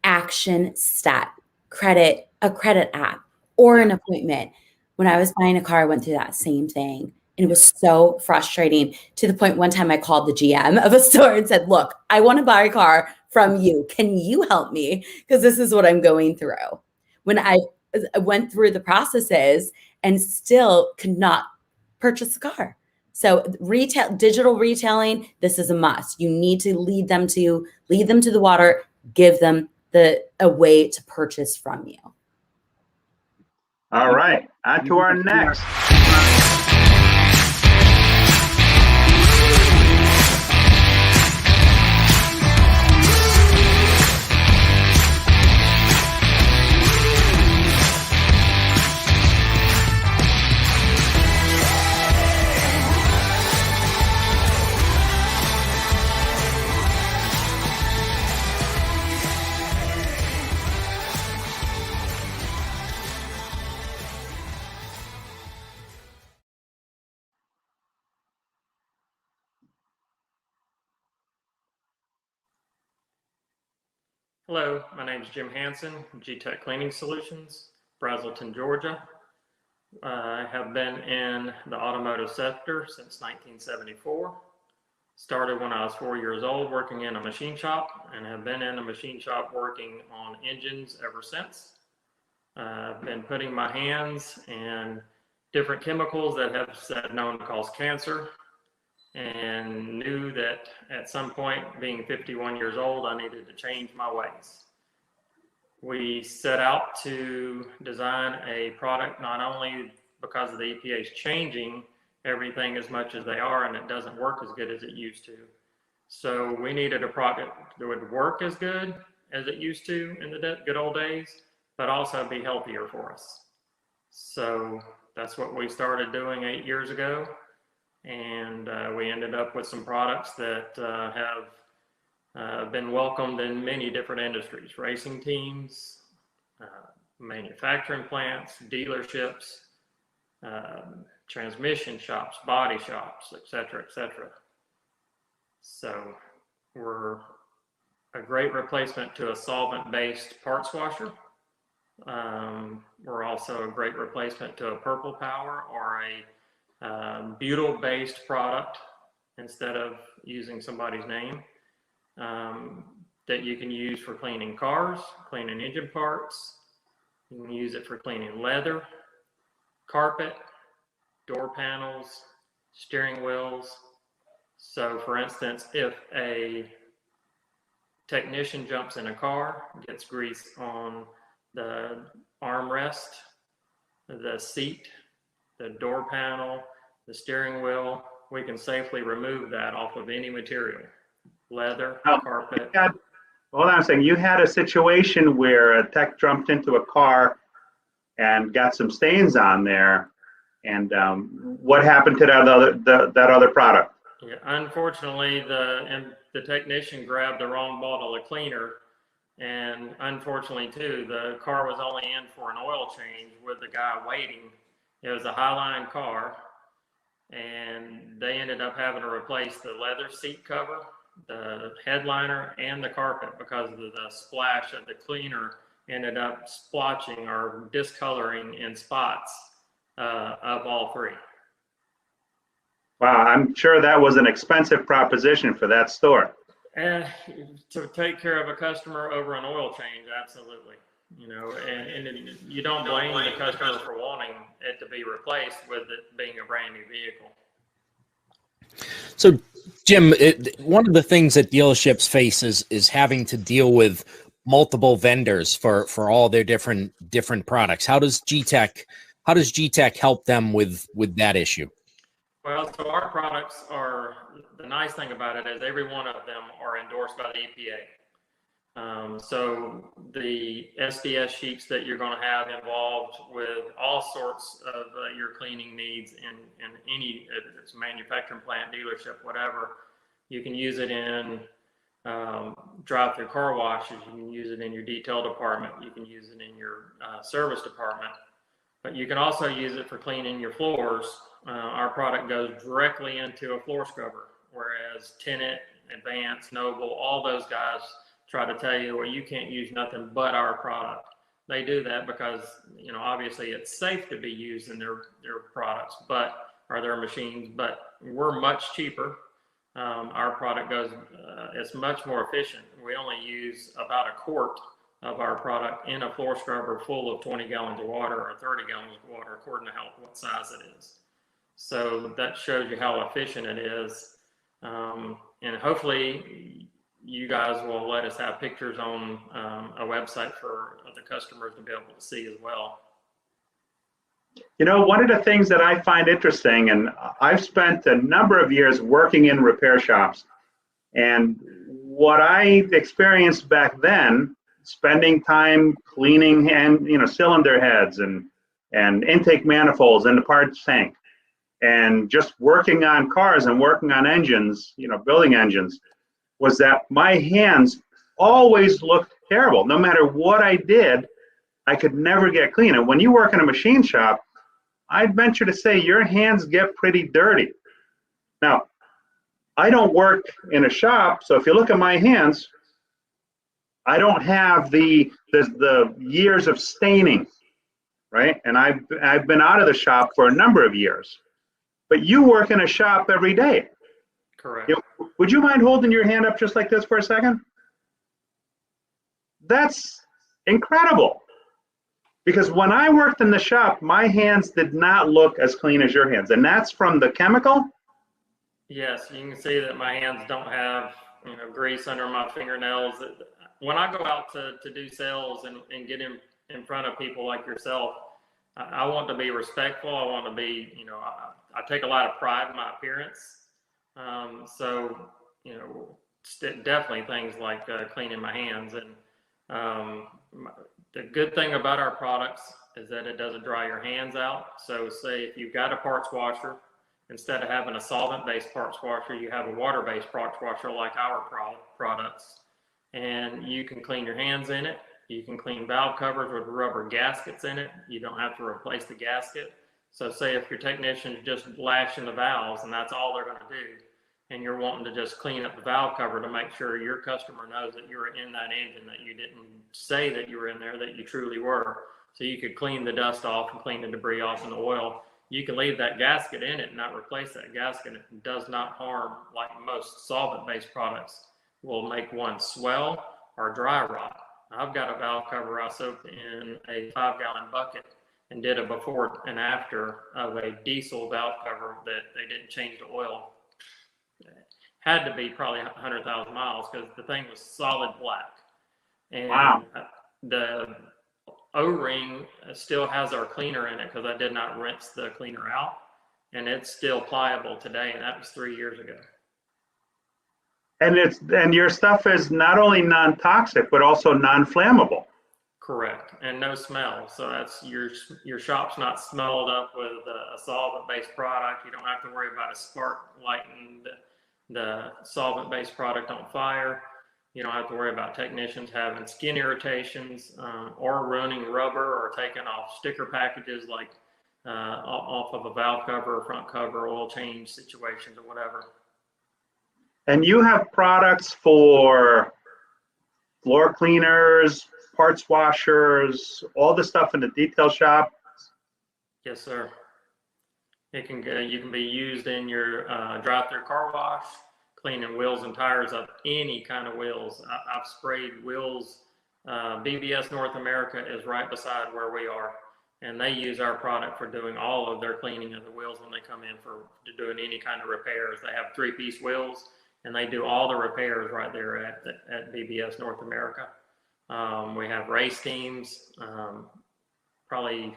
[SPEAKER 5] action stat, a credit app, or an appointment. When I was buying a car, I went through that same thing. And it was so frustrating to the point one time I called the GM of a store and said, look, I want to buy a car from you. Can you help me? Because this is what I'm going through. When I went through the processes and still could not purchase a car. So digital retailing, this is a must. You need to lead them to the water, give them a way to purchase from you.
[SPEAKER 1] All right, on to our next.
[SPEAKER 15] Hello, my name is Jim Hansen, G-Tech Cleaning Solutions, Braselton, Georgia. I have been in the automotive sector since 1974. Started when I was 4 years old working in a machine shop and have been in a machine shop working on engines ever since. I've been putting my hands in different chemicals that have said known to cause cancer, and knew that at some point, being 51 years old, I needed to change my ways. We set out to design a product not only because of the EPA's changing everything as much as they are, and it doesn't work as good as it used to. So we needed a product that would work as good as it used to in the good old days, but also be healthier for us. So that's what we started doing 8 years ago. And we ended up with some products that have been welcomed in many different industries: racing teams, manufacturing plants, dealerships, transmission shops, body shops, et cetera, et cetera. So we're a great replacement to a solvent-based parts washer. We're also a great replacement to a Purple Power or a butyl-based product instead of using somebody's name, that you can use for cleaning cars, cleaning engine parts. You can use it for cleaning leather, carpet, door panels, steering wheels. So for instance, if a technician jumps in a car, gets grease on the armrest, the seat, the door panel, the steering wheel, we can safely remove that off of any material, leather, carpet.
[SPEAKER 1] Hold on a second. You had a situation where a tech jumped into a car and got some stains on there. And what happened to that other product?
[SPEAKER 15] Yeah, unfortunately, the technician grabbed the wrong bottle of cleaner. And unfortunately, too, the car was only in for an oil change with the guy waiting. It was a Highline car, and they ended up having to replace the leather seat cover, the headliner, and the carpet because of the splash of the cleaner ended up splotching or discoloring in spots of all three.
[SPEAKER 1] Wow, I'm sure that was an expensive proposition for that store.
[SPEAKER 15] And to take care of a customer over an oil change, absolutely. You know, and you don't blame the customer for wanting it to be replaced with it being a brand new vehicle.
[SPEAKER 2] So, Jim, one of the things that dealerships face is having to deal with multiple vendors for all their different products. How does GTech help them with that issue?
[SPEAKER 15] Well, so our products are, the nice thing about it is every one of them are endorsed by the EPA. So the SDS sheets that you're going to have involved with all sorts of your cleaning needs in any, if it's a manufacturing plant, dealership, whatever, you can use it in drive-through car washes, you can use it in your detail department, you can use it in your service department, but you can also use it for cleaning your floors. Our product goes directly into a floor scrubber, whereas Tenant, Advance, Noble, all those guys try to tell you, well, you can't use nothing but our product. They do that because, you know, obviously it's safe to be used in their products, or their machines, but we're much cheaper. Our product goes, it's much more efficient. We only use about a quart of our product in a floor scrubber full of 20 gallons of water or 30 gallons of water, according to what size it is. So that shows you how efficient it is. And hopefully you guys will let us have pictures on a website for the customers to be able to see as well.
[SPEAKER 1] You know, one of the things that I find interesting, and I've spent a number of years working in repair shops, and what I experienced back then, spending time cleaning cylinder heads and intake manifolds in the parts tank, and just working on cars and working on engines, building engines, was that my hands always looked terrible. No matter what I did, I could never get clean. And when you work in a machine shop, I'd venture to say your hands get pretty dirty. Now, I don't work in a shop, so if you look at my hands, I don't have the years of staining, right? And I've been out of the shop for a number of years. But you work in a shop every day.
[SPEAKER 15] Correct.
[SPEAKER 1] Would you mind holding your hand up just like this for a second? That's incredible. Because when I worked in the shop, my hands did not look as clean as your hands. And that's from the chemical?
[SPEAKER 15] Yes, you can see that my hands don't have grease under my fingernails. When I go out to do sales and get in front of people like yourself, I want to be respectful. I want to be, I take a lot of pride in my appearance. So, definitely things like cleaning my hands. And the good thing about our products is that it doesn't dry your hands out. So say if you've got a parts washer, instead of having a solvent-based parts washer, you have a water-based parts washer like our products. And you can clean your hands in it. You can clean valve covers with rubber gaskets in it. You don't have to replace the gasket. So say if your technician's just lashing the valves and that's all they're going to do, and you're wanting to just clean up the valve cover to make sure your customer knows that you were in that engine, that you didn't say that you were in there, that you truly were. So you could clean the dust off and clean the debris off and the oil. You can leave that gasket in it and not replace that gasket. It does not harm, like most solvent-based products will make one swell or dry rot. I've got a valve cover I soaked in a 5-gallon bucket and did a before and after of a diesel valve cover that they didn't change the oil. It had to be probably 100,000 miles because the thing was solid black. And
[SPEAKER 1] wow.
[SPEAKER 15] The O-ring still has our cleaner in it because I did not rinse the cleaner out, and it's still pliable today, and that was 3 years ago.
[SPEAKER 1] And your stuff is not only non-toxic but also non-flammable.
[SPEAKER 15] Correct, and no smell. So that's your shop's not smelled up with a solvent-based product. You don't have to worry about a spark lighting the solvent-based product on fire. You don't have to worry about technicians having skin irritations or ruining rubber or taking off sticker packages like off of a valve cover or front cover, oil change situations or whatever.
[SPEAKER 1] And you have products for floor cleaners, parts washers, all the stuff in the detail shop?
[SPEAKER 15] Yes, sir. You can be used in your drive-through car wash, cleaning wheels and tires of any kind of wheels. I've sprayed wheels. BBS North America is right beside where we are, and they use our product for doing all of their cleaning of the wheels when they come in to doing any kind of repairs. They have 3-piece wheels, and they do all the repairs right there at BBS North America. We have race teams, probably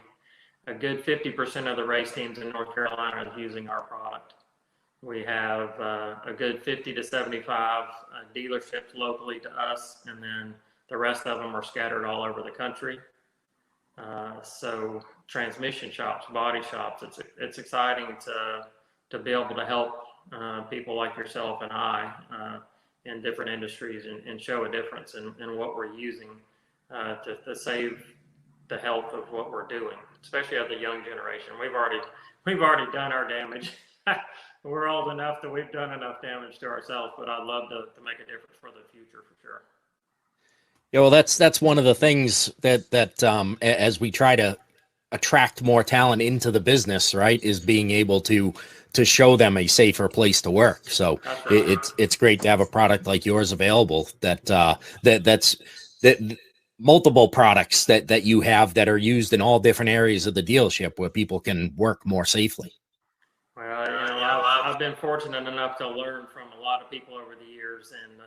[SPEAKER 15] a good 50% of the race teams in North Carolina is using our product. We have a good 50 to 75 dealerships locally to us, and then the rest of them are scattered all over the country. So transmission shops, body shops, it's exciting to be able to help people like yourself and I in different industries and show a difference in what we're using to save the health of what we're doing, especially of the young generation. We've already done our damage. We're old enough that we've done enough damage to ourselves, but I'd love to make a difference for the future for sure.
[SPEAKER 2] Yeah, well, that's one of the things that as we try to attract more talent into the business, right, is being able to show them a safer place to work. So right. It's great to have a product like yours available that's multiple products that you have that are used in all different areas of the dealership where people can work more safely.
[SPEAKER 15] Well, I've been fortunate enough to learn from a lot of people over the years, and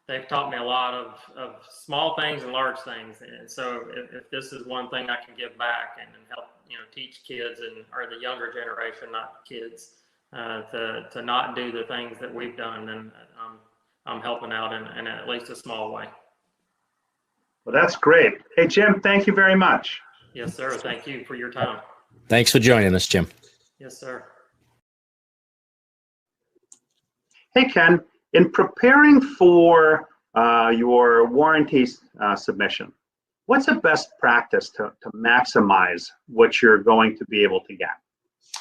[SPEAKER 15] they've taught me a lot of small things and large things. And so if this is one thing I can give back and help, teach kids or the younger generation, not kids, to not do the things that we've done, then I'm helping out in at least a small way.
[SPEAKER 1] Well, that's great. Hey, Jim, thank you very much.
[SPEAKER 15] Yes, sir. Thank you for your time.
[SPEAKER 2] Thanks for joining us, Jim.
[SPEAKER 15] Yes, sir.
[SPEAKER 1] Hey, Ken, in preparing for your warranty submission, what's the best practice to maximize what you're going to be able to get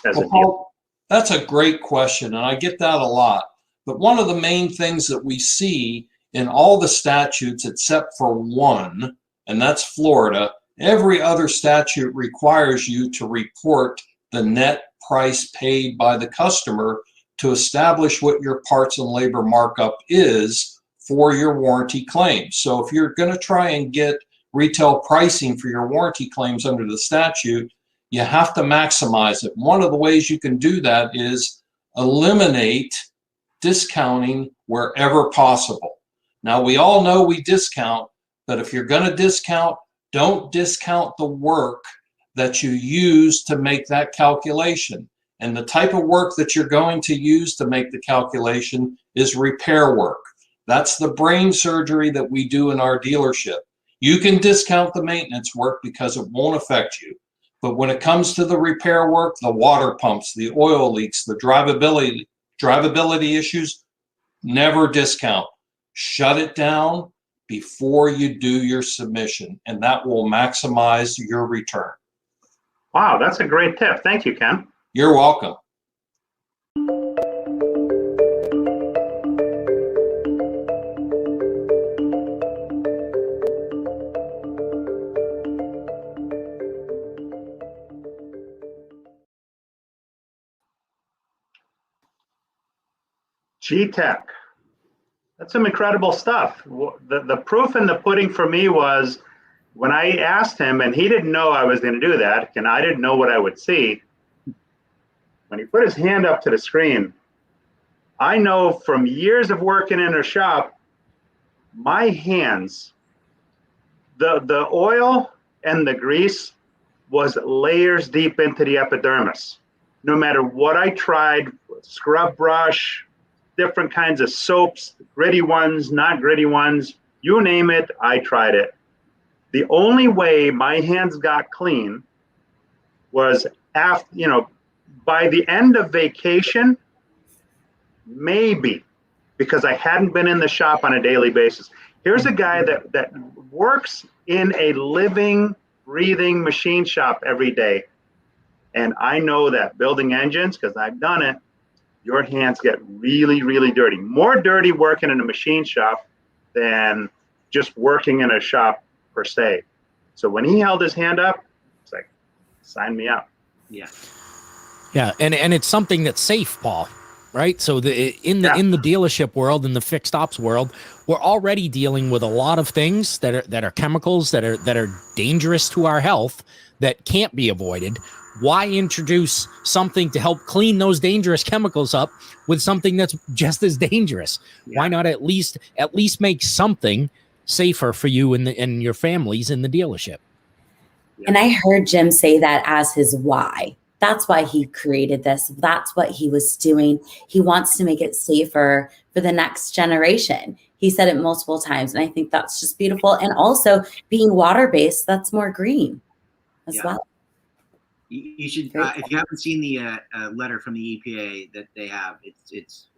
[SPEAKER 1] as a dealer?
[SPEAKER 16] Paul, that's a great question, and I get that a lot. But one of the main things that we see in all the statutes except for one, and that's Florida, every other statute requires you to report the net price paid by the customer to establish what your parts and labor markup is for your warranty claims. So if you're going to try and get retail pricing for your warranty claims under the statute, you have to maximize it. One of the ways you can do that is eliminate discounting wherever possible. Now, we all know we discount, but if you're going to discount, don't discount the work that you use to make that calculation. And the type of work that you're going to use to make the calculation is repair work. That's the brain surgery that we do in our dealership. You can discount the maintenance work because it won't affect you. But when it comes to the repair work, the water pumps, the oil leaks, the drivability issues, never discount. Shut it down before you do your submission, and that will maximize your return.
[SPEAKER 1] Wow, that's a great tip. Thank you, Ken.
[SPEAKER 16] You're welcome.
[SPEAKER 1] G-Tech. That's some incredible stuff. The proof in the pudding for me was when I asked him, and he didn't know I was going to do that, and I didn't know what I would see. When he put his hand up to the screen, I know from years of working in a shop, my hands, the oil and the grease was layers deep into the epidermis. No matter what I tried, scrub brush, different kinds of soaps, gritty ones, not gritty ones, you name it, I tried it. The only way my hands got clean was after, by the end of vacation, maybe, because I hadn't been in the shop on a daily basis. Here's a guy that works in a living, breathing machine shop every day. And I know that building engines, because I've done it, your hands get really, really dirty. More dirty working in a machine shop than just working in a shop per se. So when he held his hand up, it's like, sign me up.
[SPEAKER 9] Yeah.
[SPEAKER 2] Yeah, and it's something that's safe, Paul. Right. So in the dealership world, in the fixed ops world, we're already dealing with a lot of things that are chemicals that are dangerous to our health that can't be avoided. Why introduce something to help clean those dangerous chemicals up with something that's just as dangerous? Yeah. Why not at least make something safer for you and your families in the dealership?
[SPEAKER 5] Yeah. And I heard Jim say that as his why. That's why he created this. That's what he was doing. He wants to make it safer for the next generation. He said it multiple times, and I think that's just beautiful. And also being water-based, that's more green as well.
[SPEAKER 9] You should, if you haven't seen the letter from the EPA that they have, it's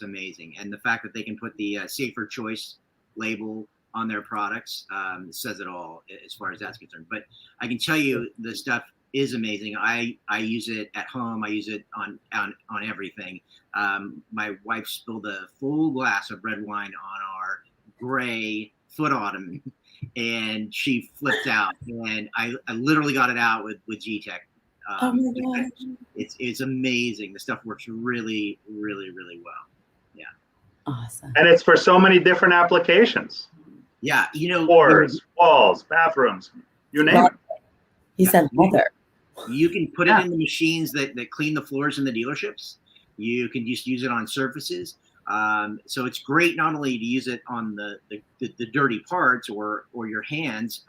[SPEAKER 9] amazing. And the fact that they can put the safer choice label on their products says it all as far as that's concerned. But I can tell you the stuff is amazing. I use it at home. I use it on everything. My wife spilled a full glass of red wine on our gray foot ottoman, and she flipped out. And I literally got it out with G-Tech.
[SPEAKER 5] Oh my gosh.
[SPEAKER 9] It's amazing. The stuff works really, really, really well. Yeah.
[SPEAKER 5] Awesome.
[SPEAKER 1] And it's for so many different applications.
[SPEAKER 9] Yeah,
[SPEAKER 1] floors, walls, bathrooms, you name it.
[SPEAKER 5] He said mother.
[SPEAKER 9] You can put it in the machines that clean the floors in the dealerships. You can just use it on surfaces. So it's great not only to use it on the dirty parts or your hands,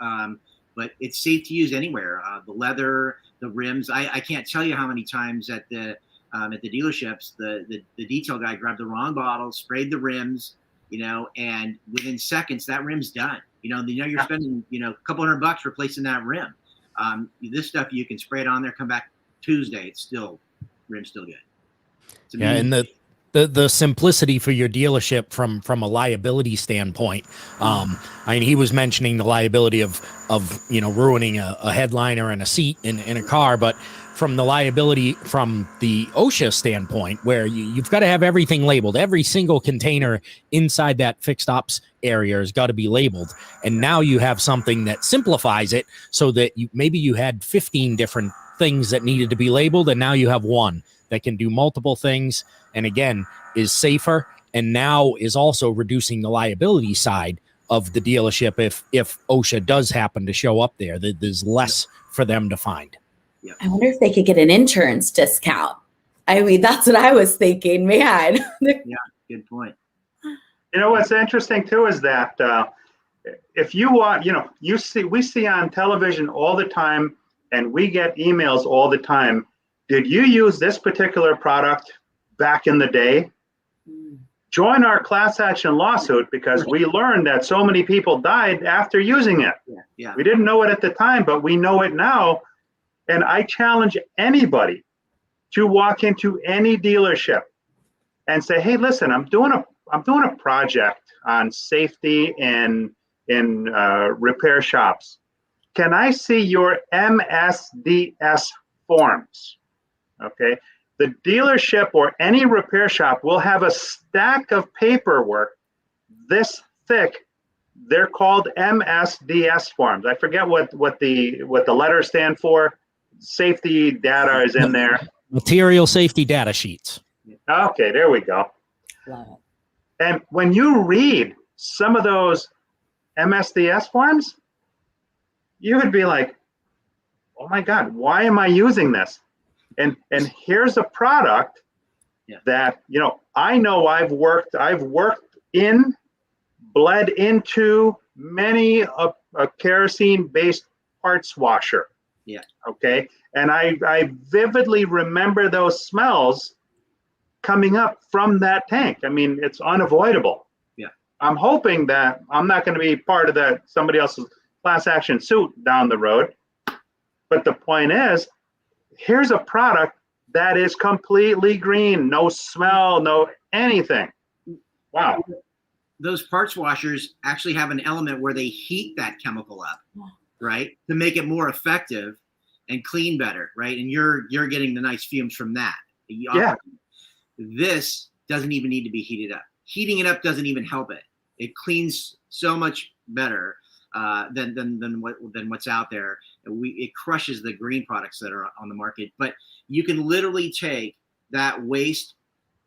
[SPEAKER 9] but it's safe to use anywhere. The leather, the rims. I can't tell you how many times at the dealerships the detail guy grabbed the wrong bottle, sprayed the rims, and within seconds that rim's done. You're spending a couple $100 replacing that rim. This stuff you can spray it on there, come back Tuesday, rim's still good.
[SPEAKER 2] Yeah, and the simplicity for your dealership from a liability standpoint. I mean, he was mentioning the liability of ruining a headliner and a seat in a car, but from the liability from the OSHA standpoint, where you've got to have everything labeled. Every single container inside that fixed ops area has got to be labeled. And now you have something that simplifies it so that maybe you had 15 different things that needed to be labeled, and now you have one that can do multiple things, and again, is safer, and now is also reducing the liability side of the dealership if OSHA does happen to show up there. There's less for them to find.
[SPEAKER 9] Yeah.
[SPEAKER 5] I wonder if they could get an insurance discount. I mean, that's what I was thinking, man.
[SPEAKER 9] Yeah, good point.
[SPEAKER 1] What's interesting too is that if you want, we see on television all the time, and we get emails all the time. Did you use this particular product back in the day? Join our class action lawsuit because we learned that so many people died after using it.
[SPEAKER 9] Yeah.
[SPEAKER 1] We didn't know it at the time, but we know it now. And I challenge anybody to walk into any dealership and say, "Hey, listen, I'm doing a project on safety in repair shops. Can I see your MSDS forms?" Okay. The dealership or any repair shop will have a stack of paperwork this thick. They're called MSDS forms. I forget what the letters stand for. Safety data is in there.
[SPEAKER 2] Material safety data sheets.
[SPEAKER 1] Okay, there we go.
[SPEAKER 5] Wow.
[SPEAKER 1] And when you read some of those MSDS forms, you would be like, "Oh my God, why am I using this?" And here's a product that I know I've bled into many a kerosene-based parts washer.
[SPEAKER 9] Yeah.
[SPEAKER 1] Okay. And I vividly remember those smells coming up from that tank. I mean, it's unavoidable.
[SPEAKER 9] Yeah.
[SPEAKER 1] I'm hoping that I'm not going to be part of somebody else's class action suit down the road. But the point is, here's a product that is completely green, no smell, no anything. Wow.
[SPEAKER 9] Those parts washers actually have an element where they heat that chemical up, right, to make it more effective and clean better, right? And you're getting the nice fumes from that.
[SPEAKER 1] Yeah.
[SPEAKER 9] This doesn't even need to be heated up. Heating it up doesn't even help it. It cleans so much better than what's out there. It crushes the green products that are on the market. But You can literally take that waste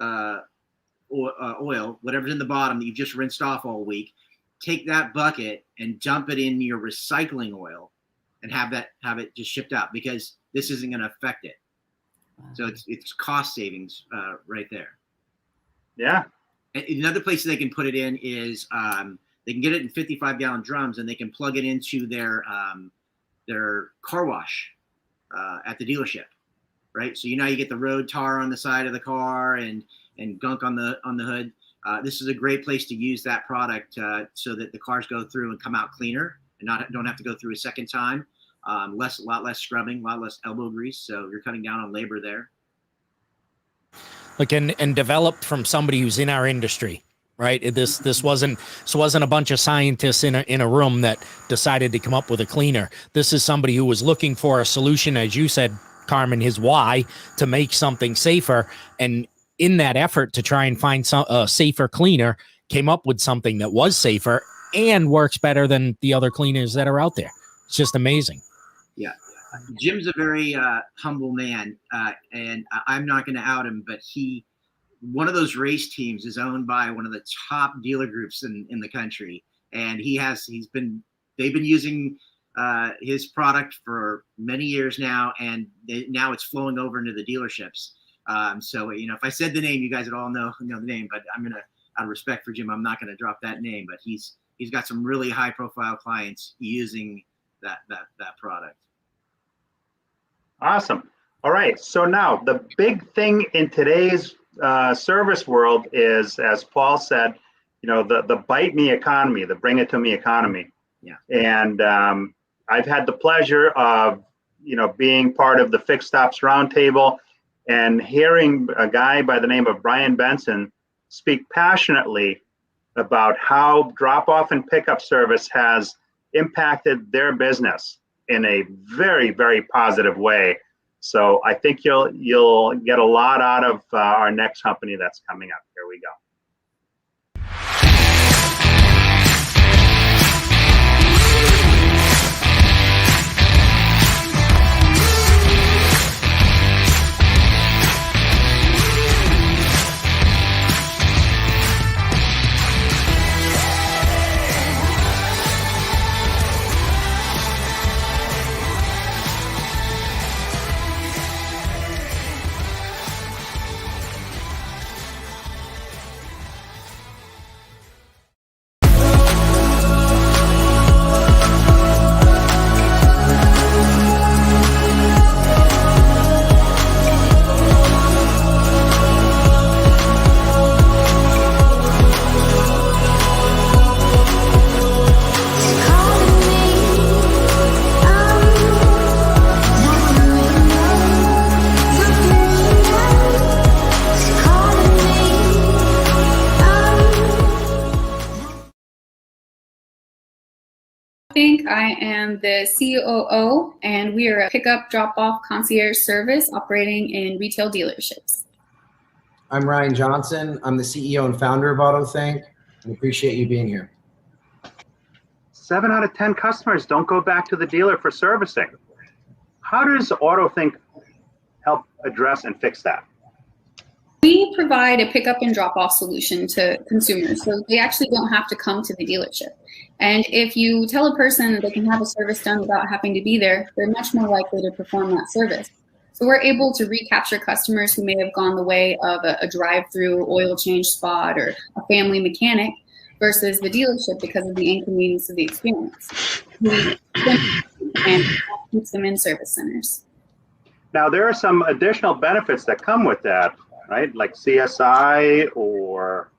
[SPEAKER 9] oil, whatever's in the bottom that you've just rinsed off all week, take that bucket and dump it in your recycling oil and have it just shipped out, because this isn't going to affect it. So it's cost savings right there.
[SPEAKER 1] Yeah.
[SPEAKER 9] Another place they can put it in is they can get it in 55-gallon drums, and they can plug it into their car wash at the dealership, right? So you get the road tar on the side of the car and gunk on the hood. This is a great place to use that product so that the cars go through and come out cleaner and don't have to go through a second time. A lot less scrubbing, a lot less elbow grease. So you're cutting down on labor there.
[SPEAKER 2] Like and developed from somebody who's in our industry, right? This wasn't a bunch of scientists in a room that decided to come up with a cleaner. This is somebody who was looking for a solution, as you said, Carmen, his why, to make something safer, and in that effort to try and find a safer cleaner, came up with something that was safer and works better than the other cleaners that are out there. It's just amazing.
[SPEAKER 9] Yeah. Jim's a very humble man, and I'm not going to out him, but one of those race teams is owned by one of the top dealer groups in the country. And they've been using his product for many years now, and now it's flowing over into the dealerships. So, if I said the name, you guys would all know the name, but out of respect for Jim, I'm not going to drop that name, but he's got some really high profile clients using that product.
[SPEAKER 1] Awesome. All right. So now the big thing in today's service world is, as Paul said, the bite me economy, the bring it to me economy.
[SPEAKER 9] Yeah.
[SPEAKER 1] And I've had the pleasure of, being part of the Fixed Ops Roundtable and hearing a guy by the name of Brian Benson speak passionately about how drop-off and pickup service has impacted their business in a very, very positive way. So I think you'll get a lot out of our next company that's coming up. Here we go.
[SPEAKER 17] I am the COO, and we are a pickup drop-off concierge service operating in retail dealerships.
[SPEAKER 18] I'm Ryan Johnson. I'm the CEO and founder of AutoThink, and appreciate you being here.
[SPEAKER 1] 7 out of 10 customers don't go back to the dealer for servicing. How does AutoThink help address and fix that?
[SPEAKER 17] We provide a pickup and drop-off solution to consumers, so they actually don't have to come to the dealership. And if you tell a person that they can have a service done without having to be there, they're much more likely to perform that service. So we're able to recapture customers who may have gone the way of a drive-through oil change spot or a family mechanic versus the dealership because of the inconvenience of the experience. We and keeps them in service centers.
[SPEAKER 1] Now, there are some additional benefits that come with that, right? Like CSI or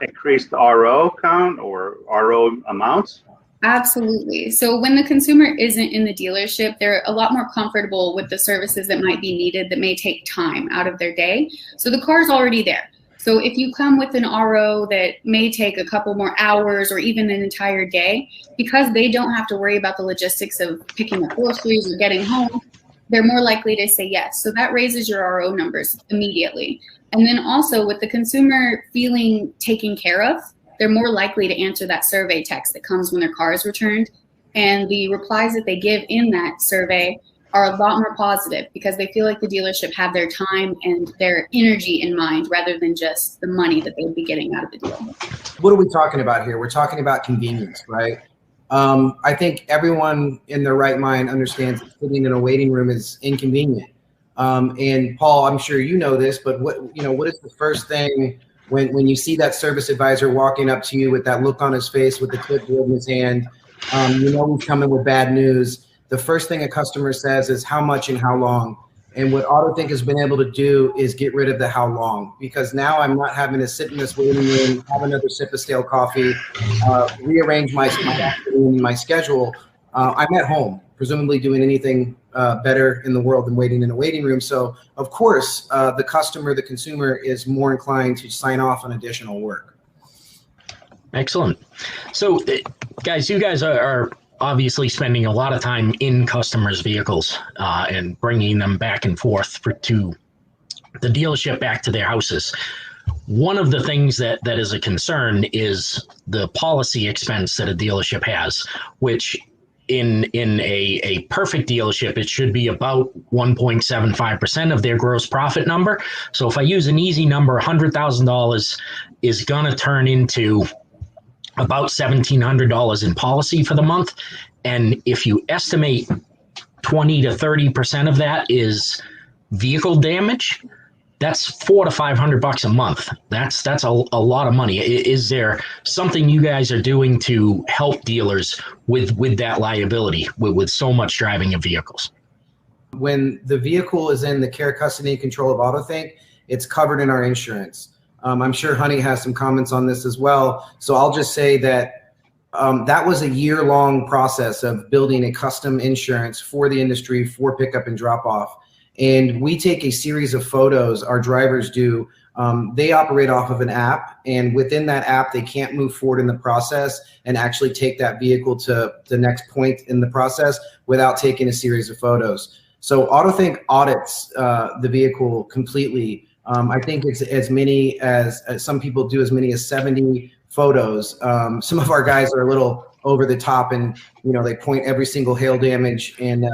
[SPEAKER 1] increased RO count or RO amounts?
[SPEAKER 17] Absolutely. So when the consumer isn't in the dealership, they're a lot more comfortable with the services that might be needed that may take time out of their day. So the car's already there. So if you come with an RO that may take a couple more hours or even an entire day, because they don't have to worry about the logistics of picking up groceries or getting home, they're more likely to say yes. So that raises your RO numbers immediately. And then also with the consumer feeling taken care of, they're more likely to answer that survey text that comes when their car is returned. And the replies that they give in that survey are a lot more positive because they feel like the dealership had their time and their energy in mind rather than just the money that they would be getting out of the deal.
[SPEAKER 18] What are we talking about here? We're talking about convenience, right? I think everyone in their right mind understands that sitting in a waiting room is inconvenient. And Paul, I'm sure you know this, but what is the first thing when you see that service advisor walking up to you with that look on his face, with the clipboard in his hand? He's coming with bad news. The first thing a customer says is how much and how long. And what AutoThink has been able to do is get rid of the how long, because now I'm not having to sit in this waiting room, have another sip of stale coffee, rearrange my schedule. I'm at home, presumably doing anything better in the world than waiting in a waiting room. So of course, the customer, the consumer is more inclined to sign off on additional work.
[SPEAKER 2] Excellent. So guys, you guys are obviously spending a lot of time in customers' vehicles and bringing them back and forth to the dealership, back to their houses. One of the things that is a concern is the policy expense that a dealership has, which in a perfect dealership, it should be about 1.75% of their gross profit number. So if I use an easy number, $100,000 is going to turn into about $1,700 in policy for the month. And if you estimate 20 to 30% of that is vehicle damage, that's $400 to $500 a month. That's a lot of money. Is there something you guys are doing to help dealers with that liability, with so much driving of vehicles?
[SPEAKER 18] When the vehicle is in the care, custody, and control of AutoThink, it's covered in our insurance. I'm sure Honey has some comments on this as well. So I'll just say that that was a year-long process of building a custom insurance for the industry for pickup and drop-off. And we take a series of photos, our drivers do. They operate off of an app, and within that app, they can't move forward in the process and actually take that vehicle to the next point in the process without taking a series of photos. So AutoThink audits the vehicle completely. I think it's as many as some people do, as many as 70 photos. Some of our guys are a little over the top, and they point every single hail damage, and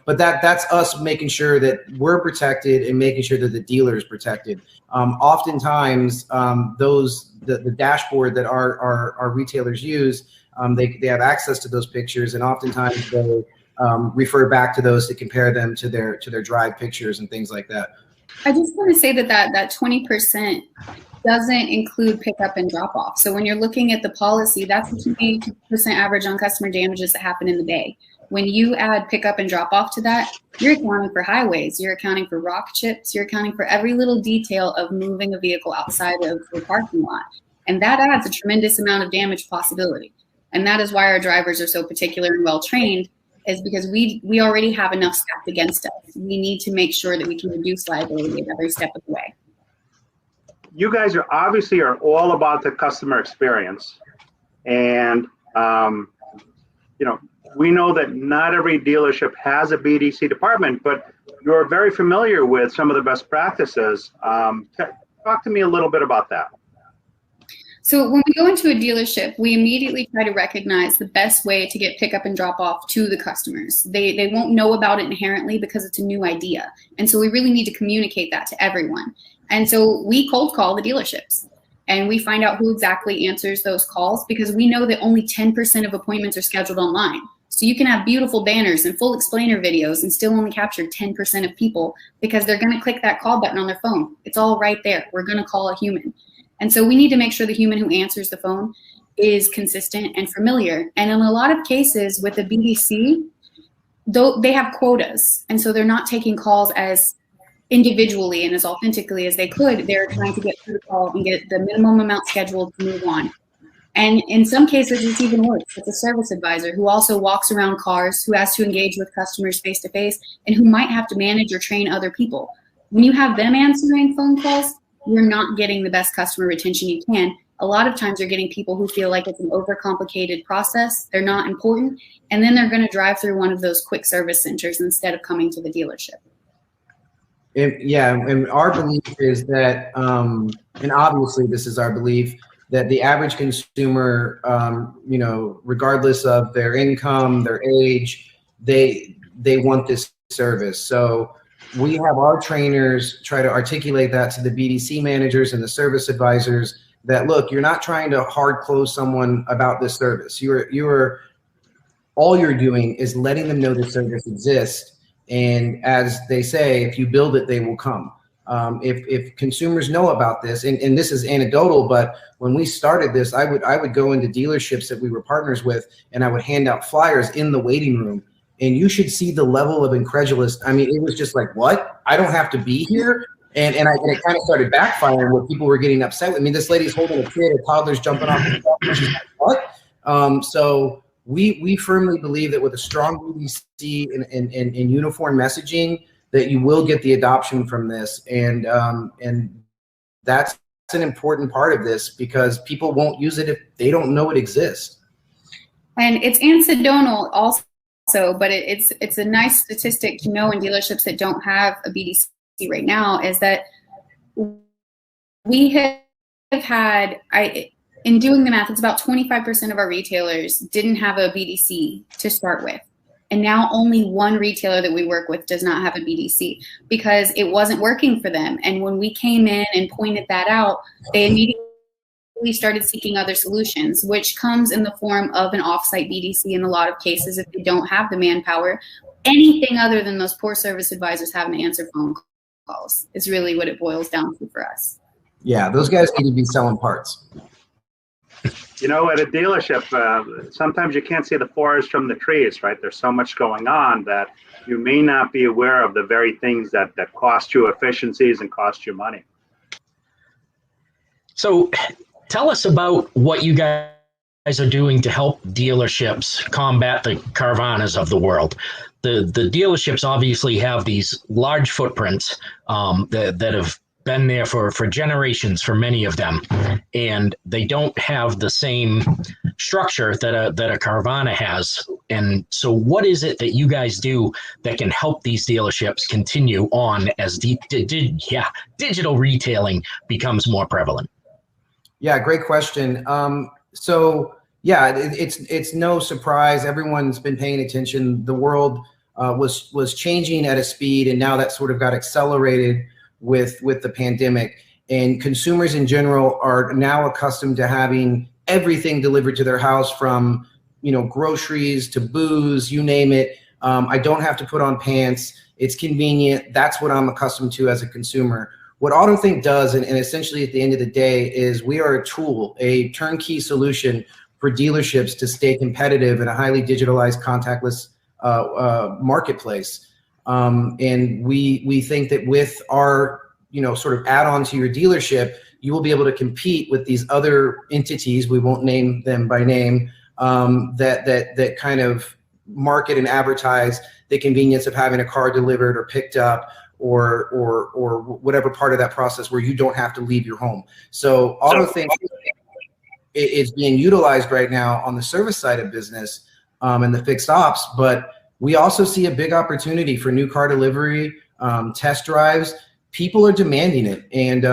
[SPEAKER 18] but that's us making sure that we're protected and making sure that the dealer is protected. Oftentimes, the dashboard that our retailers use, they have access to those pictures, and oftentimes they refer back to those to compare them to their drive pictures and things like that.
[SPEAKER 17] I just want to say that 20% doesn't include pickup and drop off. So when you're looking at the policy, that's the 20% average on customer damages that happen in the day. When you add pickup and drop off to that, you're accounting for highways, you're accounting for rock chips, you're accounting for every little detail of moving a vehicle outside of the parking lot. And that adds a tremendous amount of damage possibility. And that is why our drivers are so particular and well trained, is because we already have enough stacked against us. We need to make sure that we can reduce liability at every step of the way.
[SPEAKER 1] You guys are obviously all about the customer experience, and we know that not every dealership has a BDC department, but you're very familiar with some of the best practices. Talk to me a little bit about that.
[SPEAKER 17] So when we go into a dealership, we immediately try to recognize the best way to get pickup and drop off to the customers. They won't know about it inherently because it's a new idea. And so we really need to communicate that to everyone. And so we cold call the dealerships, and we find out who exactly answers those calls, because we know that only 10% of appointments are scheduled online. So you can have beautiful banners and full explainer videos and still only capture 10% of people because they're going to click that call button on their phone. It's all right there. We're going to call a human. And so we need to make sure the human who answers the phone is consistent and familiar. And in a lot of cases with the BDC, though, they have quotas. And so they're not taking calls as individually and as authentically as they could. They're trying to get through the call and get the minimum amount scheduled to move on. And in some cases, it's even worse. It's a service advisor who also walks around cars, who has to engage with customers face-to-face, and who might have to manage or train other people. When you have them answering phone calls, you're not getting the best customer retention you can. A lot of times you're getting people who feel like it's an overcomplicated process, they're not important, and then they're going to drive through one of those quick service centers instead of coming to the dealership.
[SPEAKER 18] And our belief is that, and obviously this is our belief, that the average consumer, regardless of their income, their age, they want this service. So we have our trainers try to articulate that to the BDC managers and the service advisors that, look, you're not trying to hard close someone about this service. All you're doing is letting them know the service exists. And as they say, if you build it, they will come. If consumers know about this, and this is anecdotal, but when we started this, I would go into dealerships that we were partners with, and I would hand out flyers in the waiting room. And you should see the level of incredulous. I mean, it was just like, what? I don't have to be here? And it kind of started backfiring where people were getting upset with me. This lady's holding a kid, a toddler's jumping off the truck, and she's like, what? So we firmly believe that with a strong BDC and uniform messaging, that you will get the adoption from this. And that's an important part of this, because people won't use it if they don't know it exists.
[SPEAKER 17] And it's incidental also, but it's a nice statistic to know in dealerships that don't have a BDC right now, is that we have had, in doing the math, it's about 25% of our retailers didn't have a BDC to start with. And now only one retailer that we work with does not have a BDC because it wasn't working for them. And when we came in and pointed that out, they immediately started seeking other solutions, which comes in the form of an offsite BDC in a lot of cases if they don't have the manpower. Anything other than those poor service advisors having to answer phone calls is really what it boils down to for us.
[SPEAKER 18] Yeah, those guys need to be selling parts.
[SPEAKER 1] You know, at a dealership, sometimes you can't see the forest from the trees, right? There's so much going on that you may not be aware of the very things that cost you efficiencies and cost you money.
[SPEAKER 2] So tell us about what you guys are doing to help dealerships combat the Carvanas of the world. The dealerships obviously have these large footprints that have been there for generations for many of them, and they don't have the same structure that a Carvana has. And so what is it that you guys do that can help these dealerships continue on as digital retailing becomes more prevalent?
[SPEAKER 18] Yeah, great question. So yeah, it's no surprise. Everyone's been paying attention. The world was changing at a speed, and now that sort of got accelerated with the pandemic. And consumers in general are now accustomed to having everything delivered to their house, from groceries to booze, you name it. I don't have to put on pants. It's convenient. That's what I'm accustomed to as a consumer. What AutoThink does, and essentially at the end of the day, is we are a tool, a turnkey solution for dealerships to stay competitive in a highly digitalized, contactless marketplace. And we think that with our sort of add-on to your dealership, you will be able to compete with these other entities, we won't name them by name, that kind of market and advertise the convenience of having a car delivered or picked up, or whatever part of that process where you don't have to leave your home. So AutoThink is being utilized right now on the service side of business and the fixed ops, but we also see a big opportunity for new car delivery, test drives. People are demanding it. And,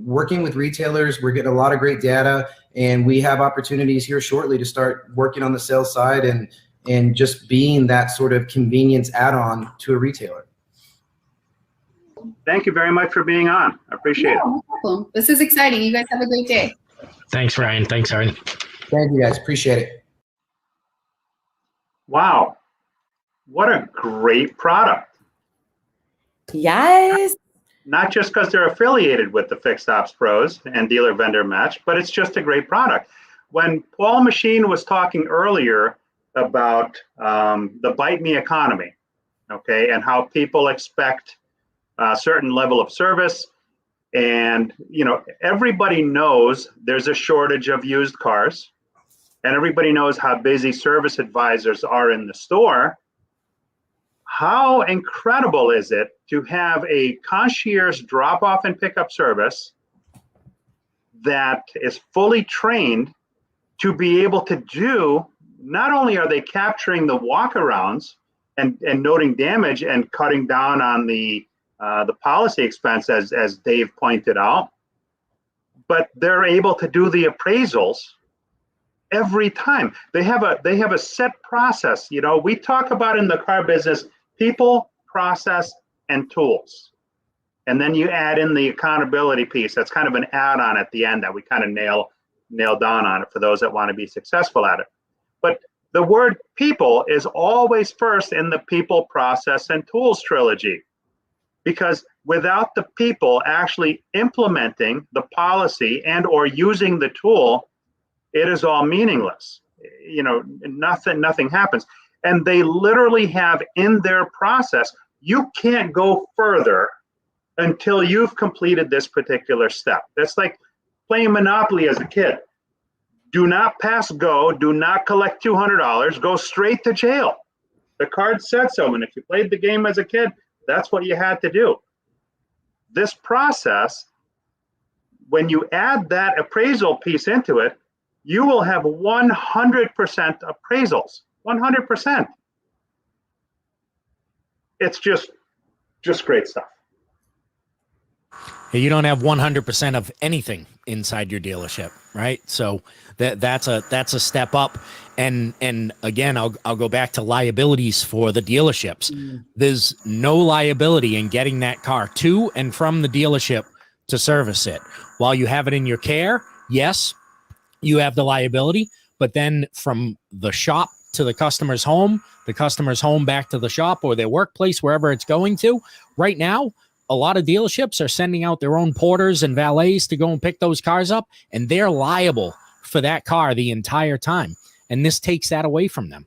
[SPEAKER 18] working with retailers, we're getting a lot of great data, and we have opportunities here shortly to start working on the sales side and just being that sort of convenience add-on to a retailer.
[SPEAKER 1] Thank you very much for being on. I appreciate it.
[SPEAKER 17] No problem. This is exciting. You guys have a great day.
[SPEAKER 2] Thanks, Ryan. Thanks, Aaron.
[SPEAKER 18] Thank you, guys. Appreciate it.
[SPEAKER 1] Wow. What a great product.
[SPEAKER 5] Yes.
[SPEAKER 1] Not just because they're affiliated with the FixedOpsPros and DealerVendorMatch, but it's just a great product. When Paul Machine was talking earlier about the bite me economy, okay, and how people expect a certain level of service, and everybody knows there's a shortage of used cars, and everybody knows how busy service advisors are in the store. How incredible is it to have a concierge drop-off and pickup service that is fully trained to be able to do, not only are they capturing the walkarounds and noting damage and cutting down on the policy expense, as Dave pointed out, but they're able to do the appraisals every time. They have a set process. We talk about in the car business people, process, and tools. And then you add in the accountability piece. That's kind of an add-on at the end that we kind of nailed down on it for those that want to be successful at it. But the word people is always first in the people, process, and tools trilogy, because without the people actually implementing the policy and or using the tool, it is all meaningless. You know, nothing happens. And they literally have in their process, you can't go further until you've completed this particular step. That's like playing Monopoly as a kid. Do not pass go, do not collect $200, go straight to jail. The card said so, and if you played the game as a kid, that's what you had to do. This process, when you add that appraisal piece into it, you will have 100% appraisals, 100%. It's just great stuff.
[SPEAKER 2] You don't have 100% of anything inside your dealership, right? So that's a step up. And again, I'll go back to liabilities for the dealerships. There's no liability in getting that car to and from the dealership to service it. While you have it in your care, yes, you have the liability, but then from the shop to the customer's home back to the shop or their workplace, wherever it's going to, right now, a lot of dealerships are sending out their own porters and valets to go and pick those cars up, and they're liable for that car the entire time. And this takes that away from them.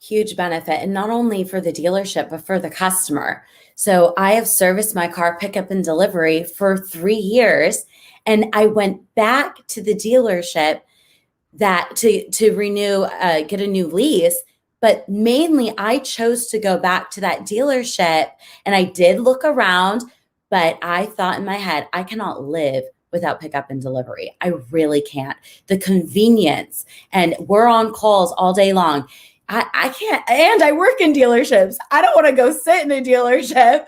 [SPEAKER 5] Huge benefit. And not only for the dealership, but for the customer. So I have serviced my car pickup and delivery for 3 years. And I went back to the dealership that to renew, get a new lease. But mainly I chose to go back to that dealership, and I did look around, but I thought in my head, I cannot live without pickup and delivery. I really can't. The convenience, and we're on calls all day long. I can't, and I work in dealerships. I don't want to go sit in a dealership,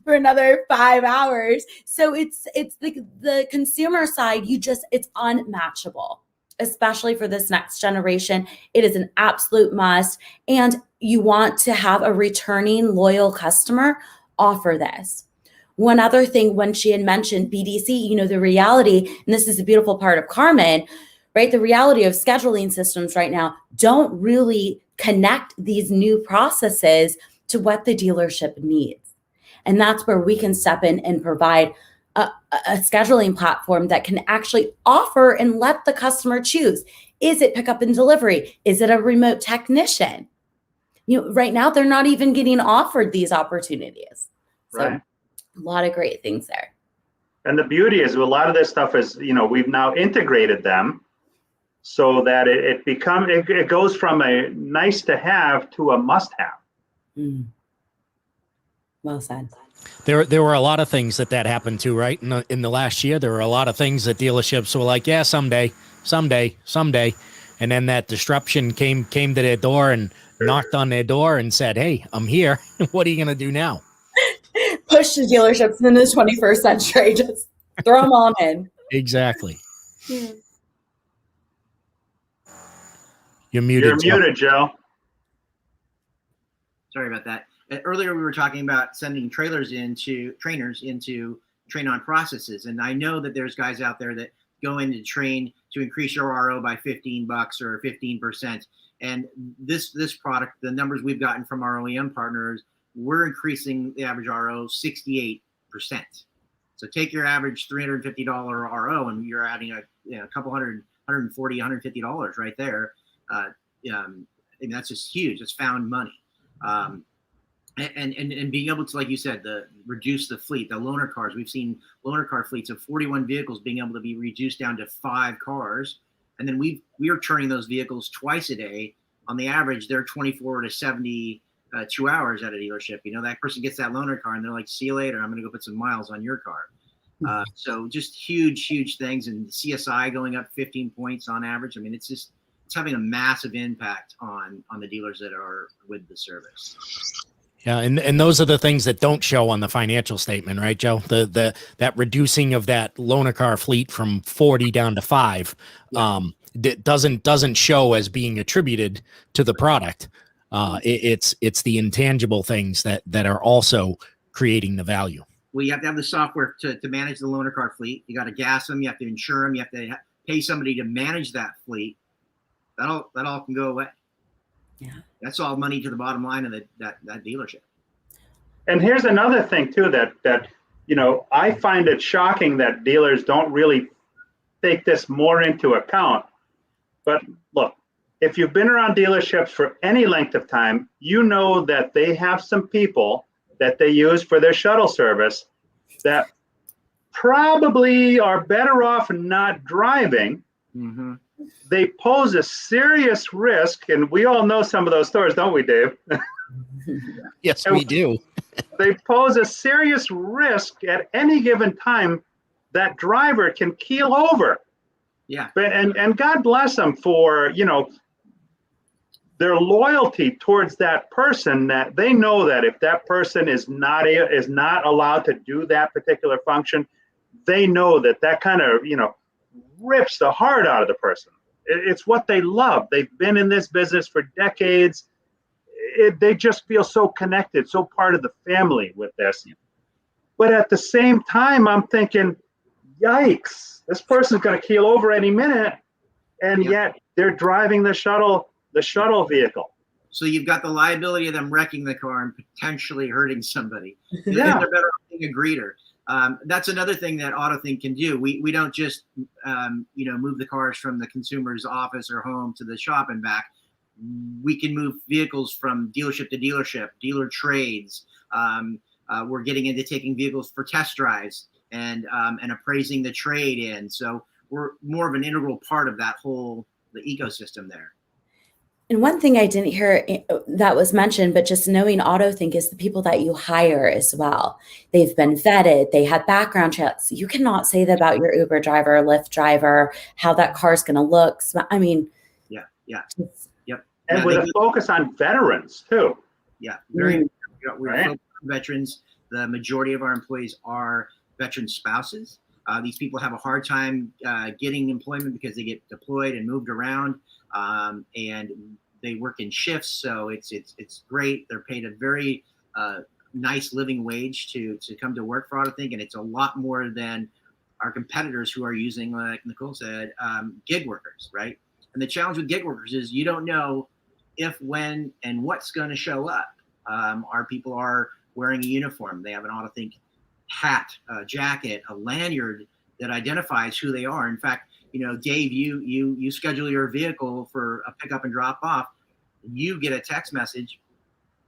[SPEAKER 5] for another 5 hours. So it's the consumer side. It's unmatchable. Especially for this next generation, it is an absolute must. And you want to have a returning loyal customer, offer this. One other thing, when she had mentioned BDC, the reality, and this is the beautiful part of Carmen, right? The reality of scheduling systems right now don't really connect these new processes to what the dealership needs. And that's where we can step in and provide a scheduling platform that can actually offer and let the customer choose. Is it pickup and delivery? Is it a remote technician? Right now they're not even getting offered these opportunities. So
[SPEAKER 1] right.
[SPEAKER 5] A lot of great things there.
[SPEAKER 1] And the beauty is a lot of this stuff is, we've now integrated them so that it goes from a nice to have to a must have.
[SPEAKER 5] Well said.
[SPEAKER 2] There were a lot of things that happened to, right? In the last year, there were a lot of things that dealerships were like, yeah, someday. And then that disruption came to their door and knocked on their door and said, hey, I'm here. What are you going to do now?
[SPEAKER 5] Push the dealerships in the 21st century. Just throw them all in.
[SPEAKER 2] Exactly.
[SPEAKER 5] Yeah.
[SPEAKER 2] You're muted,
[SPEAKER 1] Joe.
[SPEAKER 9] Sorry about that. Earlier, we were talking about sending trainers into train on processes. And I know that there's guys out there that go in to train to increase your RO by $15 or 15%. And this product, the numbers we've gotten from our OEM partners, we're increasing the average RO 68%. So take your average $350 RO and you're adding a couple $140, $150 right there. And that's just huge. It's found money. And being able to, like you said, reduce the fleet, the loaner cars. We've seen loaner car fleets of 41 vehicles being able to be reduced down to 5 cars. And then we are turning those vehicles twice a day. On the average, they're 24 to 72 hours at a dealership. That person gets that loaner car and they're like, see you later. I'm going to go put some miles on your car. So just huge things. And CSI going up 15 points on average. I mean, it's having a massive impact on the dealers that are with the service.
[SPEAKER 2] Yeah, and those are the things that don't show on the financial statement, right, Joe? That reducing of that loaner car fleet from 40 down to 5 doesn't show as being attributed to the product. It's the intangible things that are also creating the value.
[SPEAKER 9] Well, you have to have the software to manage the loaner car fleet. You got to gas them. You have to insure them. You have to pay somebody to manage that fleet. That all can go away.
[SPEAKER 5] Yeah,
[SPEAKER 9] that's all money to the bottom line of that dealership.
[SPEAKER 1] And here's another thing too that I find it shocking that dealers don't really take this more into account. But look, if you've been around dealerships for any length of time, you know that they have some people that they use for their shuttle service that probably are better off not driving.
[SPEAKER 9] Mm-hmm.
[SPEAKER 1] They pose a serious risk, and we all know some of those stories, don't we, Dave?
[SPEAKER 2] Yes, we do.
[SPEAKER 1] They pose a serious risk at any given time. That driver can keel over.
[SPEAKER 9] Yeah.
[SPEAKER 1] And God bless them for, their loyalty towards that person, that they know that if that person is not allowed to do that particular function, they know that kind of, rips the heart out of the person. It's what they love. They've been in this business for decades. They just feel so connected, so part of the family with this. But at the same time, I'm thinking, yikes, this person's going to keel over any minute, and yet they're driving the shuttle vehicle.
[SPEAKER 9] So you've got the liability of them wrecking the car and potentially hurting somebody.
[SPEAKER 1] Yeah.
[SPEAKER 9] They're better off being a greeter. That's another thing that AutoThink can do. We don't just move the cars from the consumer's office or home to the shop and back. We can move vehicles from dealership to dealership, dealer trades. We're getting into taking vehicles for test drives and appraising the trade in. So we're more of an integral part of the ecosystem there.
[SPEAKER 5] And one thing I didn't hear that was mentioned, but just knowing AutoThink is the people that you hire as well. They've been vetted. They have background checks. You cannot say that about your Uber driver, Lyft driver, how that car is going to look. I mean,
[SPEAKER 9] yeah. Yep.
[SPEAKER 1] And with a focus on veterans too.
[SPEAKER 9] Yeah. We're focused on veterans. The majority of our employees are veteran spouses. These people have a hard time getting employment because they get deployed and moved around, and they work in shifts. So it's great. They're paid a very nice living wage to come to work for AutoThink, and it's a lot more than our competitors who are using, like Nicole said, gig workers, right? And the challenge with gig workers is you don't know if, when, and what's going to show up. Our people are wearing a uniform. They have an AutoThink hat, a jacket, a lanyard that identifies who they are. In fact, Dave, you schedule your vehicle for a pickup and drop off. You get a text message.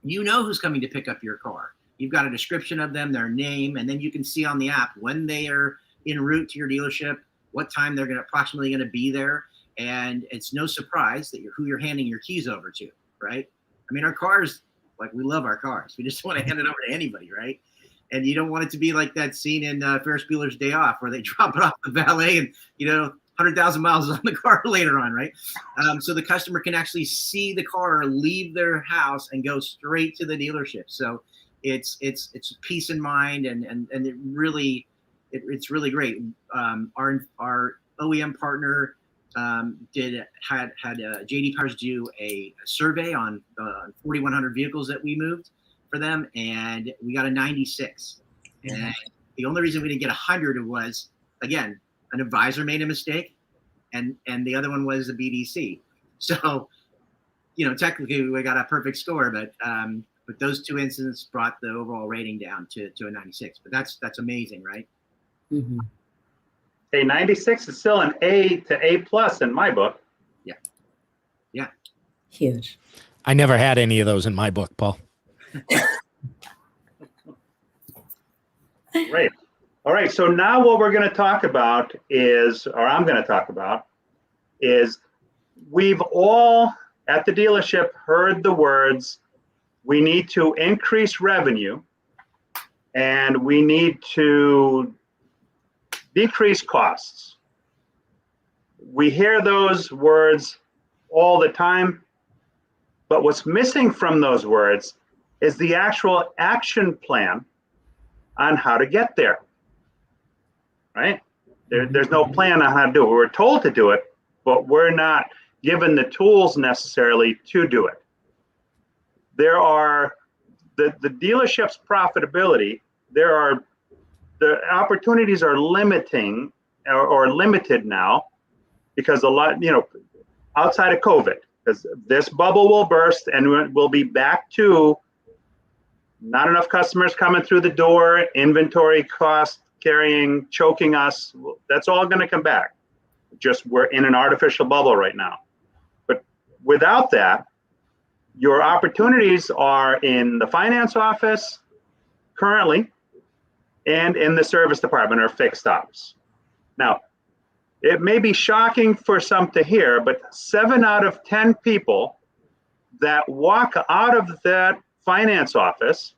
[SPEAKER 9] You know who's coming to pick up your car. You've got a description of them, their name, and then you can see on the app when they are en route to your dealership, what time they're approximately going to be there. And it's no surprise that who you're handing your keys over to, right? I mean, our cars, we love our cars. We just want to hand it over to anybody, right? And you don't want it to be like that scene in Ferris Bueller's Day Off where they drop it off the valet and, 100,000 miles on the car later on, right? So the customer can actually see the car leave their house and go straight to the dealership. So it's peace of mind, and it's really great. Our OEM partner had JD Powers do a survey on 4,100 vehicles that we moved for them, and we got a 96. And the only reason we didn't get 100 was, again, an advisor made a mistake, and the other one was a BDC. So, technically we got a perfect score, but those two incidents brought the overall rating down to a 96. But that's amazing, right?
[SPEAKER 5] Mm-hmm.
[SPEAKER 1] A 96 is still an A to A plus in my book.
[SPEAKER 9] Yeah.
[SPEAKER 5] Huge.
[SPEAKER 2] I never had any of those in my book, Paul.
[SPEAKER 1] Great. All right. So now what we're going to talk about I'm going to talk about we've all at the dealership heard the words, we need to increase revenue and we need to decrease costs. We hear those words all the time, but what's missing from those words is the actual action plan on how to get there, right? There's no plan on how to do it. We're told to do it, but we're not given the tools necessarily to do it. there are the dealership's profitability. The opportunities are limiting or limited now because a lot, outside of COVID, because this bubble will burst and we'll be back to not enough customers coming through the door, inventory cost carrying, choking us. That's all going to come back. Just we're in an artificial bubble right now. But without that, your opportunities are in the finance office currently and in the service department or fixed ops. Now, it may be shocking for some to hear, but 7 out of 10 people that walk out of that finance office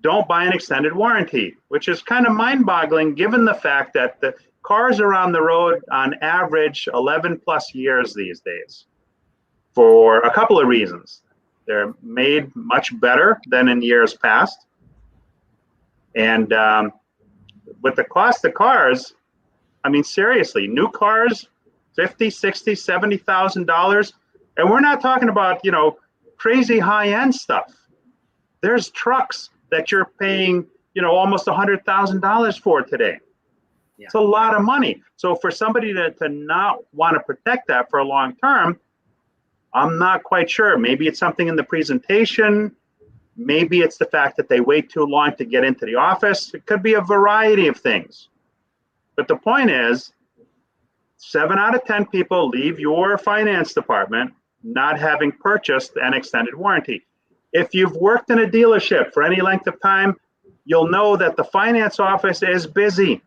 [SPEAKER 1] don't buy an extended warranty, which is kind of mind-boggling given the fact that the cars are on the road on average 11 plus years these days for a couple of reasons. They're made much better than in years past. And with the cost of cars, I mean, seriously, new cars, $50,000, $60,000, $70,000. And we're not talking about, crazy high-end stuff. There's trucks that you're paying, almost $100,000 for today. Yeah. It's a lot of money. So for somebody to not want to protect that for a long term, I'm not quite sure. Maybe it's something in the presentation. Maybe it's the fact that they wait too long to get into the office. It could be a variety of things. But the point is, 7 out of 10 people leave your finance department not having purchased an extended warranty. If you've worked in a dealership for any length of time, you'll know that the finance office is busy,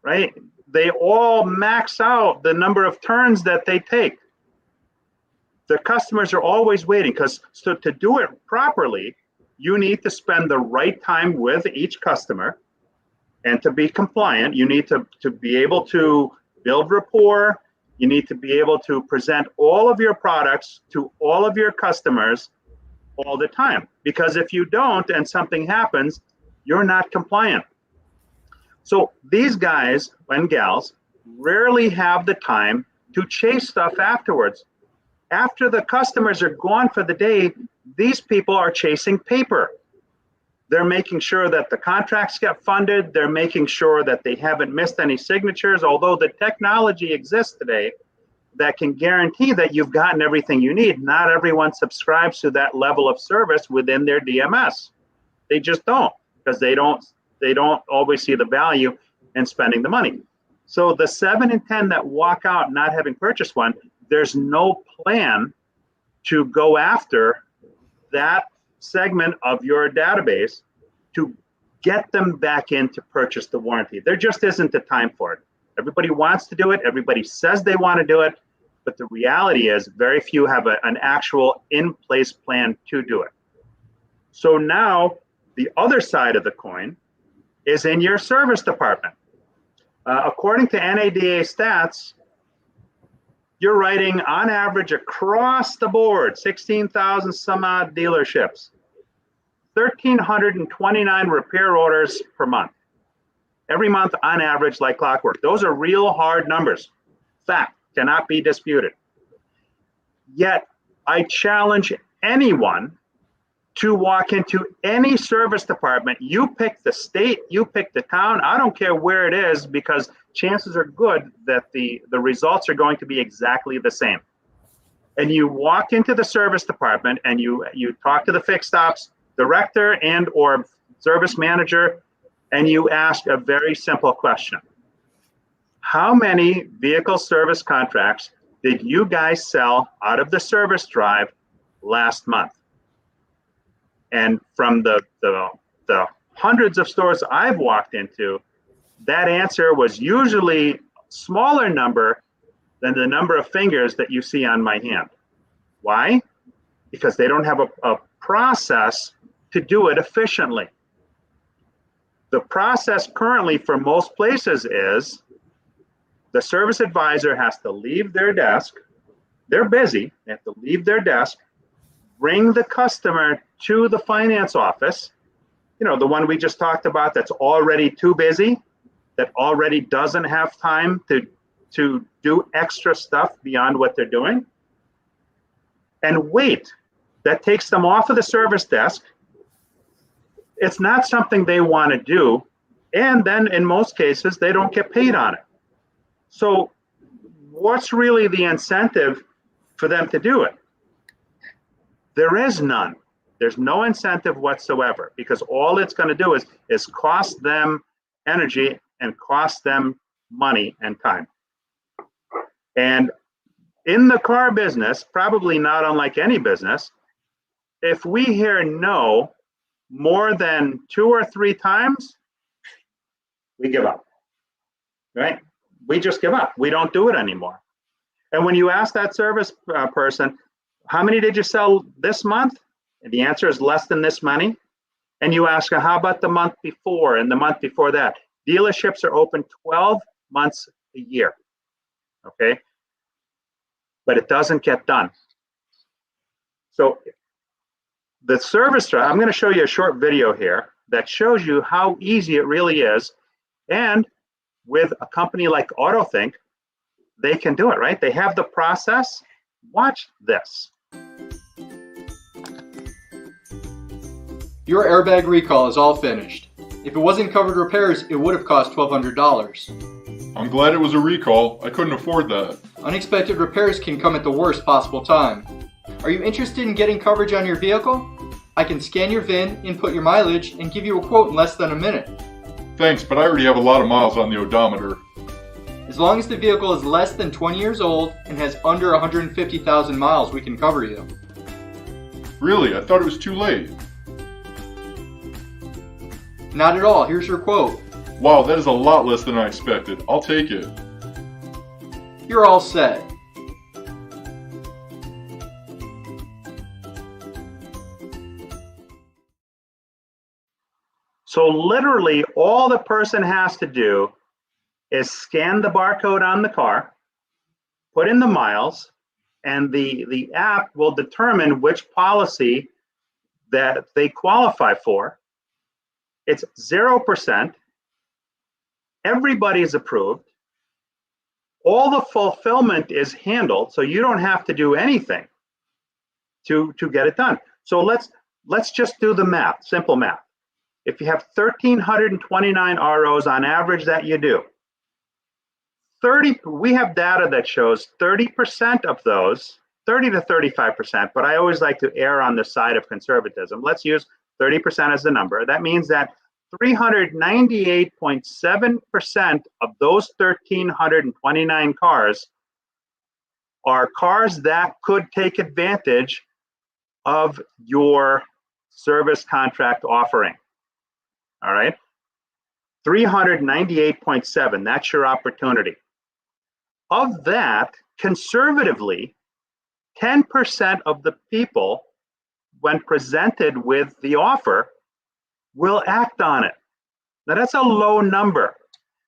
[SPEAKER 1] right? They all max out the number of turns that they take. The customers are always waiting because to do it properly, you need to spend the right time with each customer. And to be compliant, you need to be able to build rapport. You need to be able to present all of your products to all of your customers all the time. Because if you don't and something happens, you're not compliant. So these guys and gals rarely have the time to chase stuff afterwards. After the customers are gone for the day, these people are chasing paper. They're making sure that the contracts get funded. They're making sure that they haven't missed any signatures, although the technology exists today that can guarantee that you've gotten everything you need. Not everyone subscribes to that level of service within their DMS. They just don't, because they don't always see the value in spending the money. So the 7 in 10 that walk out not having purchased one, there's no plan to go after that segment of your database to get them back in to purchase the warranty. There just isn't the time for it. Everybody wants to do it. Everybody says they want to do it. But the reality is very few have an actual in-place plan to do it. So now the other side of the coin is in your service department. According to NADA stats, you're writing on average across the board, 16,000 some odd dealerships, 1,329 repair orders per month. Every month on average, like clockwork. Those are real hard numbers. Fact, cannot be disputed. Yet, I challenge anyone to walk into any service department. You pick the state, you pick the town, I don't care where it is, because chances are good that the results are going to be exactly the same. And you walk into the service department and you talk to the fixed ops director and or service manager, and you ask a very simple question. How many vehicle service contracts did you guys sell out of the service drive last month? And from the hundreds of stores I've walked into, that answer was usually smaller number than the number of fingers that you see on my hand. Why? Because they don't have a process to do it efficiently. The process currently for most places is the service advisor has to leave their desk. They're busy. They have to leave their desk, bring the customer to the finance office, the one we just talked about that's already too busy, that already doesn't have time to do extra stuff beyond what they're doing, and wait that takes them off of the service desk. It's not something they want to do. And then in most cases, they don't get paid on it. So what's really the incentive for them to do it? There is none. There's no incentive whatsoever, because all it's going to do is cost them energy and cost them money and time. And in the car business, probably not unlike any business, if we hear no more than 2 or 3 times, we give up, right? We just give up. We don't do it anymore. And when you ask that service person, how many did you sell this month? And the answer is less than this many. And you ask her, how about the month before and the month before that? Dealerships are open 12 months a year, okay? But it doesn't get done. So the service drive, I'm going to show you a short video here that shows you how easy it really is. And with a company like AutoThink, they can do it, right? They have the process. Watch this.
[SPEAKER 19] Your airbag recall is all finished. If it wasn't covered repairs, it would have cost $1,200.
[SPEAKER 20] I'm glad it was a recall. I couldn't afford that.
[SPEAKER 19] Unexpected repairs can come at the worst possible time. Are you interested in getting coverage on your vehicle? I can scan your VIN, input your mileage, and give you a quote in less than a minute.
[SPEAKER 20] Thanks, but I already have a lot of miles on the odometer.
[SPEAKER 19] As long as the vehicle is less than 20 years old and has under 150,000 miles, we can cover you.
[SPEAKER 20] Really? I thought it was too late.
[SPEAKER 19] Not at all. Here's your quote.
[SPEAKER 20] Wow, that is a lot less than I expected. I'll take it.
[SPEAKER 19] You're all set.
[SPEAKER 1] So literally all the person has to do is scan the barcode on the car, put in the miles, and the app will determine which policy that they qualify for. It's 0%. Everybody's approved. All the fulfillment is handled, so you don't have to do anything to get it done. So let's just do the math, simple math. If you have 1,329 ROs on average that you do, we have data that shows 30% of those, 30 to 35%, but I always like to err on the side of conservatism. Let's use 30% as the number. That means that 398.7% of those 1,329 cars are cars that could take advantage of your service contract offering. All right, 398.7, that's your opportunity. Of that, conservatively, 10% of the people, when presented with the offer, will act on it. Now that's a low number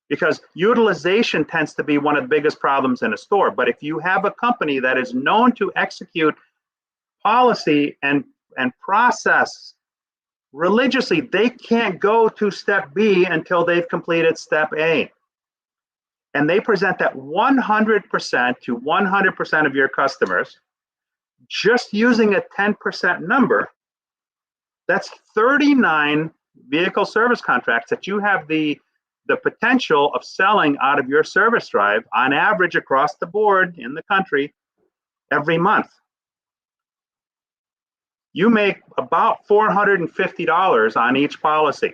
[SPEAKER 1] because utilization tends to be one of the biggest problems in a store. But if you have a company that is known to execute policy and process religiously, they can't go to step B until they've completed step A. And they present that 100% to 100% of your customers. Just using a 10% number, that's 39 vehicle service contracts that you have the potential of selling out of your service drive on average across the board in the country every month. You make about $450 on each policy.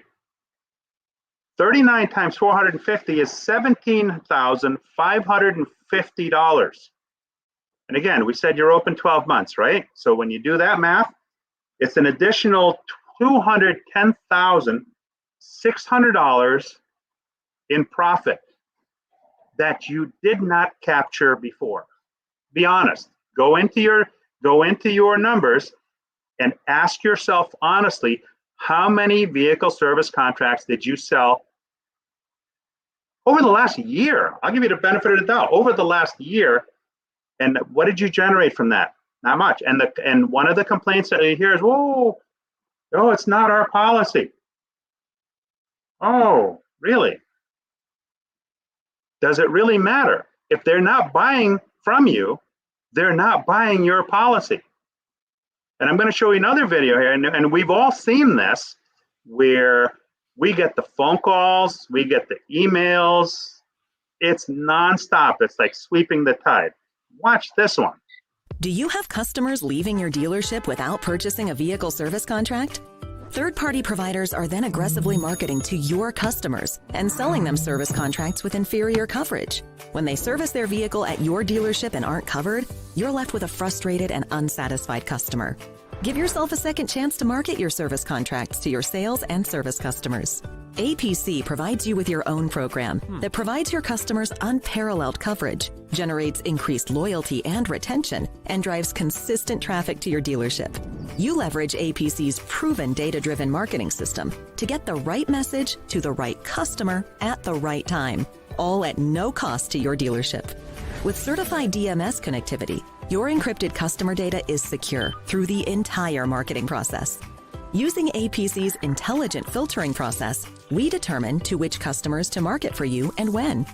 [SPEAKER 1] 39 times 450 is $17,550. And again, we said you're open 12 months, right? So when you do that math, it's an additional $210,600 in profit that you did not capture before. Be honest. Go into your numbers and ask yourself honestly, how many vehicle service contracts did you sell over the last year? I'll give you the benefit of the doubt. Over the last year, and what did you generate from that? Not much. And one of the complaints that you hear is, whoa, oh, it's not our policy. Oh, really? Does it really matter? If they're not buying from you, they're not buying your policy. And I'm going to show you another video here, and we've all seen this, where we get the phone calls, we get the emails. It's nonstop. It's like sweeping the tide. Watch this one.
[SPEAKER 21] Do you have customers leaving your dealership without purchasing a vehicle service contract? Third-party providers are then aggressively marketing to your customers and selling them service contracts with inferior coverage. When they service their vehicle at your dealership and aren't covered, you're left with a frustrated and unsatisfied customer. Give yourself a second chance to market your service contracts to your sales and service customers. APC provides you with your own program that provides your customers unparalleled coverage, generates increased loyalty and retention, and drives consistent traffic to your dealership. You leverage APC's proven data-driven marketing system to get the right message to the right customer at the right time, all at no cost to your dealership. With certified DMS connectivity, your encrypted customer data is secure through the entire marketing process. Using APC's intelligent filtering process, we determine to which customers to market for you and when.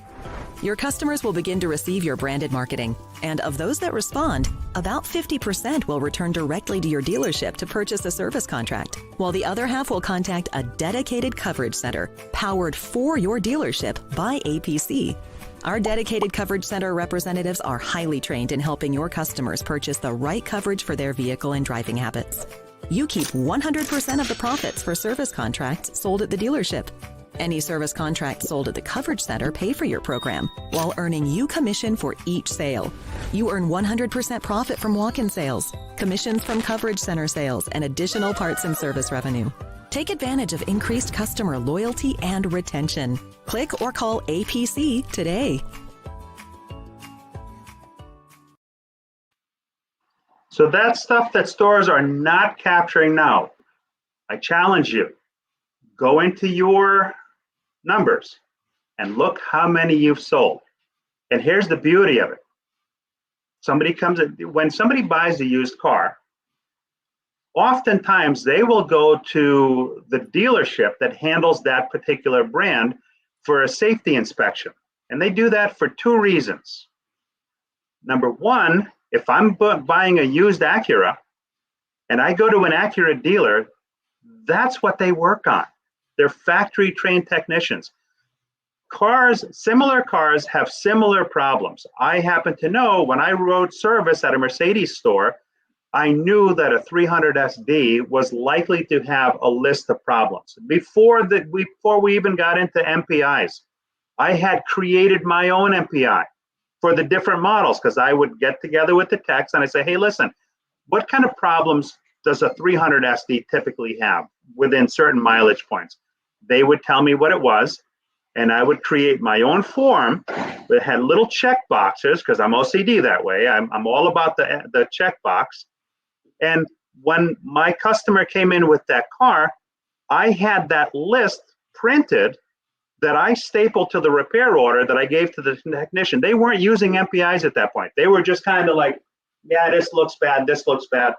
[SPEAKER 21] Your customers will begin to receive your branded marketing, and of those that respond, about 50% will return directly to your dealership to purchase a service contract, while the other half will contact a dedicated coverage center powered for your dealership by APC. Our dedicated coverage center representatives are highly trained in helping your customers purchase the right coverage for their vehicle and driving habits. You keep 100% of the profits for service contracts sold at the dealership. Any service contracts sold at the coverage center pay for your program, while earning you commission for each sale. You earn 100% profit from walk-in sales, commissions from coverage center sales, and additional parts and service revenue. Take advantage of increased customer loyalty and retention. Click or call APC today.
[SPEAKER 1] So that's stuff that stores are not capturing now. I challenge you, go into your numbers and look how many you've sold. And here's the beauty of it. When somebody buys a used car, oftentimes they will go to the dealership that handles that particular brand for a safety inspection. And they do that for two reasons. Number one, if I'm buying a used Acura and I go to an Acura dealer, that's what they work on. They're factory trained technicians. Similar cars have similar problems. I happen to know when I wrote service at a Mercedes store, I knew that a 300 SD was likely to have a list of problems. Before we even got into MPIs, I had created my own MPI for the different models, because I would get together with the techs and I say, hey, listen, what kind of problems does a 300 SD typically have within certain mileage points? They would tell me what it was, and I would create my own form that had little check boxes, because I'm OCD that way. I'm all about the check box. And when my customer came in with that car, I had that list printed that I stapled to the repair order that I gave to the technician. They weren't using MPIs at that point. They were just kind of like, yeah, this looks bad, this looks bad.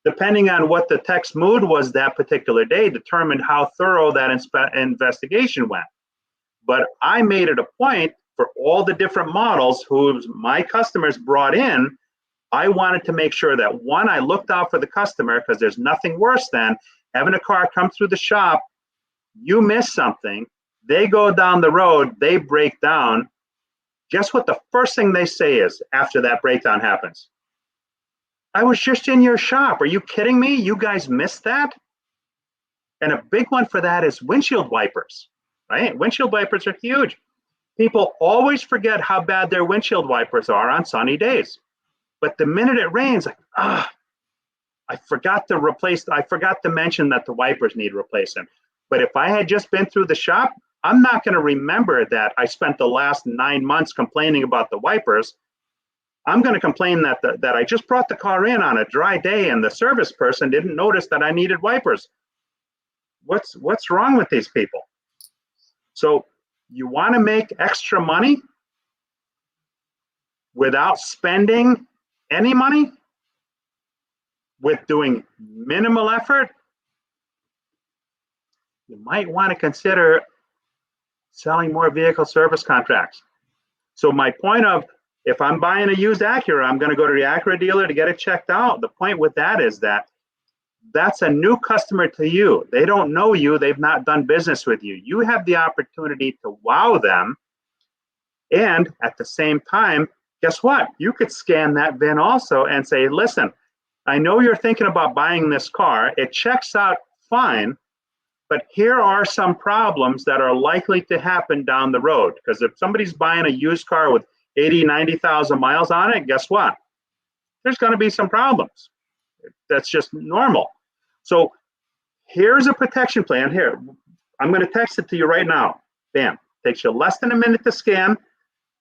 [SPEAKER 1] Depending on what the tech's mood was that particular day determined how thorough that investigation went. But I made it a point for all the different models who my customers brought in, I wanted to make sure that, one, I looked out for the customer, because there's nothing worse than having a car come through the shop, you miss something, they go down the road, they break down. Guess what the first thing they say is after that breakdown happens? I was just in your shop. Are you kidding me? You guys missed that? And a big one for that is windshield wipers, right? Windshield wipers are huge. People always forget how bad their windshield wipers are on sunny days. But the minute it rains, I forgot to mention that the wipers need replacing. But if I had just been through the shop, I'm not going to remember that I spent the last 9 months complaining about the wipers. I'm going to complain that I just brought the car in on a dry day and the service person didn't notice that I needed wipers. What's wrong with these people? So you want to make extra money without spending any money, with doing minimal effort? You might want to consider selling more vehicle service contracts. So my point of, if I'm buying a used Acura, I'm going to go to the Acura dealer to get it checked out. The point with that is that that's a new customer to you. They don't know you. They've not done business with you. You have the opportunity to wow them. And at the same time, guess what? You could scan that VIN also and say, listen, I know you're thinking about buying this car. It checks out fine, but here are some problems that are likely to happen down the road. Because if somebody's buying a used car with 80, 90,000 miles on it, guess what? There's going to be some problems. That's just normal. So here's a protection plan. Here, I'm going to text it to you right now. Bam. Takes you less than a minute to scan,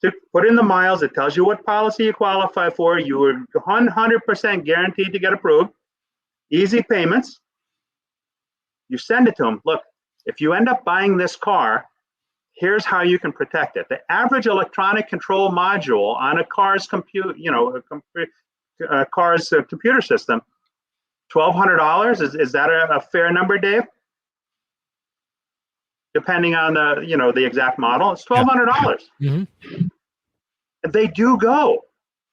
[SPEAKER 1] to put in the miles. It tells you what policy you qualify for. You are 100% guaranteed to get approved. Easy payments. You send it to them. Look, if you end up buying this car, here's how you can protect it. The average electronic control module on a car's computer system, $1,200. Is that a fair number, Dave? Depending on the exact model, it's $1,200.
[SPEAKER 2] Mm-hmm.
[SPEAKER 1] They do go.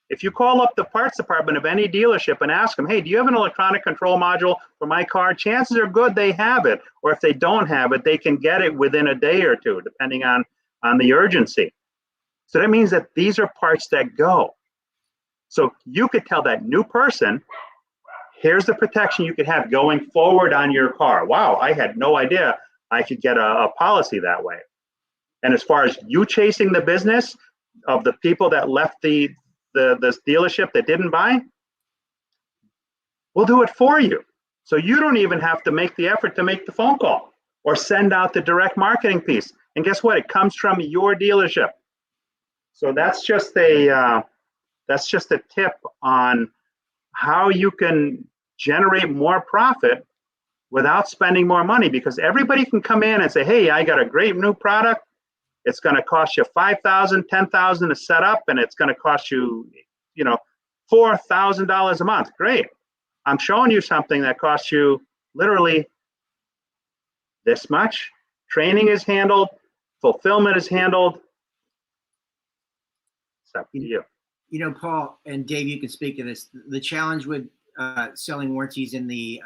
[SPEAKER 1] If you call up the parts department of any dealership and ask them, hey, do you have an electronic control module for my car? Chances are good they have it. Or if they don't have it, they can get it within a day or two, depending on the urgency. So that means that these are parts that go. So you could tell that new person, here's the protection you could have going forward on your car. Wow, I had no idea I could get a policy that way. And as far as you chasing the business of the people that left this dealership that didn't buy, we'll do it for you. So you don't even have to make the effort to make the phone call or send out the direct marketing piece. And guess what? It comes from your dealership. So that's just a tip on how you can generate more profit without spending more money, because everybody can come in and say, hey, I got a great new product. It's going to cost you $5,000, $10,000 to set up, and it's going to cost you, $4,000 a month. Great. I'm showing you something that costs you literally this much. Training is handled, fulfillment is handled. It's up to you.
[SPEAKER 9] Paul and Dave, you can speak to this. The challenge with selling warranties in the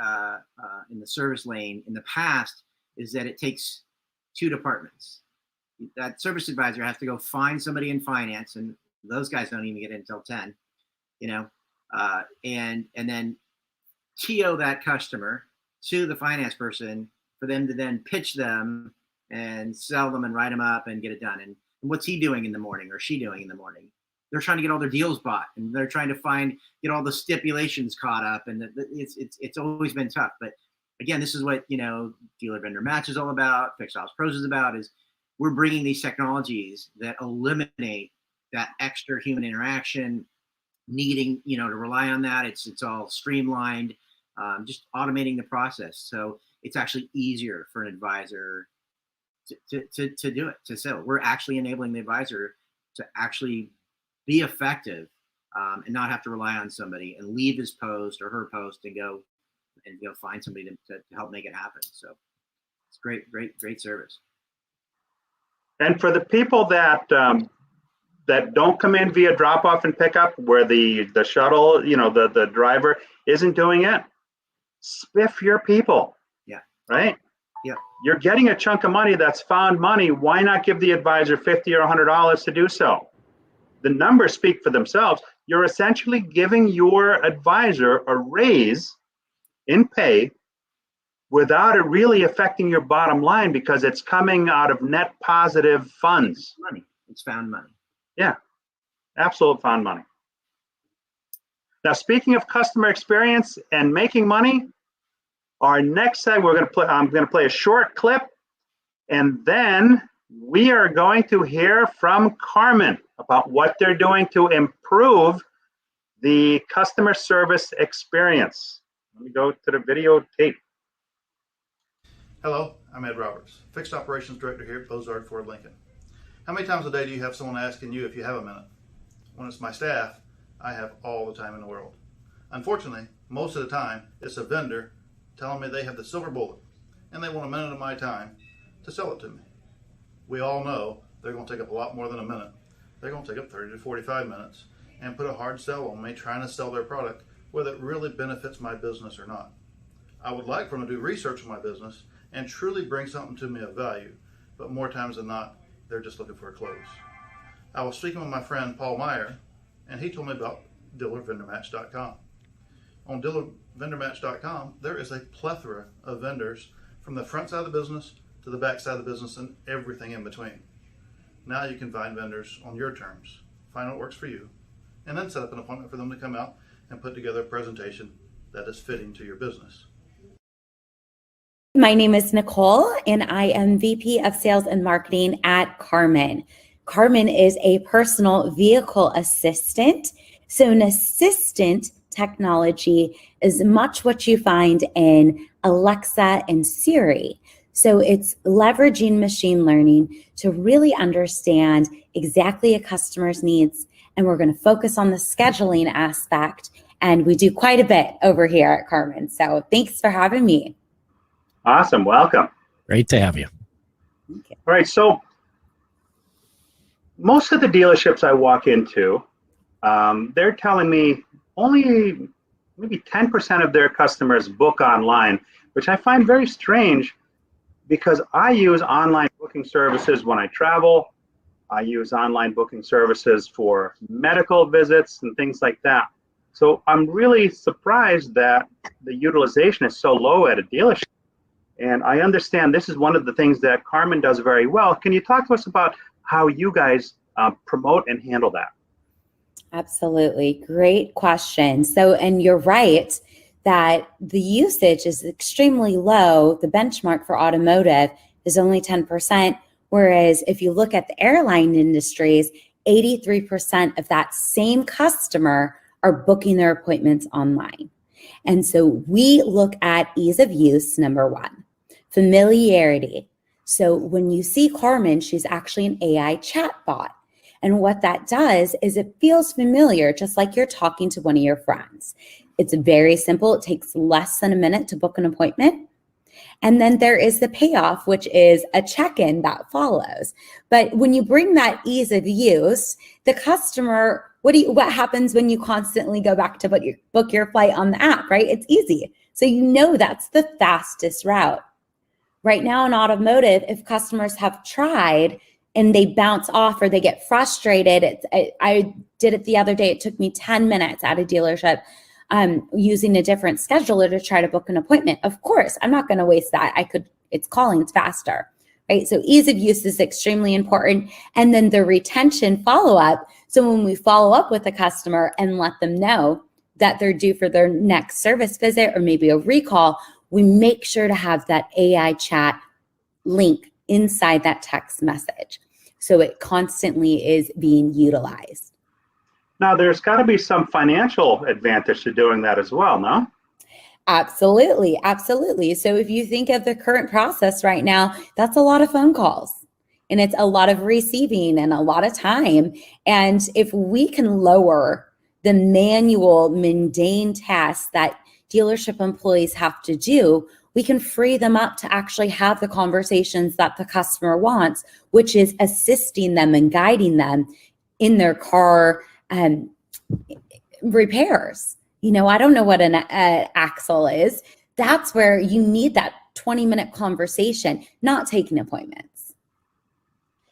[SPEAKER 9] service lane in the past is that it takes two departments. That service advisor has to go find somebody in finance, and those guys don't even get in until 10, and then TO that customer to the finance person for them to then pitch them and sell them and write them up and get it done. And what's he doing in the morning or she doing in the morning? They're trying to get all their deals bought, and they're trying to get all the stipulations caught up, and it's always been tough. But again, this is what DealerVendorMatch is all about. FixedOpsPros is about. Is we're bringing these technologies that eliminate that extra human interaction, needing to rely on that. It's all streamlined, just automating the process. So it's actually easier for an advisor to do it, to sell. We're actually enabling the advisor to actually be effective and not have to rely on somebody and leave his post or her post and go find somebody to help make it happen. So it's great service.
[SPEAKER 1] And for the people that don't come in via drop off and pickup, where the shuttle, the driver isn't doing it, spiff your people.
[SPEAKER 9] Yeah.
[SPEAKER 1] Right?
[SPEAKER 9] Yeah.
[SPEAKER 1] You're getting a chunk of money that's found money. Why not give the advisor $50 or $100 to do so? The numbers speak for themselves. You're essentially giving your advisor a raise in pay without it really affecting your bottom line, because it's coming out of net positive funds.
[SPEAKER 9] Money. It's found money.
[SPEAKER 1] Yeah, absolute found money. Now, speaking of customer experience and making money, our next segment, I'm going to play a short clip, and then we are going to hear from Carmen about what they're doing to improve the customer service experience. Let me go to the videotape.
[SPEAKER 6] Hello, I'm Ed Roberts, Fixed Operations Director here at Bozard Ford Lincoln. How many times a day do you have someone asking you if you have a minute? When it's my staff, I have all the time in the world. Unfortunately, most of the time, it's a vendor telling me they have the silver bullet and they want a minute of my time to sell it to me. We all know they're going to take up a lot more than a minute. They're going to take up 30 to 45 minutes and put a hard sell on me trying to sell their product, whether it really benefits my business or not. I would like for them to do research on my business and truly bring something to me of value. But more times than not, they're just looking for a close. I was speaking with my friend Paul Meijer, and he told me about DealerVendorMatch.com. On DealerVendorMatch.com, there is a plethora of vendors from the front side of the business to the back side of the business and everything in between. Now you can find vendors on your terms, find what works for you, and then set up an appointment for them to come out and put together a presentation that is fitting to your business.
[SPEAKER 5] My name is Nicole, and I am VP of Sales and Marketing at Carmen. Carmen is a personal vehicle assistant. So an assistant technology is much what you find in Alexa and Siri. So it's leveraging machine learning to really understand exactly a customer's needs. And we're going to focus on the scheduling aspect. And we do quite a bit over here at Carmen. So thanks for having me.
[SPEAKER 1] Awesome. Welcome.
[SPEAKER 2] Great to have you.
[SPEAKER 1] All right. So most of the dealerships I walk into, they're telling me only maybe 10% of their customers book online, which I find very strange because I use online booking services when I travel. I use online booking services for medical visits and things like that. So I'm really surprised that the utilization is so low at a dealership. And I understand this is one of the things that Carmen does very well. Can you talk to us about how you guys promote and handle that?
[SPEAKER 5] Absolutely. Great question. So, and you're right that the usage is extremely low. The benchmark for automotive is only 10%. Whereas if you look at the airline industries, 83% of that same customer are booking their appointments online. And so we look at ease of use, number one, familiarity. So when you see Carmen, she's actually an AI chatbot. And what that does is it feels familiar, just like you're talking to one of your friends. It's very simple. It takes less than a minute to book an appointment. And then there is the payoff, which is a check-in that follows. But when you bring that ease of use, the customer, what happens when you constantly go back to book your flight on the app, right? It's easy. So you know that's the fastest route. Right now in automotive, if customers have tried and they bounce off or they get frustrated, I did it the other day. It took me 10 minutes at a dealership using a different scheduler to try to book an appointment. Of course, I'm not going to waste that. It's calling, it's faster, right? So ease of use is extremely important. And then the retention follow-up. So when we follow up with a customer and let them know that they're due for their next service visit or maybe a recall, we make sure to have that AI chat link inside that text message. So it constantly is being utilized.
[SPEAKER 1] Now, there's got to be some financial advantage to doing that as well, no?
[SPEAKER 5] Absolutely, absolutely. So if you think of the current process right now, that's a lot of phone calls and it's a lot of receiving and a lot of time. And if we can lower the manual, mundane tasks that dealership employees have to do, we can free them up to actually have the conversations that the customer wants, which is assisting them and guiding them in their car repairs. You know, I don't know what an axle is. That's where you need that 20-minute conversation, not taking appointments.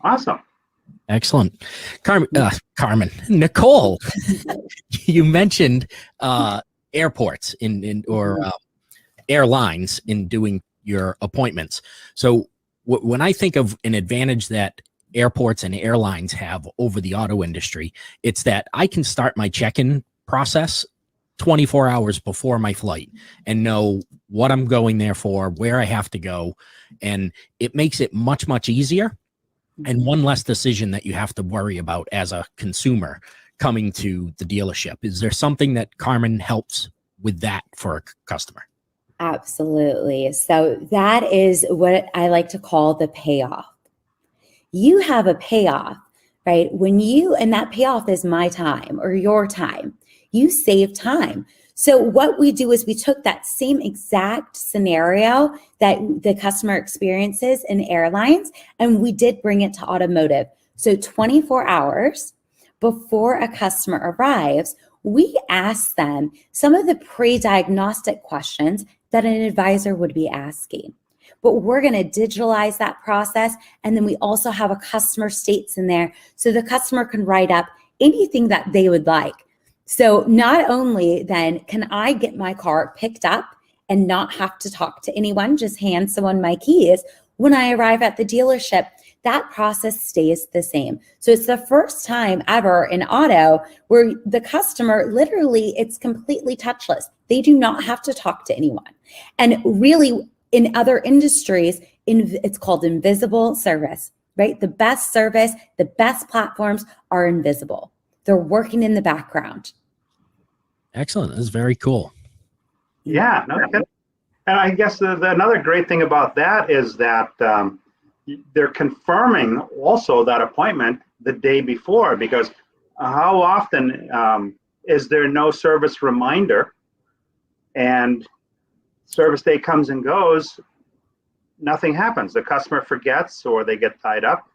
[SPEAKER 1] Awesome.
[SPEAKER 2] Excellent. Carmen, Nicole, you mentioned airports or airlines in doing your appointments. So when I think of an advantage that airports and airlines have over the auto industry, it's that I can start my check-in process 24 hours before my flight and know what I'm going there for, where I have to go. And it makes it much, much easier and one less decision that you have to worry about as a consumer coming to the dealership. Is there something that Carmen helps with that for a customer?
[SPEAKER 5] Absolutely. So that is what I like to call the payoff. You have a payoff, right? And that payoff is my time or your time. You save time. So what we do is we took that same exact scenario that the customer experiences in airlines, and we did bring it to automotive. So 24 hours before a customer arrives, we ask them some of the pre-diagnostic questions that an advisor would be asking. But we're going to digitalize that process. And then we also have a customer states in there so the customer can write up anything that they would like. So not only then can I get my car picked up and not have to talk to anyone, just hand someone my keys when I arrive at the dealership, that process stays the same. So it's the first time ever in auto where the customer literally, it's completely touchless. They do not have to talk to anyone. And really, in other industries, it's called invisible service, right? The best service, the best platforms are invisible. They're working in the background.
[SPEAKER 2] Excellent. That's very cool.
[SPEAKER 1] Yeah. No, and I guess another great thing about that is that they're confirming also that appointment the day before, because how often is there no service reminder and service day comes and goes, nothing happens. The customer forgets or they get tied up.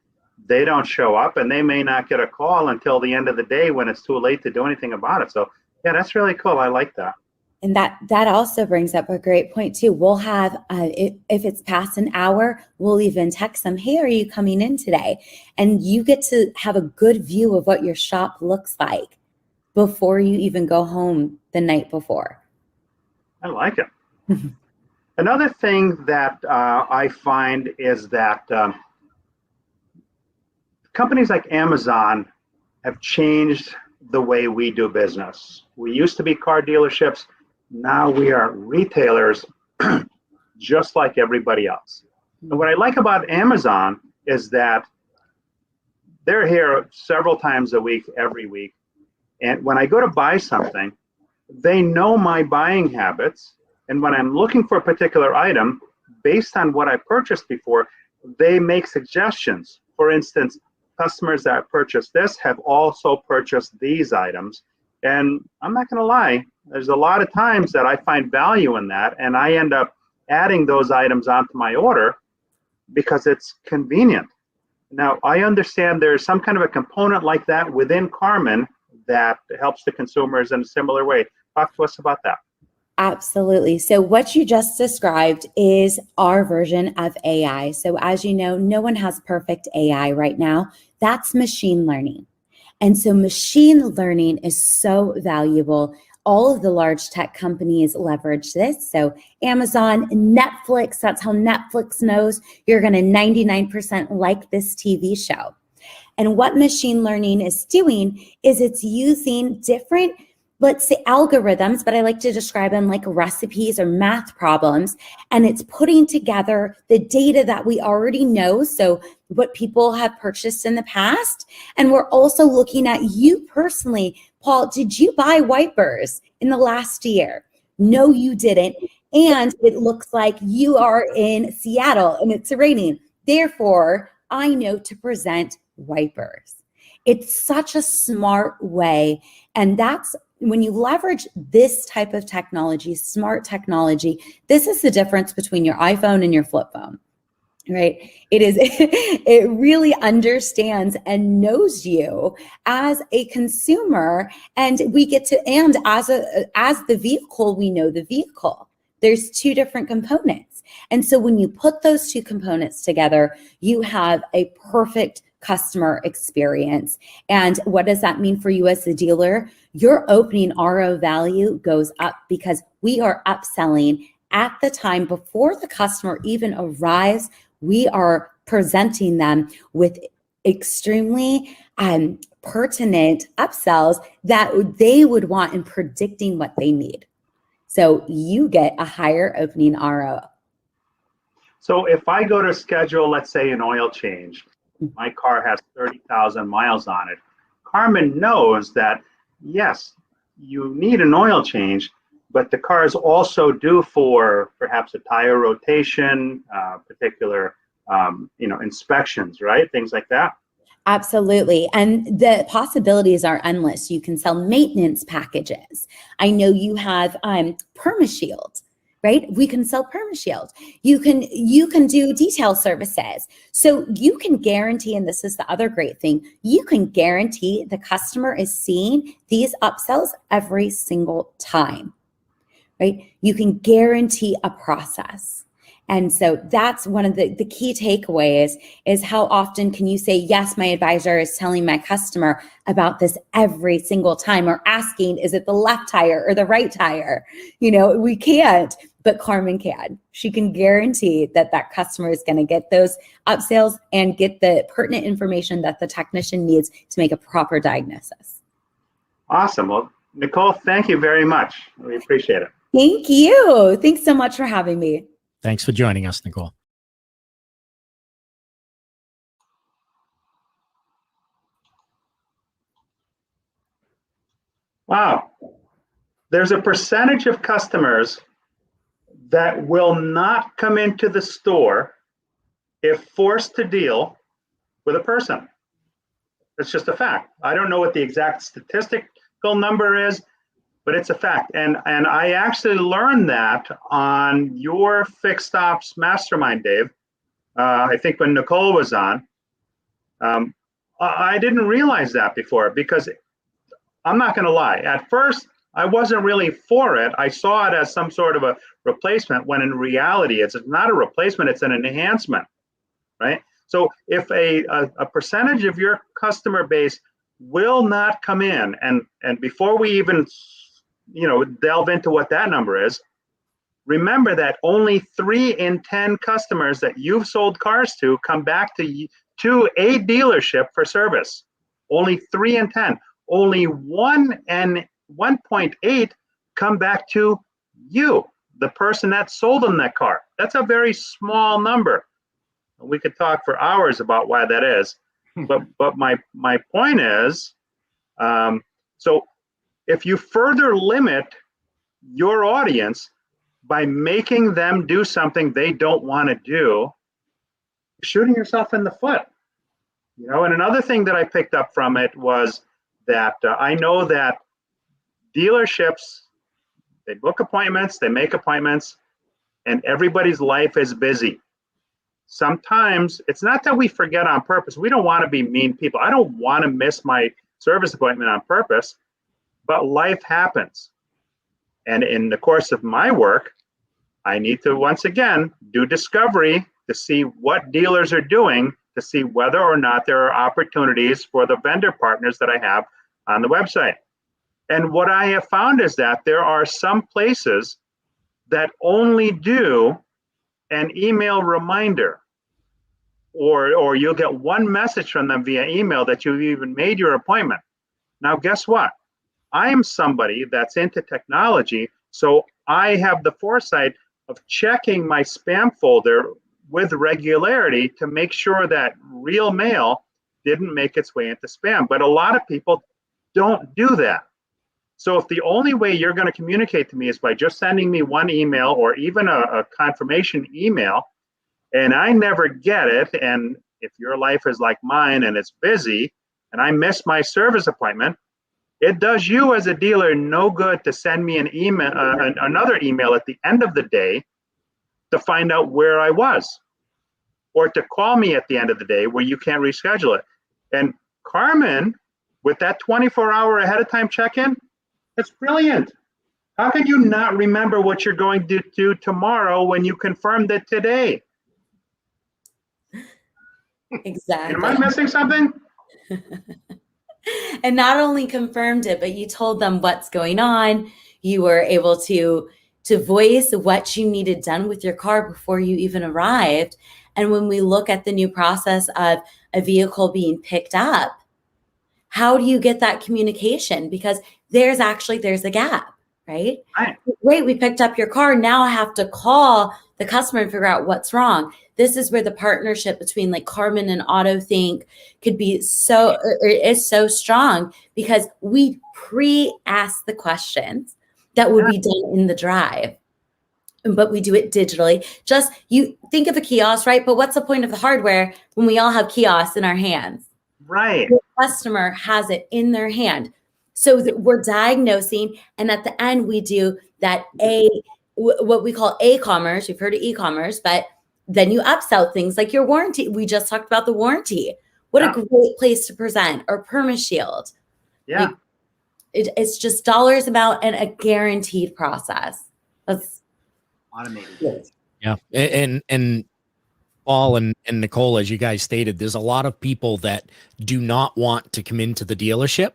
[SPEAKER 1] They don't show up and they may not get a call until the end of the day when it's too late to do anything about it. So yeah, that's really cool. I like that.
[SPEAKER 5] And that also brings up a great point too. We'll have, if it's past an hour, we'll even text them, hey, are you coming in today? And you get to have a good view of what your shop looks like before you even go home the night before.
[SPEAKER 1] I like it. Another thing that I find is that companies like Amazon have changed the way we do business. We used to be car dealerships. Now we are retailers just like everybody else. And what I like about Amazon is that they're here several times a week, every week. And when I go to buy something, they know my buying habits. And when I'm looking for a particular item, based on what I purchased before, they make suggestions. For instance, customers that purchased this have also purchased these items. And I'm not going to lie, there's a lot of times that I find value in that, and I end up adding those items onto my order because it's convenient. Now, I understand there's some kind of a component like that within Carmen that helps the consumers in a similar way. Talk to us about that.
[SPEAKER 5] Absolutely. So what you just described is our version of AI. So as you know, no one has perfect AI right now. That's machine learning. And so machine learning is so valuable. All of the large tech companies leverage this. So Amazon, Netflix, that's how Netflix knows you're going to 99% like this TV show. And what machine learning is doing is it's using different, let's say, algorithms, but I like to describe them like recipes or math problems. And it's putting together the data that we already know. So what people have purchased in the past. And we're also looking at you personally. Paul, did you buy wipers in the last year? No, you didn't. And it looks like you are in Seattle and it's raining. Therefore, I know to present wipers. It's such a smart way. And that's when you leverage this type of technology, smart technology, this is the difference between your iPhone and your flip phone, right? It really understands and knows you as a consumer, and we get to, and as the vehicle, we know the vehicle. There's two different components. And so when you put those two components together, you have a perfect customer experience. And what does that mean for you as the dealer? Your opening RO value goes up because we are upselling at the time before the customer even arrives. We are presenting them with extremely pertinent upsells that they would want and predicting what they need. So you get a higher opening RO.
[SPEAKER 1] So if I go to schedule, let's say, an oil change, my car has 30,000 miles on it. Carmen knows that, yes, you need an oil change, but the car is also due for perhaps a tire rotation, particular, inspections, right? Things like that.
[SPEAKER 5] Absolutely. And the possibilities are endless. You can sell maintenance packages. I know you have Permashield, right? We can sell Permashield. You can do detail services. So you can guarantee, and this is the other great thing, you can guarantee the customer is seeing these upsells every single time, right? You can guarantee a process. And so that's one of the key takeaways is how often can you say, yes, my advisor is telling my customer about this every single time, or asking, is it the left tire or the right tire? We can't, but Carmen can. She can guarantee that that customer is going to get those upsells and get the pertinent information that the technician needs to make a proper diagnosis.
[SPEAKER 1] Awesome. Well, Nicole, thank you very much. We appreciate it.
[SPEAKER 5] Thank you. Thanks so much for having me.
[SPEAKER 2] Thanks for joining us, Nicole.
[SPEAKER 1] Wow. There's a percentage of customers that will not come into the store if forced to deal with a person. It's just a fact. I don't know what the exact statistical number is, but it's a fact. And I actually learned that on your Fixed Ops Mastermind, Dave. I think when Nicole was on. I didn't realize that before, because I'm not going to lie. At first, I wasn't really for it. I saw it as some sort of a replacement, when in reality, it's not a replacement, it's an enhancement, right? So if a percentage of your customer base will not come in, and before we even delve into what that number is, remember that only 3 in 10 customers that you've sold cars to come back to a dealership for service. Only 3 in 10. Only 1 and 1.8 come back to you, the person that sold them that car. That's a very small number. We could talk for hours about why that is, but my point is, so if you further limit your audience by making them do something they don't want to do, you're shooting yourself in the foot. And another thing that I picked up from it was that I know that dealerships, they book appointments, they make appointments, and everybody's life is busy. Sometimes it's not that we forget on purpose. We don't want to be mean people. I don't want to miss my service appointment on purpose, but life happens. And in the course of my work, I need to, once again, do discovery to see what dealers are doing, to see whether or not there are opportunities for the vendor partners that I have on the website. And what I have found is that there are some places that only do an email reminder, or you'll get one message from them via email that you've even made your appointment. Now, guess what? I am somebody that's into technology, so I have the foresight of checking my spam folder with regularity to make sure that real mail didn't make its way into spam. But a lot of people don't do that. So if the only way you're going to communicate to me is by just sending me one email, or even a confirmation email, and I never get it, and if your life is like mine and it's busy, and I miss my service appointment, it does you as a dealer no good to send me an email, another email at the end of the day to find out where I was, or to call me at the end of the day where you can't reschedule it. And Carmen, with that 24-hour ahead of time check-in, that's brilliant. How can you not remember what you're going to do tomorrow when you confirmed it today?
[SPEAKER 5] Exactly.
[SPEAKER 1] Am I missing something?
[SPEAKER 5] And not only confirmed it, but you told them what's going on. You were able to voice what you needed done with your car before you even arrived. And when we look at the new process of a vehicle being picked up, how do you get that communication? Because there's a gap, right? Wait, we picked up your car. Now I have to call the customer and figure out what's wrong. This is where the partnership between like Carmen and AutoThink could be is so strong, because we pre-ask the questions that would be done in the drive, but we do it digitally. Just you think of a kiosk, right? But what's the point of the hardware when we all have kiosks in our hands?
[SPEAKER 1] Right.
[SPEAKER 5] The customer has it in their hand. So that we're diagnosing, and at the end we do that what we call e-commerce. You've heard of e-commerce, but then you upsell things like your warranty. We just talked about the warranty. What a great place to present, or Permashield.
[SPEAKER 1] Yeah.
[SPEAKER 5] Like, it's just dollars amount and a guaranteed process. That's
[SPEAKER 9] automated.
[SPEAKER 2] Yeah. And Paul and Nicole, as you guys stated, there's a lot of people that do not want to come into the dealership.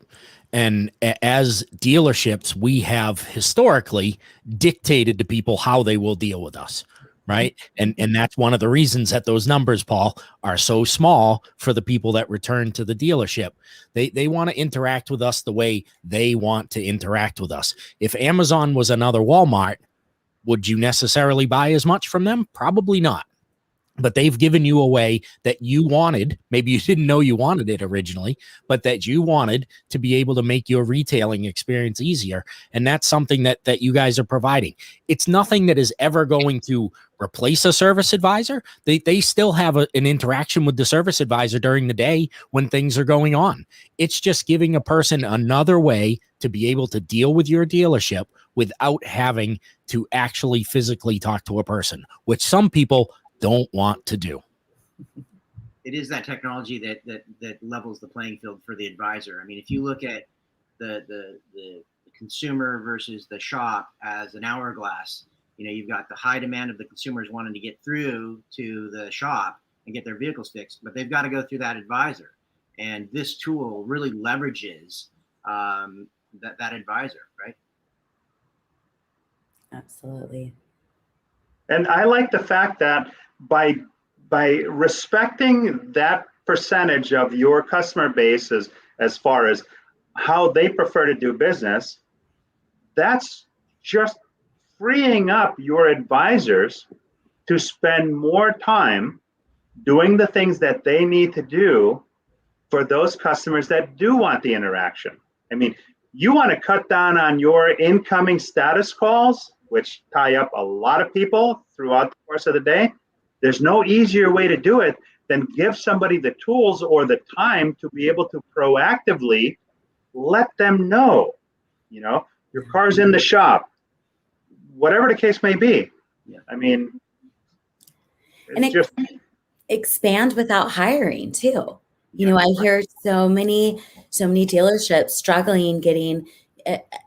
[SPEAKER 2] And as dealerships, we have historically dictated to people how they will deal with us. Right. And that's one of the reasons that those numbers, Paul, are so small for the people that return to the dealership. They want to interact with us the way they want to interact with us. If Amazon was another Walmart, would you necessarily buy as much from them? Probably not. But they've given you a way that you wanted. Maybe you didn't know you wanted it originally, but that you wanted to be able to make your retailing experience easier. And that's something that you guys are providing. It's nothing that is ever going to replace a service advisor. They still have an interaction with the service advisor during the day when things are going on. It's just giving a person another way to be able to deal with your dealership without having to actually physically talk to a person, which some people don't want to do.
[SPEAKER 9] It is that technology that levels the playing field for the advisor. I mean, if you look at the consumer versus the shop as an hourglass, you know, you've got the high demand of the consumers wanting to get through to the shop and get their vehicles fixed, but they've got to go through that advisor. And this tool really leverages that advisor, right?
[SPEAKER 5] Absolutely.
[SPEAKER 1] And I like the fact that by respecting that percentage of your customer base as far as how they prefer to do business, that's just freeing up your advisors to spend more time doing the things that they need to do for those customers that do want the interaction. I mean, you want to cut down on your incoming status calls, which tie up a lot of people throughout the course of the day. There's no easier way to do it than give somebody the tools or the time to be able to proactively let them know, you know, your car's in the shop, whatever the case may be.
[SPEAKER 9] Yeah.
[SPEAKER 1] I mean,
[SPEAKER 5] and it
[SPEAKER 1] just
[SPEAKER 5] expand without hiring too. You know, I hear so many dealerships struggling getting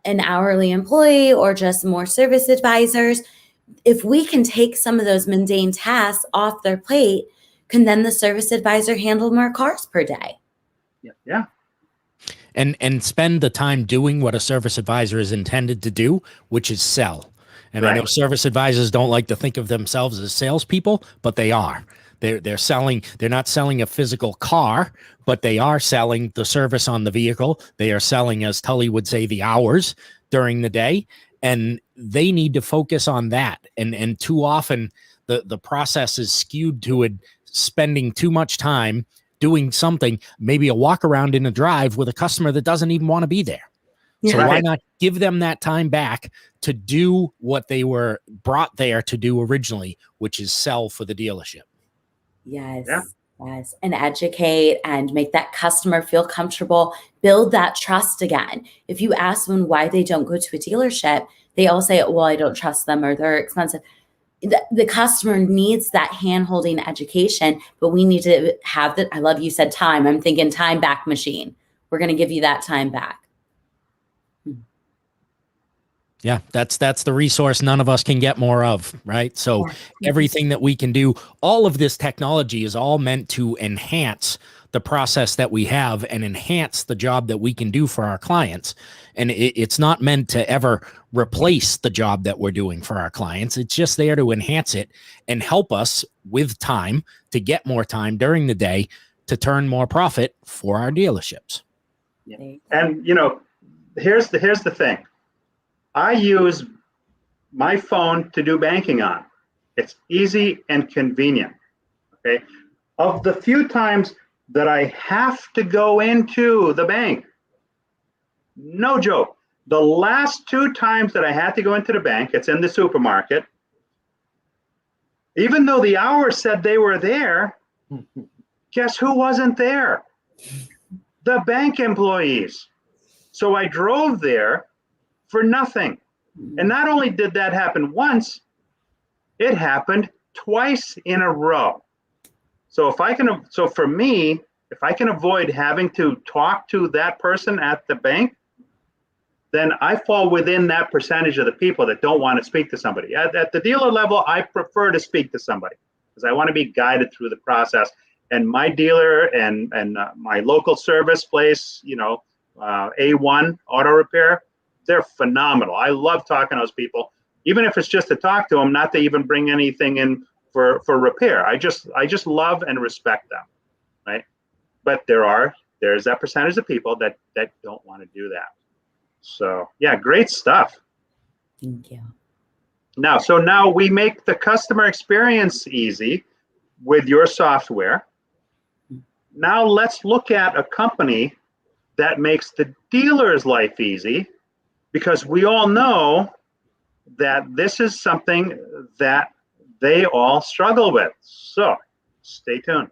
[SPEAKER 5] an hourly employee or just more service advisors. If we can take some of those mundane tasks off their plate, can then the service advisor handle more cars per day?
[SPEAKER 1] Yeah.
[SPEAKER 2] And spend the time doing what a service advisor is intended to do, which is sell. And I know service advisors don't like to think of themselves as salespeople, but they are. They're selling. They're not selling a physical car, but they are selling the service on the vehicle. They are selling, as Tully would say, the hours during the day, and they need to focus on that. And too often, the process is skewed to it, spending too much time doing something, maybe a walk around in a drive with a customer that doesn't even want to be there. So why not give them that time back to do what they were brought there to do originally, which is sell for the dealership?
[SPEAKER 5] Yes. Yes. And educate and make that customer feel comfortable, build that trust again. If you ask them why they don't go to a dealership, they all say, well, I don't trust them or they're expensive. The customer needs that hand-holding education, but we need to have that. I love you said time. I'm thinking time back machine. We're going to give you that time back.
[SPEAKER 2] Yeah, that's the resource none of us can get more of, right? So everything that we can do, all of this technology is all meant to enhance the process that we have and enhance the job that we can do for our clients. And it's not meant to ever replace the job that we're doing for our clients. It's just there to enhance it and help us with time to get more time during the day to turn more profit for our dealerships.
[SPEAKER 9] Yeah.
[SPEAKER 1] And you know, here's the thing. I use my phone to do banking on. It's easy and convenient. Okay. Of the few times that I have to go into the bank, no joke, the last 2 times that I had to go into the bank, it's in the supermarket, even though the hour said they were there, guess who wasn't there? The bank employees. So I drove there for nothing. And not only did that happen once, it happened twice in a row. So for me, if I can avoid having to talk to that person at the bank, then I fall within that percentage of the people that don't want to speak to somebody. At the dealer level, I prefer to speak to somebody because I want to be guided through the process. And my dealer and my local service place, A1 Auto Repair, they're phenomenal. I love talking to those people, even if it's just to talk to them, not to even bring anything in for repair. I just love and respect them, right? But there's that percentage of people that don't want to do that. So yeah, great stuff.
[SPEAKER 5] Thank you.
[SPEAKER 1] Now we make the customer experience easy with your software. Now let's look at a company that makes the dealer's life easy, because we all know that this is something that they all struggle with. So stay tuned.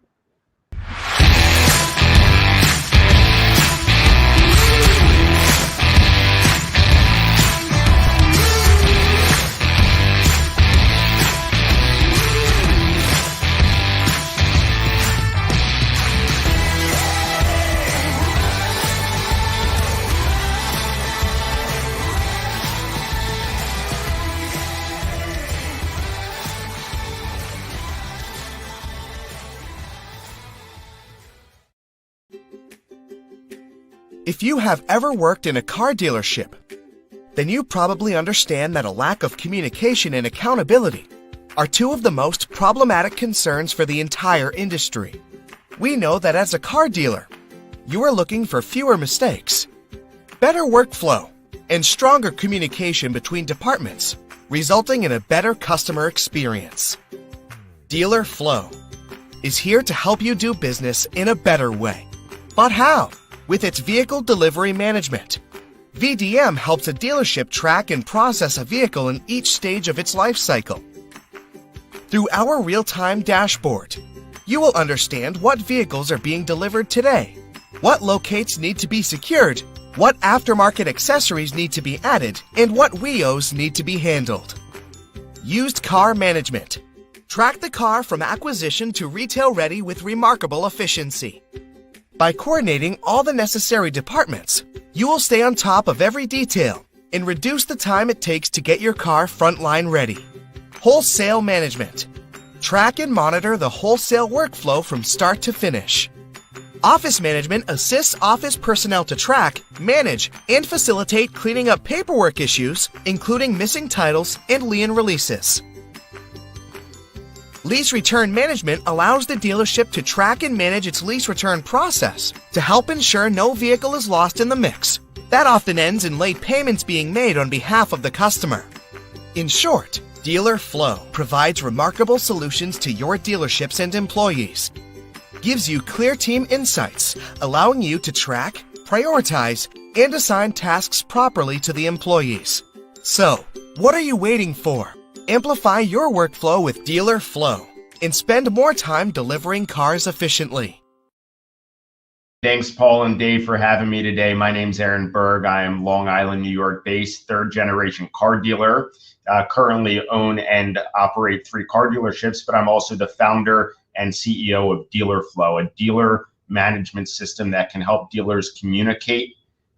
[SPEAKER 3] If you have ever worked in a car dealership, then you probably understand that a lack of communication and accountability are two of the most problematic concerns for the entire industry. We know that as a car dealer, you are looking for fewer mistakes, better workflow, and stronger communication between departments, resulting in a better customer experience. Dealer Flow is here to help you do business in a better way. But how? With its vehicle delivery management. VDM helps a dealership track and process a vehicle in each stage of its life cycle. Through our real-time dashboard, you will understand what vehicles are being delivered today, what locates need to be secured, what aftermarket accessories need to be added, and what WIOs need to be handled. Used car management. Track the car from acquisition to retail ready with remarkable efficiency. By coordinating all the necessary departments, you will stay on top of every detail and reduce the time it takes to get your car frontline ready. Wholesale management. Track and monitor the wholesale workflow from start to finish. Office management assists office personnel to track, manage, and facilitate cleaning up paperwork issues, including missing titles and lien releases. Lease return management allows the dealership to track and manage its lease return process to help ensure no vehicle is lost in the mix. That often ends in late payments being made on behalf of the customer. In short, Dealer Flow provides remarkable solutions to your dealerships and employees. Gives you clear team insights, allowing you to track, prioritize, and assign tasks properly to the employees. So, what are you waiting for? Amplify your workflow with Dealer Flow and spend more time delivering cars efficiently.
[SPEAKER 22] Thanks, Paul and Dave, for having me today. My name's Aaron Berg. I am Long Island, New York based, third generation car dealer. Currently own and operate 3 car dealerships, but I'm also the founder and CEO of Dealer Flow, a dealer management system that can help dealers communicate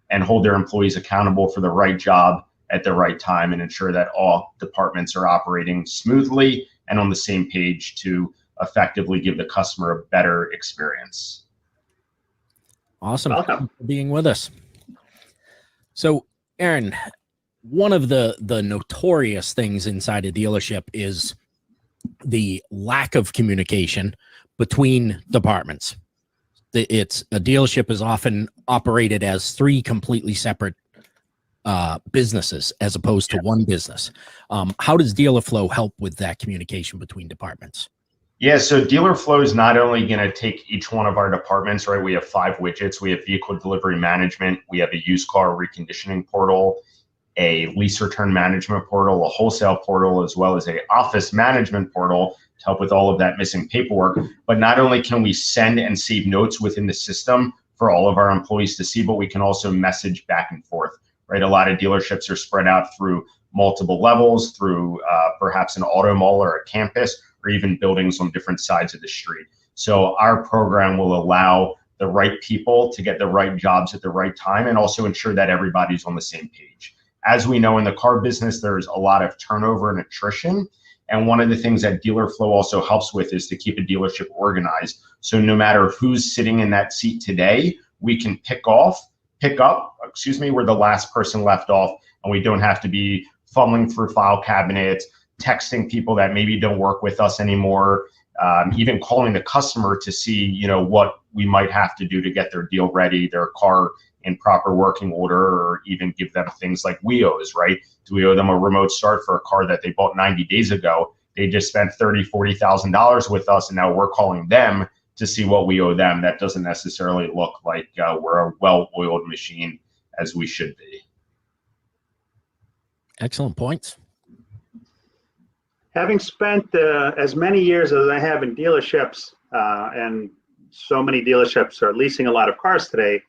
[SPEAKER 22] and hold their employees accountable for the right job at the right time and ensure that all departments are operating smoothly and on the same page to effectively give the customer a better experience.
[SPEAKER 2] Awesome. Welcome for being with us. So, Aaron, one of the notorious things inside a dealership is the lack of communication between departments. A dealership is often operated as 3 completely separate businesses as opposed to one business. How does Dealer Flow help with that communication between departments?
[SPEAKER 22] Yeah, so Dealer Flow is not only going to take each one of our departments, right? We have 5 widgets. We have vehicle delivery management. We have a used car reconditioning portal, a lease return management portal, a wholesale portal, as well as a office management portal to help with all of that missing paperwork. But not only can we send and save notes within the system for all of our employees to see, but we can also message back and forth, right? A lot of dealerships are spread out through multiple levels, through perhaps an auto mall or a campus, or even buildings on different sides of the street. So our program will allow the right people to get the right jobs at the right time, and also ensure that everybody's on the same page. As we know in the car business, there's a lot of turnover and attrition. And one of the things that Dealer Flow also helps with is to keep a dealership organized. So no matter who's sitting in that seat today, we can pick up, where the last person left off, and we don't have to be fumbling through file cabinets, texting people that maybe don't work with us anymore, even calling the customer to see, what we might have to do to get their deal ready, their car in proper working order, or even give them things like we owes, right? Do we owe them a remote start for a car that they bought 90 days ago? They just spent $30,000, $40,000 with us, and now we're calling them to see what we owe them. That doesn't necessarily look like we're a well-oiled machine as we should be.
[SPEAKER 2] Excellent points.
[SPEAKER 1] Having spent as many years as I have in dealerships, and so many dealerships are leasing a lot of cars today,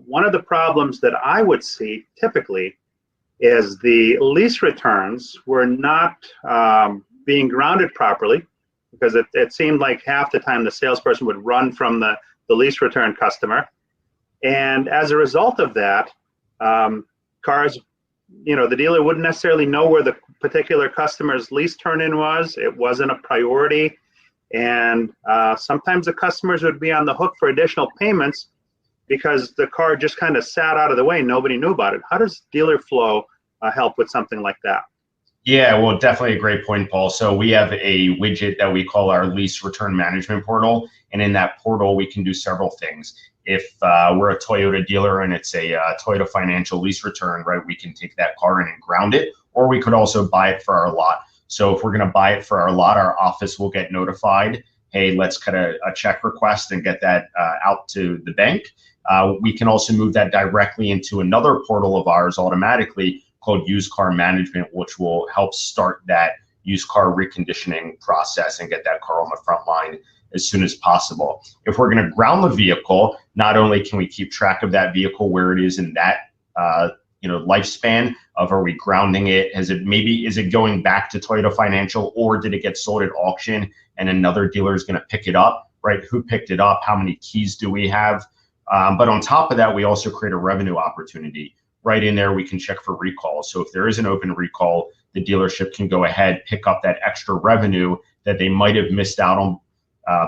[SPEAKER 1] one of the problems that I would see typically is the lease returns were not being grounded properly, because it seemed like half the time the salesperson would run from the lease return customer. And as a result of that, cars, the dealer wouldn't necessarily know where the particular customer's lease turn-in was. It wasn't a priority. And sometimes the customers would be on the hook for additional payments because the car just kind of sat out of the way. Nobody knew about it. How does Dealer Flow help with something like that?
[SPEAKER 22] Yeah, well, definitely a great point, Paul. So we have a widget that we call our lease return management portal. And in that portal, we can do several things. If we're a Toyota dealer and it's a Toyota financial lease return, right, we can take that car in and ground it, or we could also buy it for our lot. So if we're going to buy it for our lot, our office will get notified, hey, let's cut a check request and get that out to the bank. We can also move that directly into another portal of ours automatically called used car management, which will help start that used car reconditioning process and get that car on the front line as soon as possible. If we're going to ground the vehicle, not only can we keep track of that vehicle, where it is in that lifespan of, are we grounding it? Is it going back to Toyota Financial, or did it get sold at auction and another dealer is going to pick it up, right? Who picked it up? How many keys do we have? But on top of that, we also create a revenue opportunity. Right in there, we can check for recalls. So if there is an open recall, the dealership can go ahead, pick up that extra revenue that they might have missed out on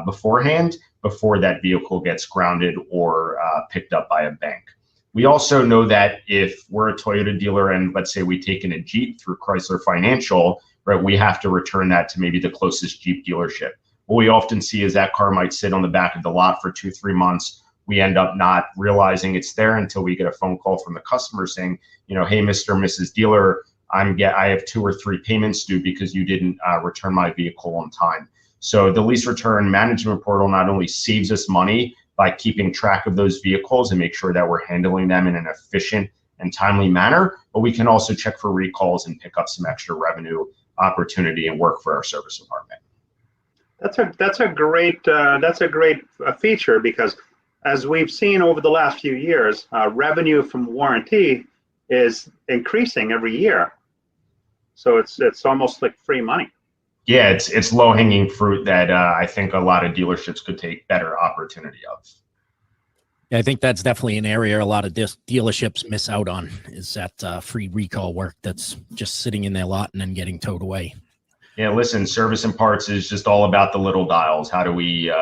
[SPEAKER 22] beforehand, before that vehicle gets grounded or picked up by a bank. We also know that if we're a Toyota dealer and let's say we take in a Jeep through Chrysler Financial, right, we have to return that to maybe the closest Jeep dealership. What we often see is that car might sit on the back of the lot for 2-3 months. We end up not realizing it's there until we get a phone call from the customer saying, hey, Mr. or Mrs. Dealer, I have 2 or 3 payments due because you didn't return my vehicle on time. So the lease return management portal not only saves us money by keeping track of those vehicles and make sure that we're handling them in an efficient and timely manner, but we can also check for recalls and pick up some extra revenue opportunity and work for our service department.
[SPEAKER 1] That's a great feature, because as we've seen over the last few years, revenue from warranty is increasing every year. So it's almost like free money.
[SPEAKER 22] Yeah, it's low-hanging fruit that I think a lot of dealerships could take better opportunity of.
[SPEAKER 2] Yeah, I think that's definitely an area a lot of dealerships miss out on, is that free recall work that's just sitting in their lot and then getting towed away.
[SPEAKER 22] Yeah, listen, service and parts is just all about the little dials. How do we,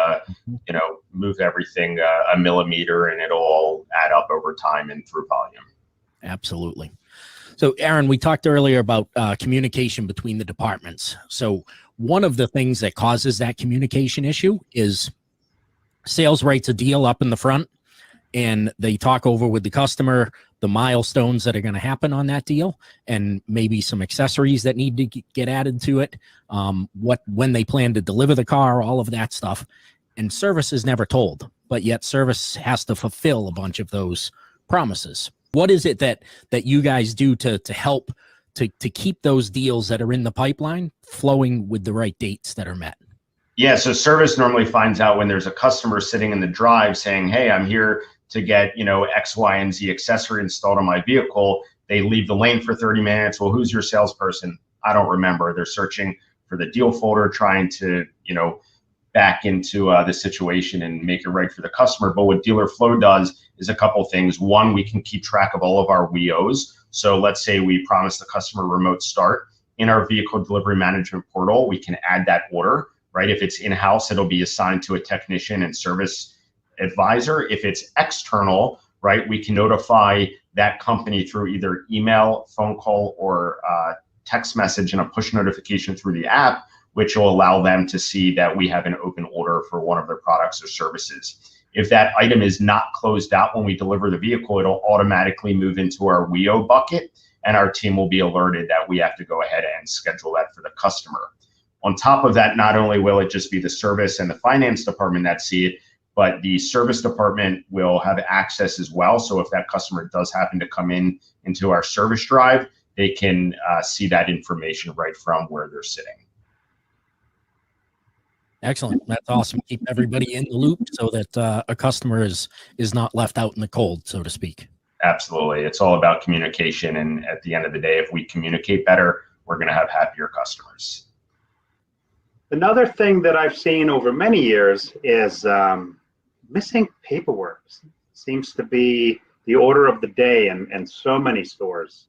[SPEAKER 22] move everything a millimeter, and it'll all add up over time and through volume.
[SPEAKER 2] Absolutely. So, Aaron, we talked earlier about communication between the departments. So one of the things that causes that communication issue is sales writes a deal up in the front, and they talk over with the customer the milestones that are going to happen on that deal, and maybe some accessories that need to get added to it, when they plan to deliver the car, all of that stuff. And service is never told, but yet service has to fulfill a bunch of those promises. What is it that you guys do to help to keep those deals that are in the pipeline flowing with the right dates that are met?
[SPEAKER 22] Yeah, so service normally finds out when there's a customer sitting in the drive saying, hey, I'm here to get, X, Y, and Z accessory installed on my vehicle. They leave the lane for 30 minutes. Well, who's your salesperson? I don't remember. They're searching for the deal folder, trying to, back into the situation and make it right for the customer. But what Dealer Flow does is a couple things. One, we can keep track of all of our WEOs. So let's say we promise the customer remote start. In our vehicle delivery management portal, we can add that order, right? If it's in-house, it'll be assigned to a technician and service advisor. If it's external, right, we can notify that company through either email, phone call, or text message and a push notification through the app, which will allow them to see that we have an open order for one of their products or services. If that item is not closed out when we deliver the vehicle, it'll automatically move into our WEO bucket, and our team will be alerted that we have to go ahead and schedule that for the customer. On top of that, not only will it just be the service and the finance department that see it, but the service department will have access as well. So if that customer does happen to come into our service drive, they can see that information right from where they're sitting.
[SPEAKER 2] Excellent. That's awesome. Keep everybody in the loop so that a customer is not left out in the cold, so to speak.
[SPEAKER 22] Absolutely. It's all about communication. And at the end of the day, if we communicate better, we're going to have happier customers.
[SPEAKER 1] Another thing that I've seen over many years is missing paperwork. Seems to be the order of the day in so many stores.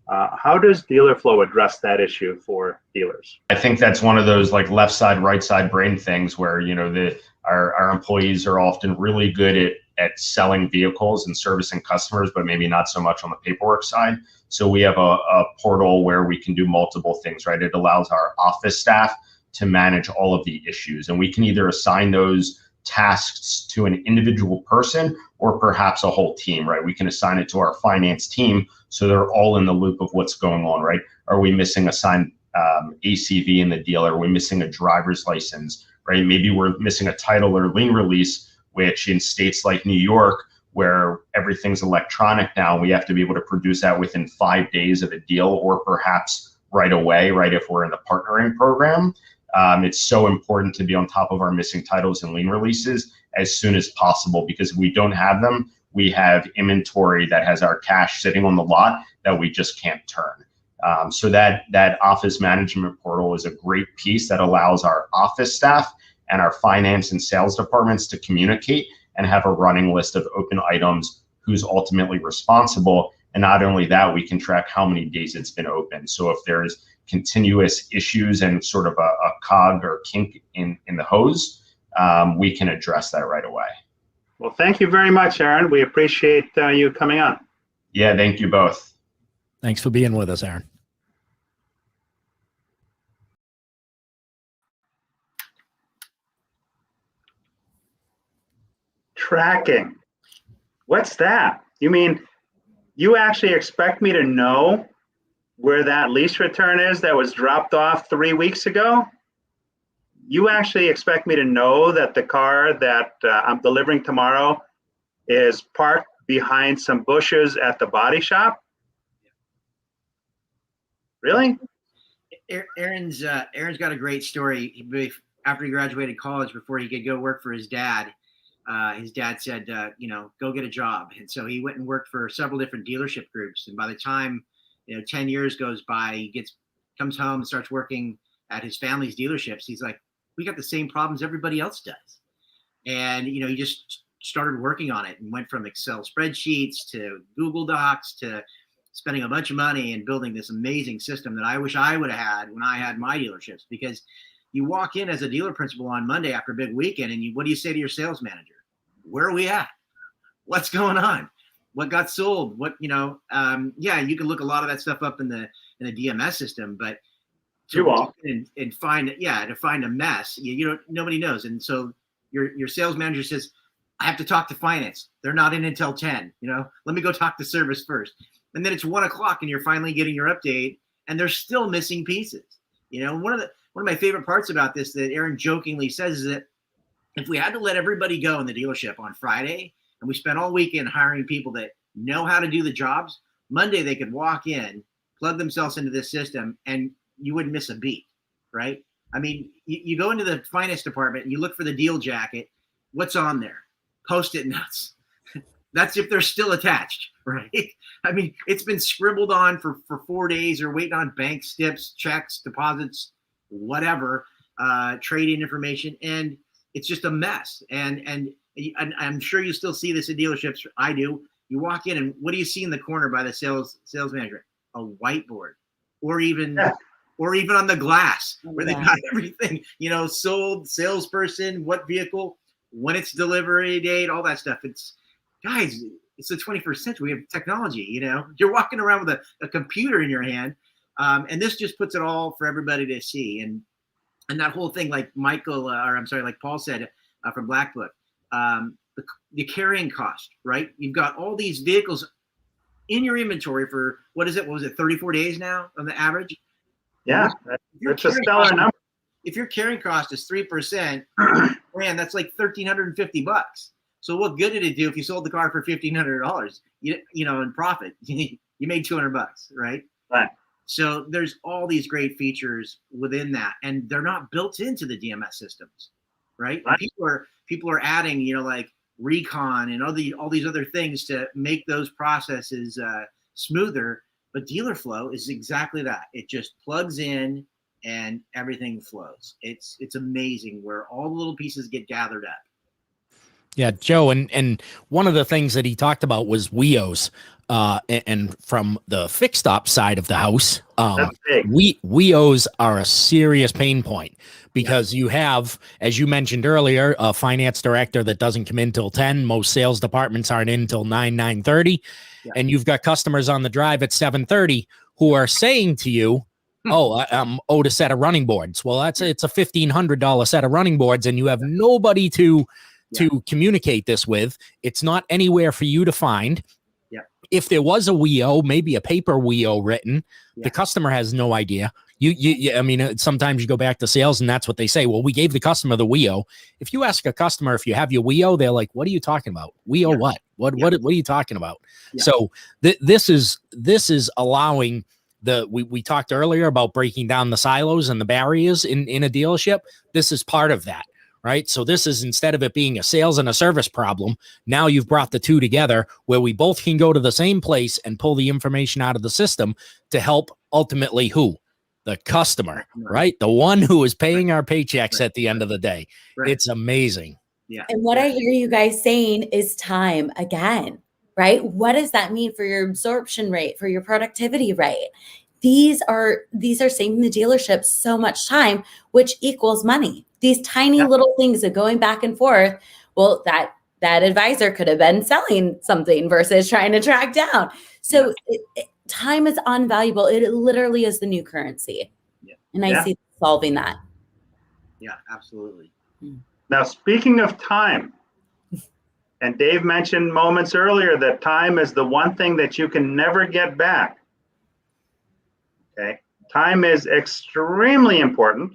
[SPEAKER 1] How does Dealer Flow address that issue for dealers?
[SPEAKER 22] I think that's one of those like left side, right side brain things where, you know, our employees are often really good at selling vehicles and servicing customers, but maybe not so much on the paperwork side. So we have a portal where we can do multiple things, right? It allows our office staff to manage all of the issues, and we can either assign those tasks to an individual person or perhaps a whole team, right? We can assign it to our finance team so they're all in the loop of what's going on, right? Are we missing a signed ACV in the dealer? Are we missing a driver's license, right? Maybe we're missing a title or lien release, which in states like New York, where everything's electronic now, we have to be able to produce that within 5 days of a deal or perhaps right away, right? If we're in the partnering program. It's so important to be on top of our missing titles and lien releases as soon as possible, because if we don't have them, we have inventory that has our cash sitting on the lot that we just can't turn. So that office management portal is a great piece that allows our office staff and our finance and sales departments to communicate and have a running list of open items, who's ultimately responsible. And not only that, we can track how many days it's been open. So if there's continuous issues and sort of a cog or kink in the hose, we can address that right away.
[SPEAKER 1] Well, thank you very much, Aaron. We appreciate you coming on.
[SPEAKER 22] Yeah, thank you both.
[SPEAKER 2] Thanks for being with us, Aaron.
[SPEAKER 1] Tracking. What's that? You mean you actually expect me to know where that lease return is that was dropped off 3 weeks ago? You actually expect me to know that the car that I'm delivering tomorrow is parked behind some bushes at the body shop? Really?
[SPEAKER 9] Aaron's got a great story. After he graduated college, before he could go work for his dad said, go get a job. And so he went and worked for several different dealership groups. And by the time 10 years goes by, he comes home and starts working at his family's dealerships. He's like, we got the same problems everybody else does. And, he just started working on it and went from Excel spreadsheets to Google Docs to spending a bunch of money and building this amazing system that I wish I would have had when I had my dealerships. Because you walk in as a dealer principal on Monday after a big weekend, and what do you say to your sales manager? Where are we at? What's going on? What got sold? What, you can look a lot of that stuff up in the DMS system, but to find a mess, nobody knows. And so your sales manager says, I have to talk to finance. They're not in until 10, let me go talk to service first. And then it's 1 o'clock and you're finally getting your update and they're still missing pieces. One of my favorite parts about this that Aaron jokingly says is that if we had to let everybody go in the dealership on Friday and we spent all weekend hiring people that know how to do the jobs, Monday they could walk in, plug themselves into this system, and you wouldn't miss a beat, right? I mean, you go into the finance department and you look for the deal jacket. What's on there? Post-it notes. That's if they're still attached, right? I mean, it's been scribbled on for 4 days or waiting on bank stips, checks, deposits, whatever, trade-in information. And it's just a mess. And I'm sure you still see this in dealerships. I do. You walk in and what do you see in the corner by the sales manager? A whiteboard, or even on the glass where they got everything, sold, salesperson, what vehicle, when it's delivery date, all that stuff. It's the 21st century. We have technology, you're walking around with a computer in your hand. And this just puts it all for everybody to see. And that whole thing, like like Paul said from Black Book, the carrying cost, right? You've got all these vehicles in your inventory for, what was it, 34 days now on the average?
[SPEAKER 1] Yeah, it's a stellar number.
[SPEAKER 9] If your carrying cost is 3%, man, that's like $1,350. So what good did it do if you sold the car for $1,500? In profit, you made $200, right?
[SPEAKER 1] Right.
[SPEAKER 9] So there's all these great features within that, and they're not built into the DMS systems, right? People are adding, like recon and all these other things to make those processes smoother. But dealer flow is exactly that. It just plugs in and everything flows. It's amazing where all the little pieces get gathered up.
[SPEAKER 2] Yeah, Joe, and one of the things that he talked about was WIOs, and from the fixed op side of the house, WIOs are a serious pain point because you have, as you mentioned earlier, a finance director that doesn't come in till 10. Most sales departments aren't in till 9:30, and you've got customers on the drive at 7:30 who are saying to you, "Oh, I'm owed a set of running boards." Well, it's a $1,500 set of running boards, and you have nobody to communicate this with. It's not anywhere for you to find. If there was a WIO, maybe a paper WIO written, the customer has no idea. I mean, sometimes you go back to sales and that's what they say. Well, we gave the customer the WIO. If you ask a customer if you have your WIO, they're like, "What are you talking about? WIO what? What are you talking about?" So this is allowing we talked earlier about breaking down the silos and the barriers in a dealership. This is part of that. Right. So this is, instead of it being a sales and a service problem, now you've brought the two together where we both can go to the same place and pull the information out of the system to help ultimately who? The customer, right? The one who is paying our paychecks at the end of the day. It's amazing.
[SPEAKER 9] Yeah.
[SPEAKER 5] And what I hear you guys saying is time again, right? What does that mean for your absorption rate, for your productivity rate? These are saving the dealership so much time, which equals money. These tiny little things of going back and forth. Well, that advisor could have been selling something versus trying to track down. So time is invaluable. It literally is the new currency. And I see solving that.
[SPEAKER 9] Yeah, absolutely.
[SPEAKER 1] Now, speaking of time, and Dave mentioned moments earlier that time is the one thing that you can never get back. Okay. Time is extremely important.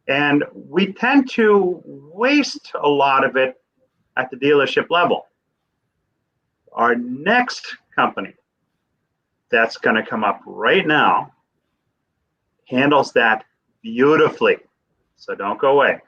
[SPEAKER 1] And we tend to waste a lot of it at the dealership level. Our next company that's going to come up right now handles that beautifully. So don't go away.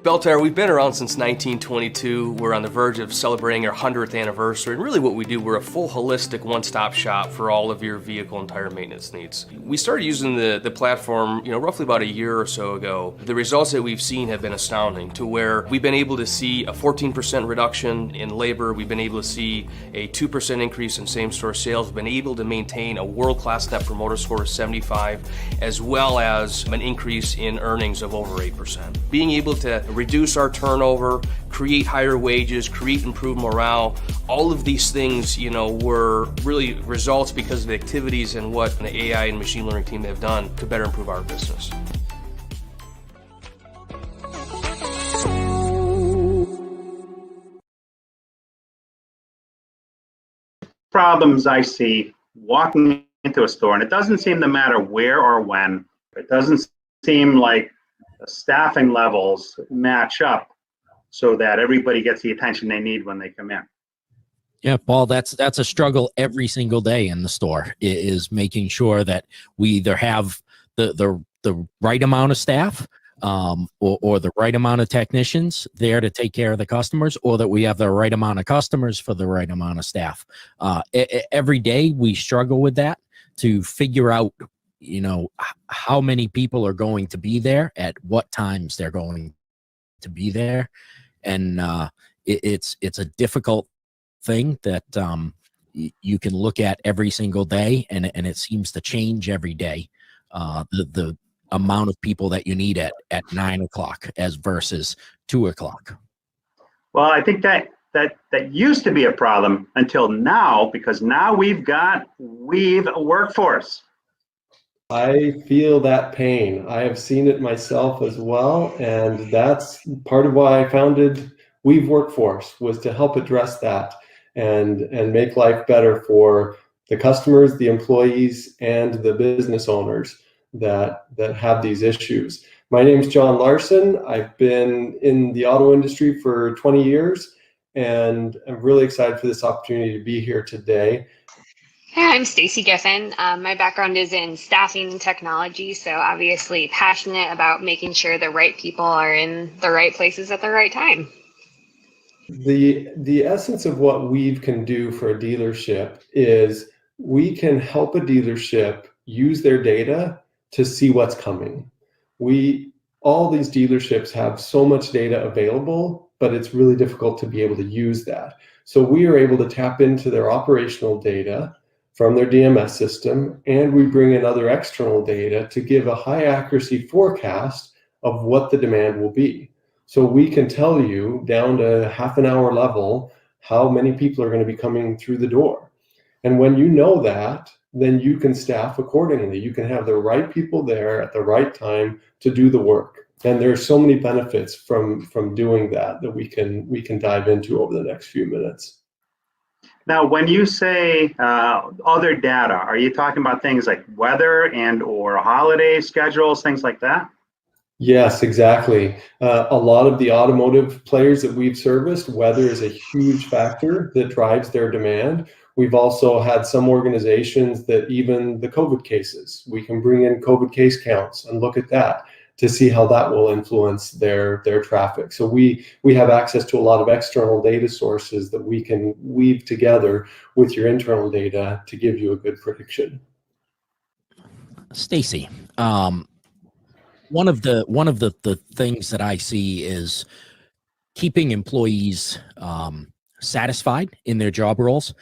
[SPEAKER 11] Bell Tire, we've been around since 1922. We're on the verge of celebrating our 100th anniversary. And really what we do, we're a full holistic one-stop shop for all of your vehicle and tire maintenance needs. We started using the platform, roughly about a year or so ago. The results that we've seen have been astounding, to where we've been able to see a 14% reduction in labor. We've been able to see a 2% increase in same-store sales. We've been able to maintain a world-class Net Promoter Score of 75, as well as an increase in earnings of over 8%. Being able to reduce our turnover, create higher wages, create improved morale, all of these things, were really results because of the activities and what the AI and machine learning team have done to better improve our business.
[SPEAKER 1] problems I see walking into a store, and it doesn't seem to matter where or when. It doesn't seem like the staffing levels match up so that everybody gets the attention they need when they come in.
[SPEAKER 2] Yeah, Paul, that's a struggle every single day in the store, is making sure that we either have the right amount of staff or the right amount of technicians there to take care of the customers, or that we have the right amount of customers for the right amount of staff. Every day we struggle with that, to figure out, you know, how many people are going to be there at what times they're going to be there. And it's a difficult thing that you can look at every single day, and it seems to change every day. The amount of people that you need at 9 o'clock as versus 2 o'clock.
[SPEAKER 1] Well, I think that used to be a problem until now, because now we've a workforce.
[SPEAKER 4] I feel that pain. I have seen it myself as well, and that's part of why I founded Weave Workforce, was to help address that and make life better for the customers, the employees, and the business owners that have these issues. My name's John Larson. I've been in the auto industry for 20 years, and I'm really excited for this opportunity to be here today.
[SPEAKER 7] Hi, I'm Stacy Giffen. My background is in staffing and technology, so obviously passionate about making sure the right people are in the right places at the right time.
[SPEAKER 4] The essence of what Weave can do for a dealership is we can help a dealership use their data to see what's coming. All these dealerships have so much data available, but it's really difficult to be able to use that. So we are able to tap into their operational data from their DMS system, and we bring in other external data to give a high accuracy forecast of what the demand will be. So we can tell you down to half an hour level how many people are going to be coming through the door. And when you know that, then you can staff accordingly. You can have the right people there at the right time to do the work. And there's so many benefits from doing that we can dive into over the next few minutes.
[SPEAKER 1] Now, when you say other data, are you talking about things like weather and or holiday schedules, things like that?
[SPEAKER 4] Yes, exactly. A lot of the automotive players that we've serviced, weather is a huge factor that drives their demand. We've also had some organizations that even the COVID cases, we can bring in COVID case counts and look at that to see how that will influence their traffic. So we have access to a lot of external data sources that we can weave together with your internal data to give you a good prediction.
[SPEAKER 2] Stacy, one of the things that I see is keeping employees satisfied in their job roles,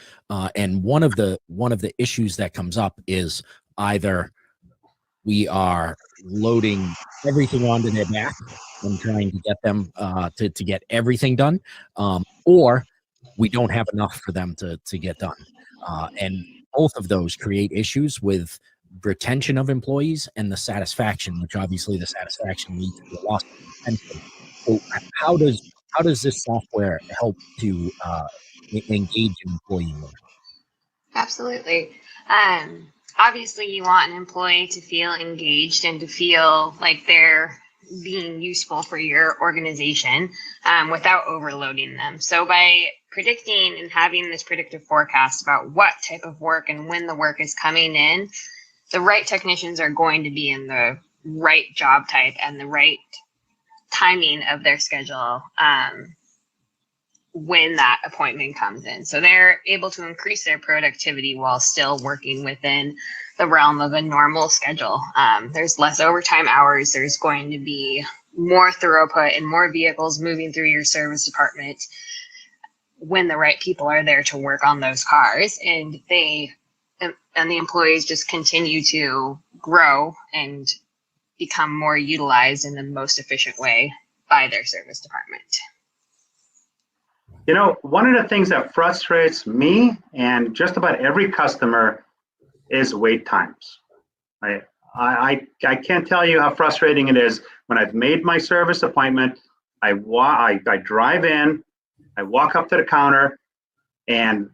[SPEAKER 2] and one of the issues that comes up is either we are loading everything onto their back and trying to get them to get everything done, or we don't have enough for them to get done, and both of those create issues with retention of employees and the satisfaction, which obviously the satisfaction leads to a loss of retention. So how does this software help to engage an employee more?
[SPEAKER 7] Absolutely. Obviously, you want an employee to feel engaged and to feel like they're being useful for your organization without overloading them. So by predicting and having this predictive forecast about what type of work and when the work is coming in, the right technicians are going to be in the right job type and the right timing of their schedule when that appointment comes in. So they're able to increase their productivity while still working within the realm of a normal schedule. There's less overtime hours. There's going to be more throughput and more vehicles moving through your service department when the right people are there to work on those cars, and the employees just continue to grow and become more utilized in the most efficient way by their service department.
[SPEAKER 1] You know, one of the things that frustrates me and just about every customer is wait times. I can't tell you how frustrating it is when I've made my service appointment. I drive in, I walk up to the counter, and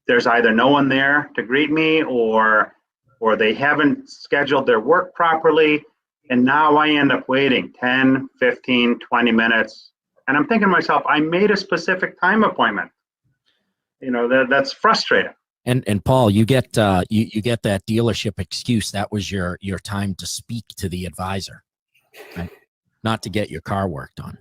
[SPEAKER 1] there's either no one there to greet me, or they haven't scheduled their work properly, and now I end up waiting 10, 15, 20 minutes. And I'm thinking to myself, I made a specific time appointment. You know, that's frustrating.
[SPEAKER 2] And Paul, you get you get that dealership excuse. That was your time to speak to the advisor, right? Not to get your car worked on.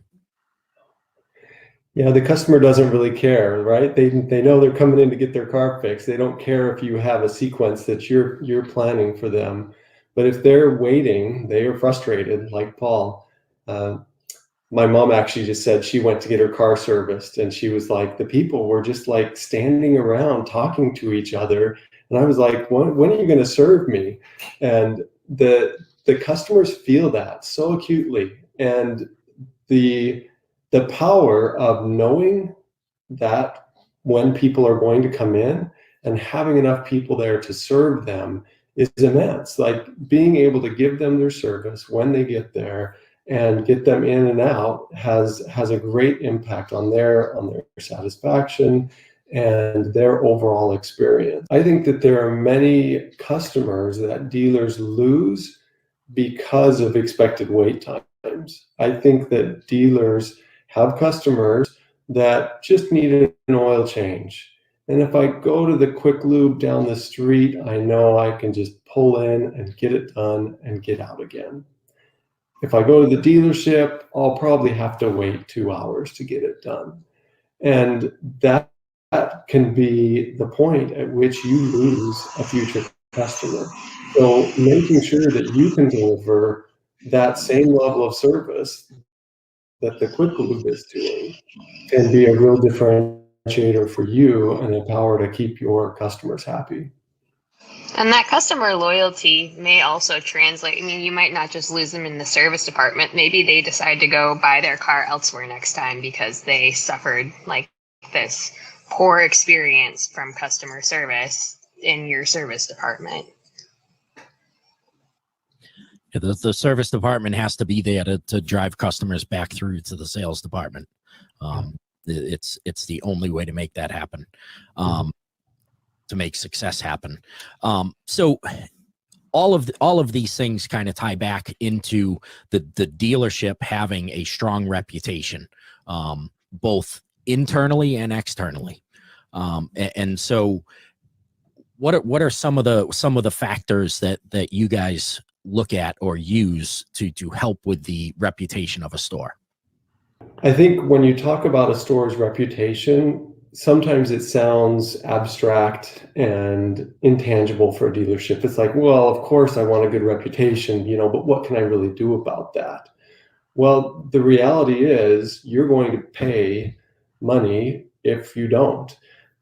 [SPEAKER 4] Yeah, the customer doesn't really care, right? They know they're coming in to get their car fixed. They don't care if you have a sequence that you're planning for them. But if they're waiting, they are frustrated, like Paul. My mom actually just said she went to get her car serviced, and she was like, the people were just like standing around talking to each other. And I was like, when are you going to serve me? And the customers feel that so acutely. And the power of knowing that when people are going to come in and having enough people there to serve them is immense. Like being able to give them their service when they get there and get them in and out has a great impact on their satisfaction and their overall experience. I think that there are many customers that dealers lose because of expected wait times. I think that dealers have customers that just need an oil change. And if I go to the quick lube down the street, I know I can just pull in and get it done and get out again. If I go to the dealership, I'll probably have to wait 2 hours to get it done. And that can be the point at which you lose a future customer. So making sure that you can deliver that same level of service that the quick lube is doing can be a real differentiator for you and a power to keep your customers happy.
[SPEAKER 7] And that customer loyalty may also translate. I mean, you might not just lose them in the service department. Maybe they decide to go buy their car elsewhere next time because they suffered like this poor experience from customer service in your service department.
[SPEAKER 2] Yeah, the service department has to be there to drive customers back through to the sales department. It's the only way to make that happen. To make success happen. So all of these things kind of tie back into the dealership having a strong reputation, both internally and externally. And so what are some of the factors that you guys look at or use to help with the reputation of a store?
[SPEAKER 4] I think when you talk about a store's reputation, sometimes it sounds abstract and intangible for a dealership. It's like, well, of course I want a good reputation, but what can I really do about that? Well, the reality is you're going to pay money if you don't.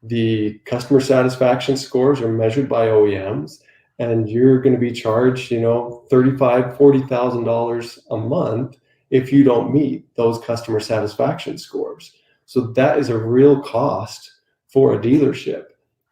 [SPEAKER 4] The customer satisfaction scores are measured by OEMs, and you're going to be charged, $35,000, $40,000 a month if you don't meet those customer satisfaction scores. So that is a real cost for a dealership.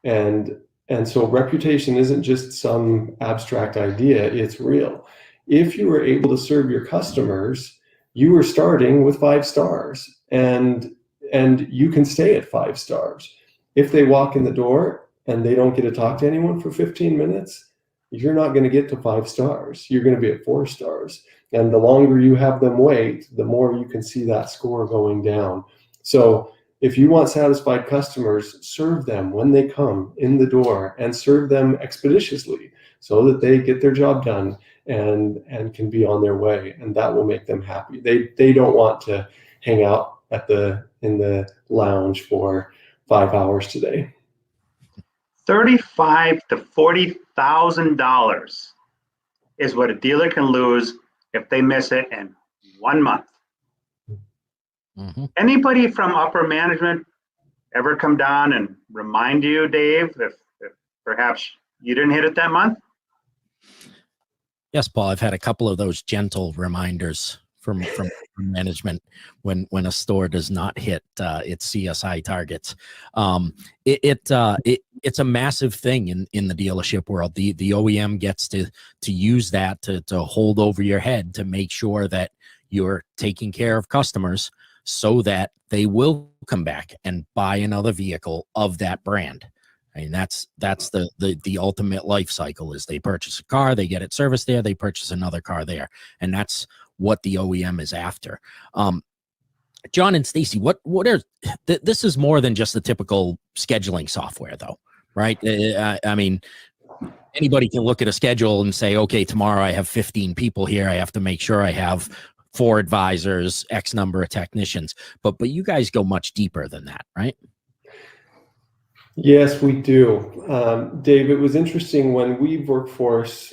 [SPEAKER 4] And so reputation isn't just some abstract idea, it's real. If you were able to serve your customers, you were starting with 5 stars and you can stay at 5 stars. If they walk in the door and they don't get to talk to anyone for 15 minutes, you're not going to get to 5 stars. You're going to be at 4 stars. And the longer you have them wait, the more you can see that score going down. So if you want satisfied customers, serve them when they come in the door and serve them expeditiously so that they get their job done and can be on their way, and that will make them happy. They don't want to hang out in the lounge for 5 hours today.
[SPEAKER 1] $35,000 to $40,000 is what a dealer can lose if they miss it in 1 month. Anybody from upper management ever come down and remind you, Dave, if perhaps you didn't hit it that month?
[SPEAKER 2] Yes, Paul, I've had a couple of those gentle reminders from management when a store does not hit its CSI targets. It's a massive thing in the dealership world. The OEM gets to use that to hold over your head to make sure that you're taking care of customers so that they will come back and buy another vehicle of that brand. I mean, that's the ultimate life cycle is they purchase a car, they get it serviced there, they purchase another car there. And that's what the OEM is after. John and Stacy, this is more than just the typical scheduling software though, right? I mean, anybody can look at a schedule and say, okay, tomorrow I have 15 people here. I have to make sure I have 4 advisors, X number of technicians, but you guys go much deeper than that, right?
[SPEAKER 4] Yes, we do. Dave, it was interesting when Weave Workforce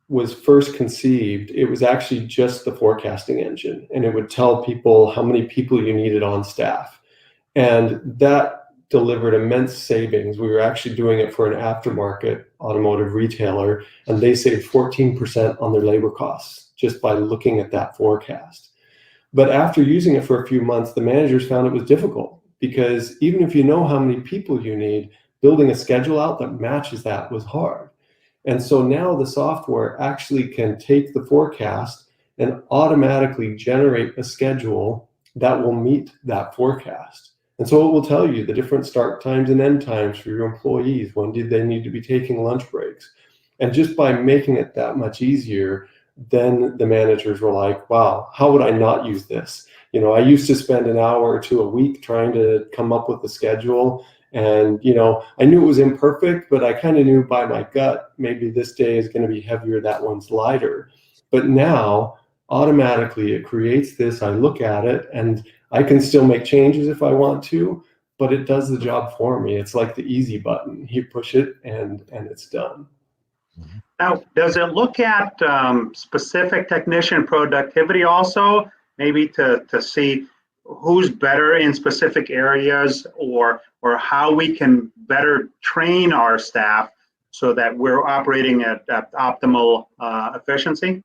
[SPEAKER 4] was first conceived, it was actually just the forecasting engine, and it would tell people how many people you needed on staff. And that delivered immense savings. We were actually doing it for an aftermarket automotive retailer, and they saved 14% on their labor costs just by looking at that forecast. But after using it for a few months, the managers found it was difficult, because even if you know how many people you need, building a schedule out that matches that was hard. And so now the software actually can take the forecast and automatically generate a schedule that will meet that forecast. And so it will tell you the different start times and end times for your employees. When did they need to be taking lunch breaks? And just by making it that much easier, then the managers were like, wow, how would I not use this? You know, I used to spend an hour or two a week trying to come up with the schedule. And, you know, I knew it was imperfect, but I kind of knew by my gut, maybe this day is going to be heavier, that one's lighter. But now, automatically, it creates this. I look at it, and I can still make changes if I want to, but it does the job for me. It's like the easy button. You push it, and it's done.
[SPEAKER 1] Now, does it look at specific technician productivity also, maybe to see who's better in specific areas, or how we can better train our staff so that we're operating at optimal efficiency?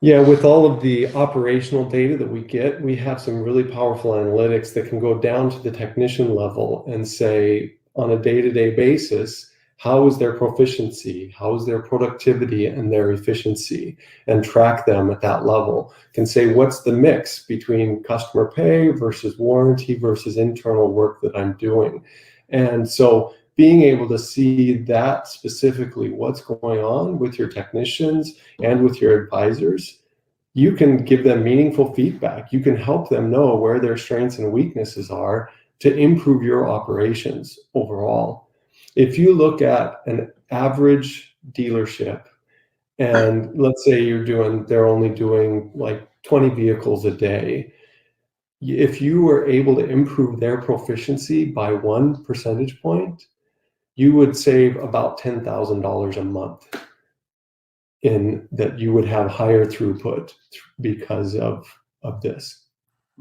[SPEAKER 4] Yeah, with all of the operational data that we get, we have some really powerful analytics that can go down to the technician level and say, on a day-to-day basis, how is their proficiency, how is their productivity and their efficiency, and track them at that level. Can say, what's the mix between customer pay versus warranty versus internal work that I'm doing. And so being able to see that specifically, what's going on with your technicians and with your advisors, you can give them meaningful feedback. You can help them know where their strengths and weaknesses are to improve your operations overall. If you look at an average dealership, and let's say they're only doing like 20 vehicles a day, if you were able to improve their proficiency by 1 percentage point, you would save about $10,000 a month in that you would have higher throughput because of this.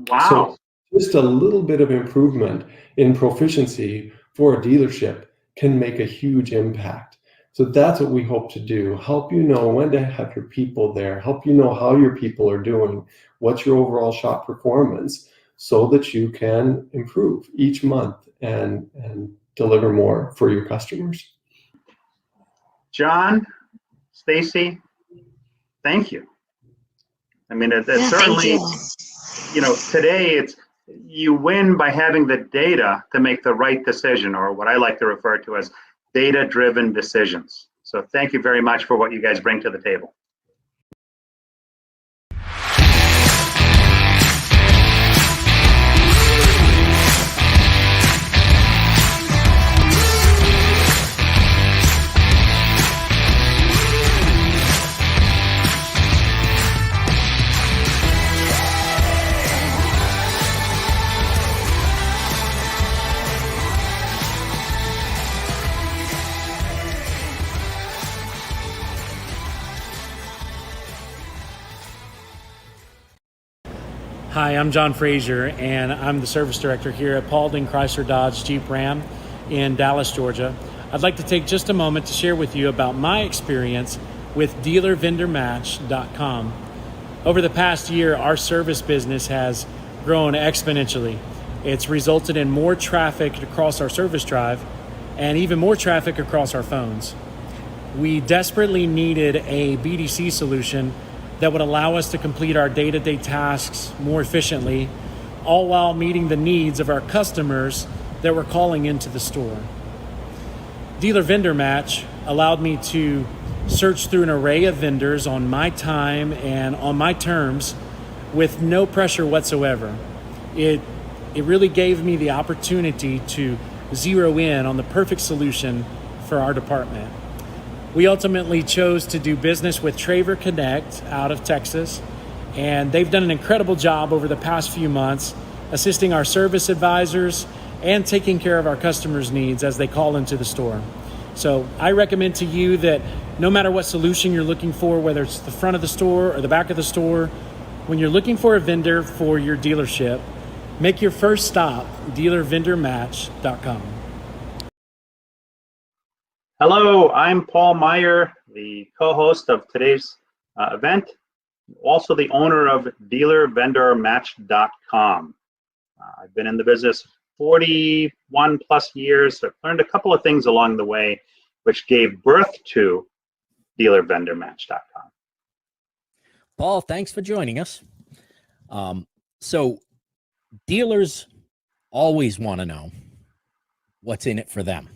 [SPEAKER 1] Wow.
[SPEAKER 4] So just a little bit of improvement in proficiency for a dealership can make a huge impact. So that's what we hope to do. Help you know when to have your people there, help you know how your people are doing, what's your overall shop performance, so that you can improve each month and deliver more for your customers.
[SPEAKER 1] John, Stacy, thank you. I mean, it's certainly, you know, today you win by having the data to make the right decision, or what I like to refer to as data-driven decisions. So thank you very much for what you guys bring to the table.
[SPEAKER 8] Hi, I'm John Frazier, and I'm the service director here at Paulding Chrysler Dodge Jeep Ram in Dallas, Georgia. I'd like to take just a moment to share with you about my experience with DealerVendorMatch.com. Over the past year, our service business has grown exponentially. It's resulted in more traffic across our service drive and even more traffic across our phones. We desperately needed a BDC solution that would allow us to complete our day-to-day tasks more efficiently, all while meeting the needs of our customers that were calling into the store. DealerVendorMatch allowed me to search through an array of vendors on my time and on my terms with no pressure whatsoever. It really gave me the opportunity to zero in on the perfect solution for our department. We ultimately chose to do business with Traver Connect out of Texas, and they've done an incredible job over the past few months assisting our service advisors and taking care of our customers' needs as they call into the store. So I recommend to you that no matter what solution you're looking for, whether it's the front of the store or the back of the store, when you're looking for a vendor for your dealership, make your first stop DealerVendorMatch.com.
[SPEAKER 1] Hello, I'm Paul Meijer, the co-host of today's event, also the owner of DealerVendorMatch.com. I've been in the business 41 plus years. I've learned a couple of things along the way, which gave birth to DealerVendorMatch.com.
[SPEAKER 2] Paul, thanks for joining us. So dealers always want to know what's in it for them.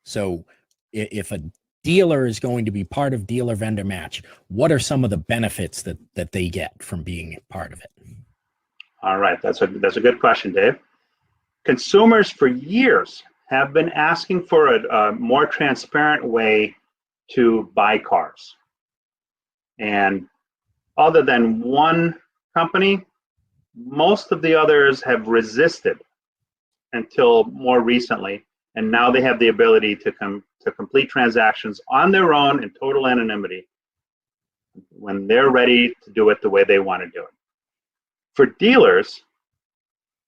[SPEAKER 2] So if a dealer is going to be part of Dealer Vendor Match, what are some of the benefits that they get from being part of it?
[SPEAKER 1] All right, that's a good question, Dave. Consumers for years have been asking for a more transparent way to buy cars. And other than one company, most of the others have resisted until more recently. And now they have the ability to complete transactions on their own in total anonymity when they're ready to do it the way they want to do it. For dealers,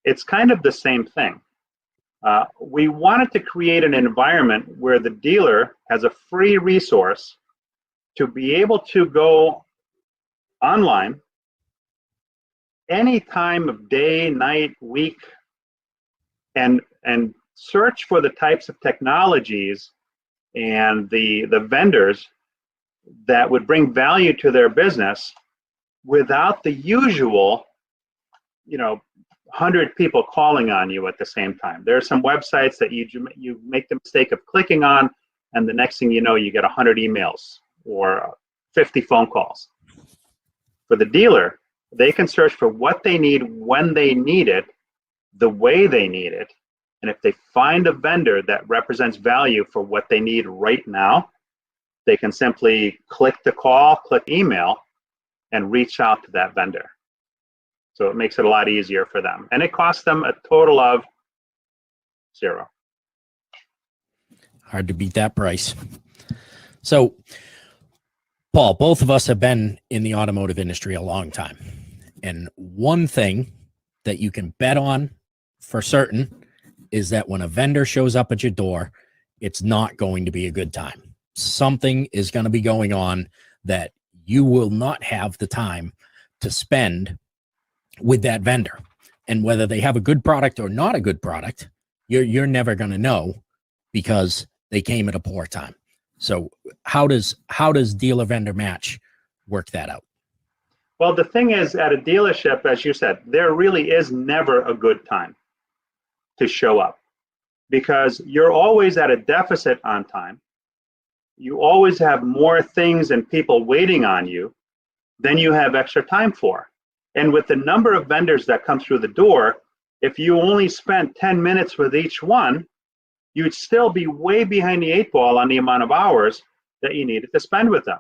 [SPEAKER 1] it's kind of the same thing. We wanted to create an environment where the dealer has a free resource to be able to go online any time of day, night, week, and search for the types of technologies and the vendors that would bring value to their business without the usual, 100 people calling on you at the same time. There are some websites that you make the mistake of clicking on, and the next thing you know, you get 100 emails or 50 phone calls. For the dealer, they can search for what they need when they need it, the way they need it, and if they find a vendor that represents value for what they need right now, they can simply click the call, click email, and reach out to that vendor. So it makes it a lot easier for them. And it costs them a total of $0.
[SPEAKER 2] Hard to beat that price. So, Paul, both of us have been in the automotive industry a long time. And one thing that you can bet on for certain is that when a vendor shows up at your door, it's not going to be a good time. Something is going to be going on that you will not have the time to spend with that vendor. And whether they have a good product or not a good product, you're never going to know because they came at a poor time. So how does Dealer Vendor Match work that out?
[SPEAKER 1] Well, the thing is, at a dealership, as you said, there really is never a good time to show up because you're always at a deficit on time. You always have more things and people waiting on you than you have extra time for. And with the number of vendors that come through the door, if you only spent 10 minutes with each one, you'd still be way behind the 8 ball on the amount of hours that you needed to spend with them.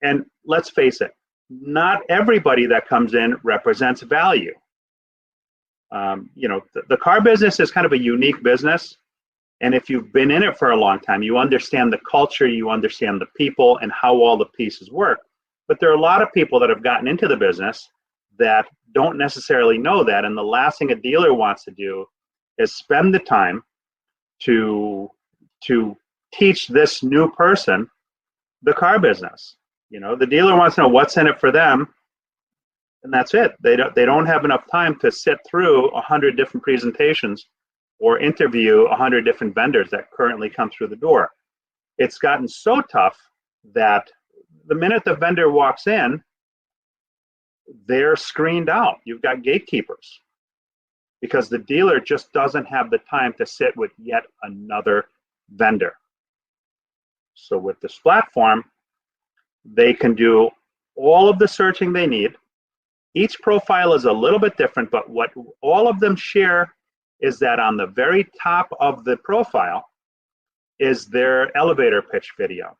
[SPEAKER 1] And let's face it, not everybody that comes in represents value. The car business is kind of a unique business. And if you've been in it for a long time, you understand the culture, you understand the people and how all the pieces work. But there are a lot of people that have gotten into the business that don't necessarily know that. And the last thing a dealer wants to do is spend the time to teach this new person the car business. The dealer wants to know what's in it for them, and that's it. They don't have enough time to sit through 100 different presentations or interview 100 different vendors that currently come through the door. It's gotten so tough that the minute the vendor walks in, they're screened out. You've got gatekeepers. because the dealer just doesn't have the time to sit with yet another vendor. So with this platform, they can do all of the searching they need. Each profile is a little bit different, but what all of them share is that on the very top of the profile is their elevator pitch video.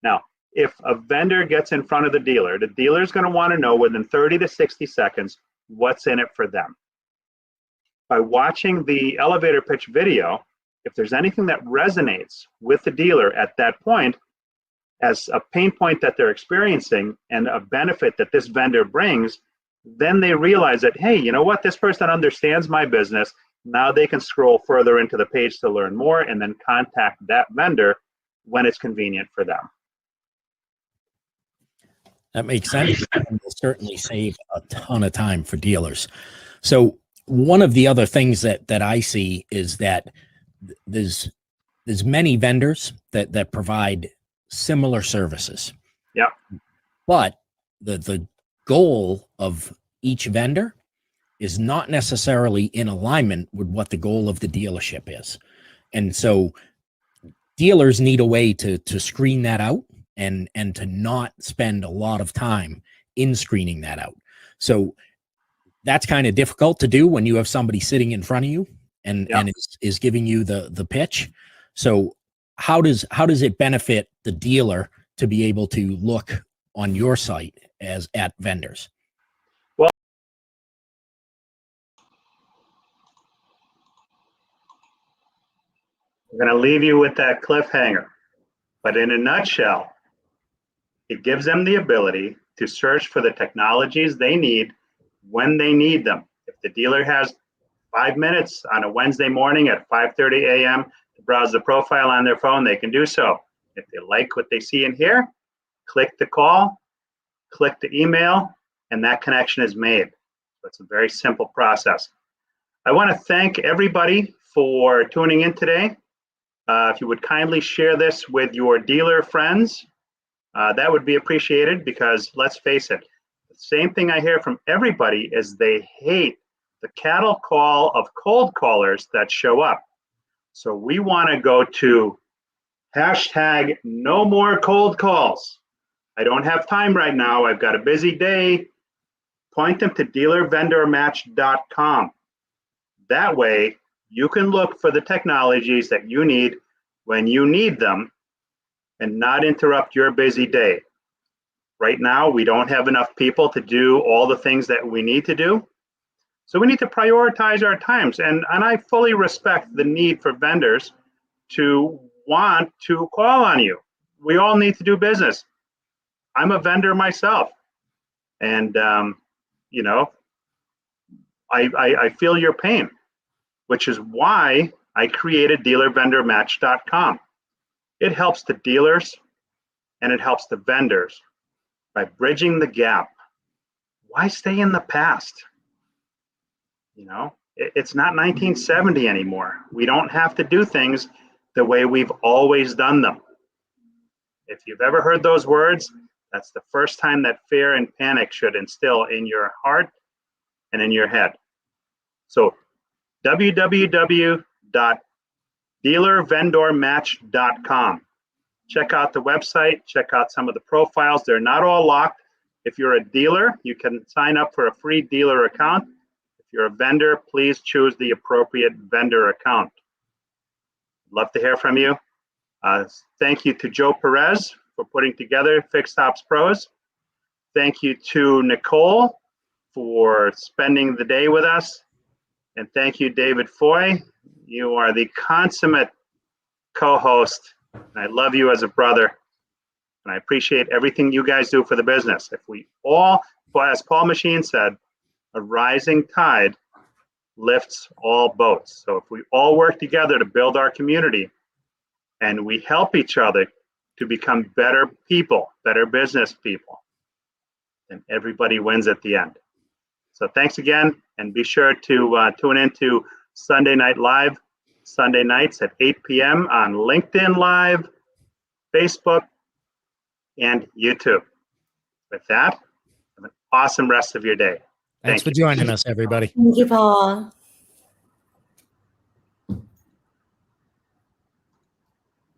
[SPEAKER 1] Now, if a vendor gets in front of the dealer is going to want to know within 30 to 60 seconds what's in it for them. By watching the elevator pitch video, if there's anything that resonates with the dealer at that point as a pain point that they're experiencing and a benefit that this vendor brings, then they realize that, hey, you know what, this person understands my business. Now they can scroll further into the page to learn more and then contact that vendor when it's convenient for them.
[SPEAKER 2] That makes sense. And will certainly save a ton of time for dealers. So one of the other things that I see is that there's many vendors that provide similar services.
[SPEAKER 1] Yeah.
[SPEAKER 2] But the goal of each vendor is not necessarily in alignment with what the goal of the dealership is. And so dealers need a way to screen that out and to not spend a lot of time in screening that out. So that's kind of difficult to do when you have somebody sitting in front of you and is giving you the pitch. So how does it benefit the dealer to be able to look on your site as at vendors?
[SPEAKER 1] Well, I'm going to leave you with that cliffhanger, but in a nutshell, it gives them the ability to search for the technologies they need when they need them. If the dealer has 5 minutes on a Wednesday morning at 5:30 a.m. to browse the profile on their phone, they can do so. If they like what they see and hear, click the call, click the email, and that connection is made. So it's a very simple process. I want to thank everybody for tuning in today. If you would kindly share this with your dealer friends, that would be appreciated, because let's face it, the same thing I hear from everybody is they hate the cattle call of cold callers that show up. So we want to go to hashtag no more cold calls. I don't have time right now. I've got a busy day. Point them to DealerVendorMatch.com. That way you can look for the technologies that you need when you need them and not interrupt your busy day. Right now, we don't have enough people to do all the things that we need to do. So we need to prioritize our times. And I fully respect the need for vendors to want to call on you. We all need to do business. I'm a vendor myself. And, you know, I feel your pain, which is why I created DealerVendorMatch.com. It helps the dealers and it helps the vendors by bridging the gap. Why stay in the past? You know, it's not 1970 anymore. We don't have to do things the way we've always done them. If you've ever heard those words, that's the first time that fear and panic should instill in your heart and in your head. So www.dealervendormatch.com. Check out the website, check out some of the profiles. They're not all locked. If you're a dealer, you can sign up for a free dealer account. If you're a vendor, please choose the appropriate vendor account. Love to hear from you. Thank you to Joe Perez for putting together FixedOpsPros. Thank you to Nicole for spending the day with us. And thank you, David Foy. You are the consummate co-host. And I love you as a brother. And I appreciate everything you guys do for the business. If we all, as Paul Machine said, a rising tide lifts all boats. So if we all work together to build our community and we help each other to become better people, better business people, then everybody wins at the end. So thanks again, and be sure to tune into Sunday Night Live, Sunday nights at 8 p.m. on LinkedIn Live, Facebook, and YouTube. With that, have an awesome rest of your day.
[SPEAKER 2] Thanks for joining us, everybody.
[SPEAKER 5] Thank you, Paul.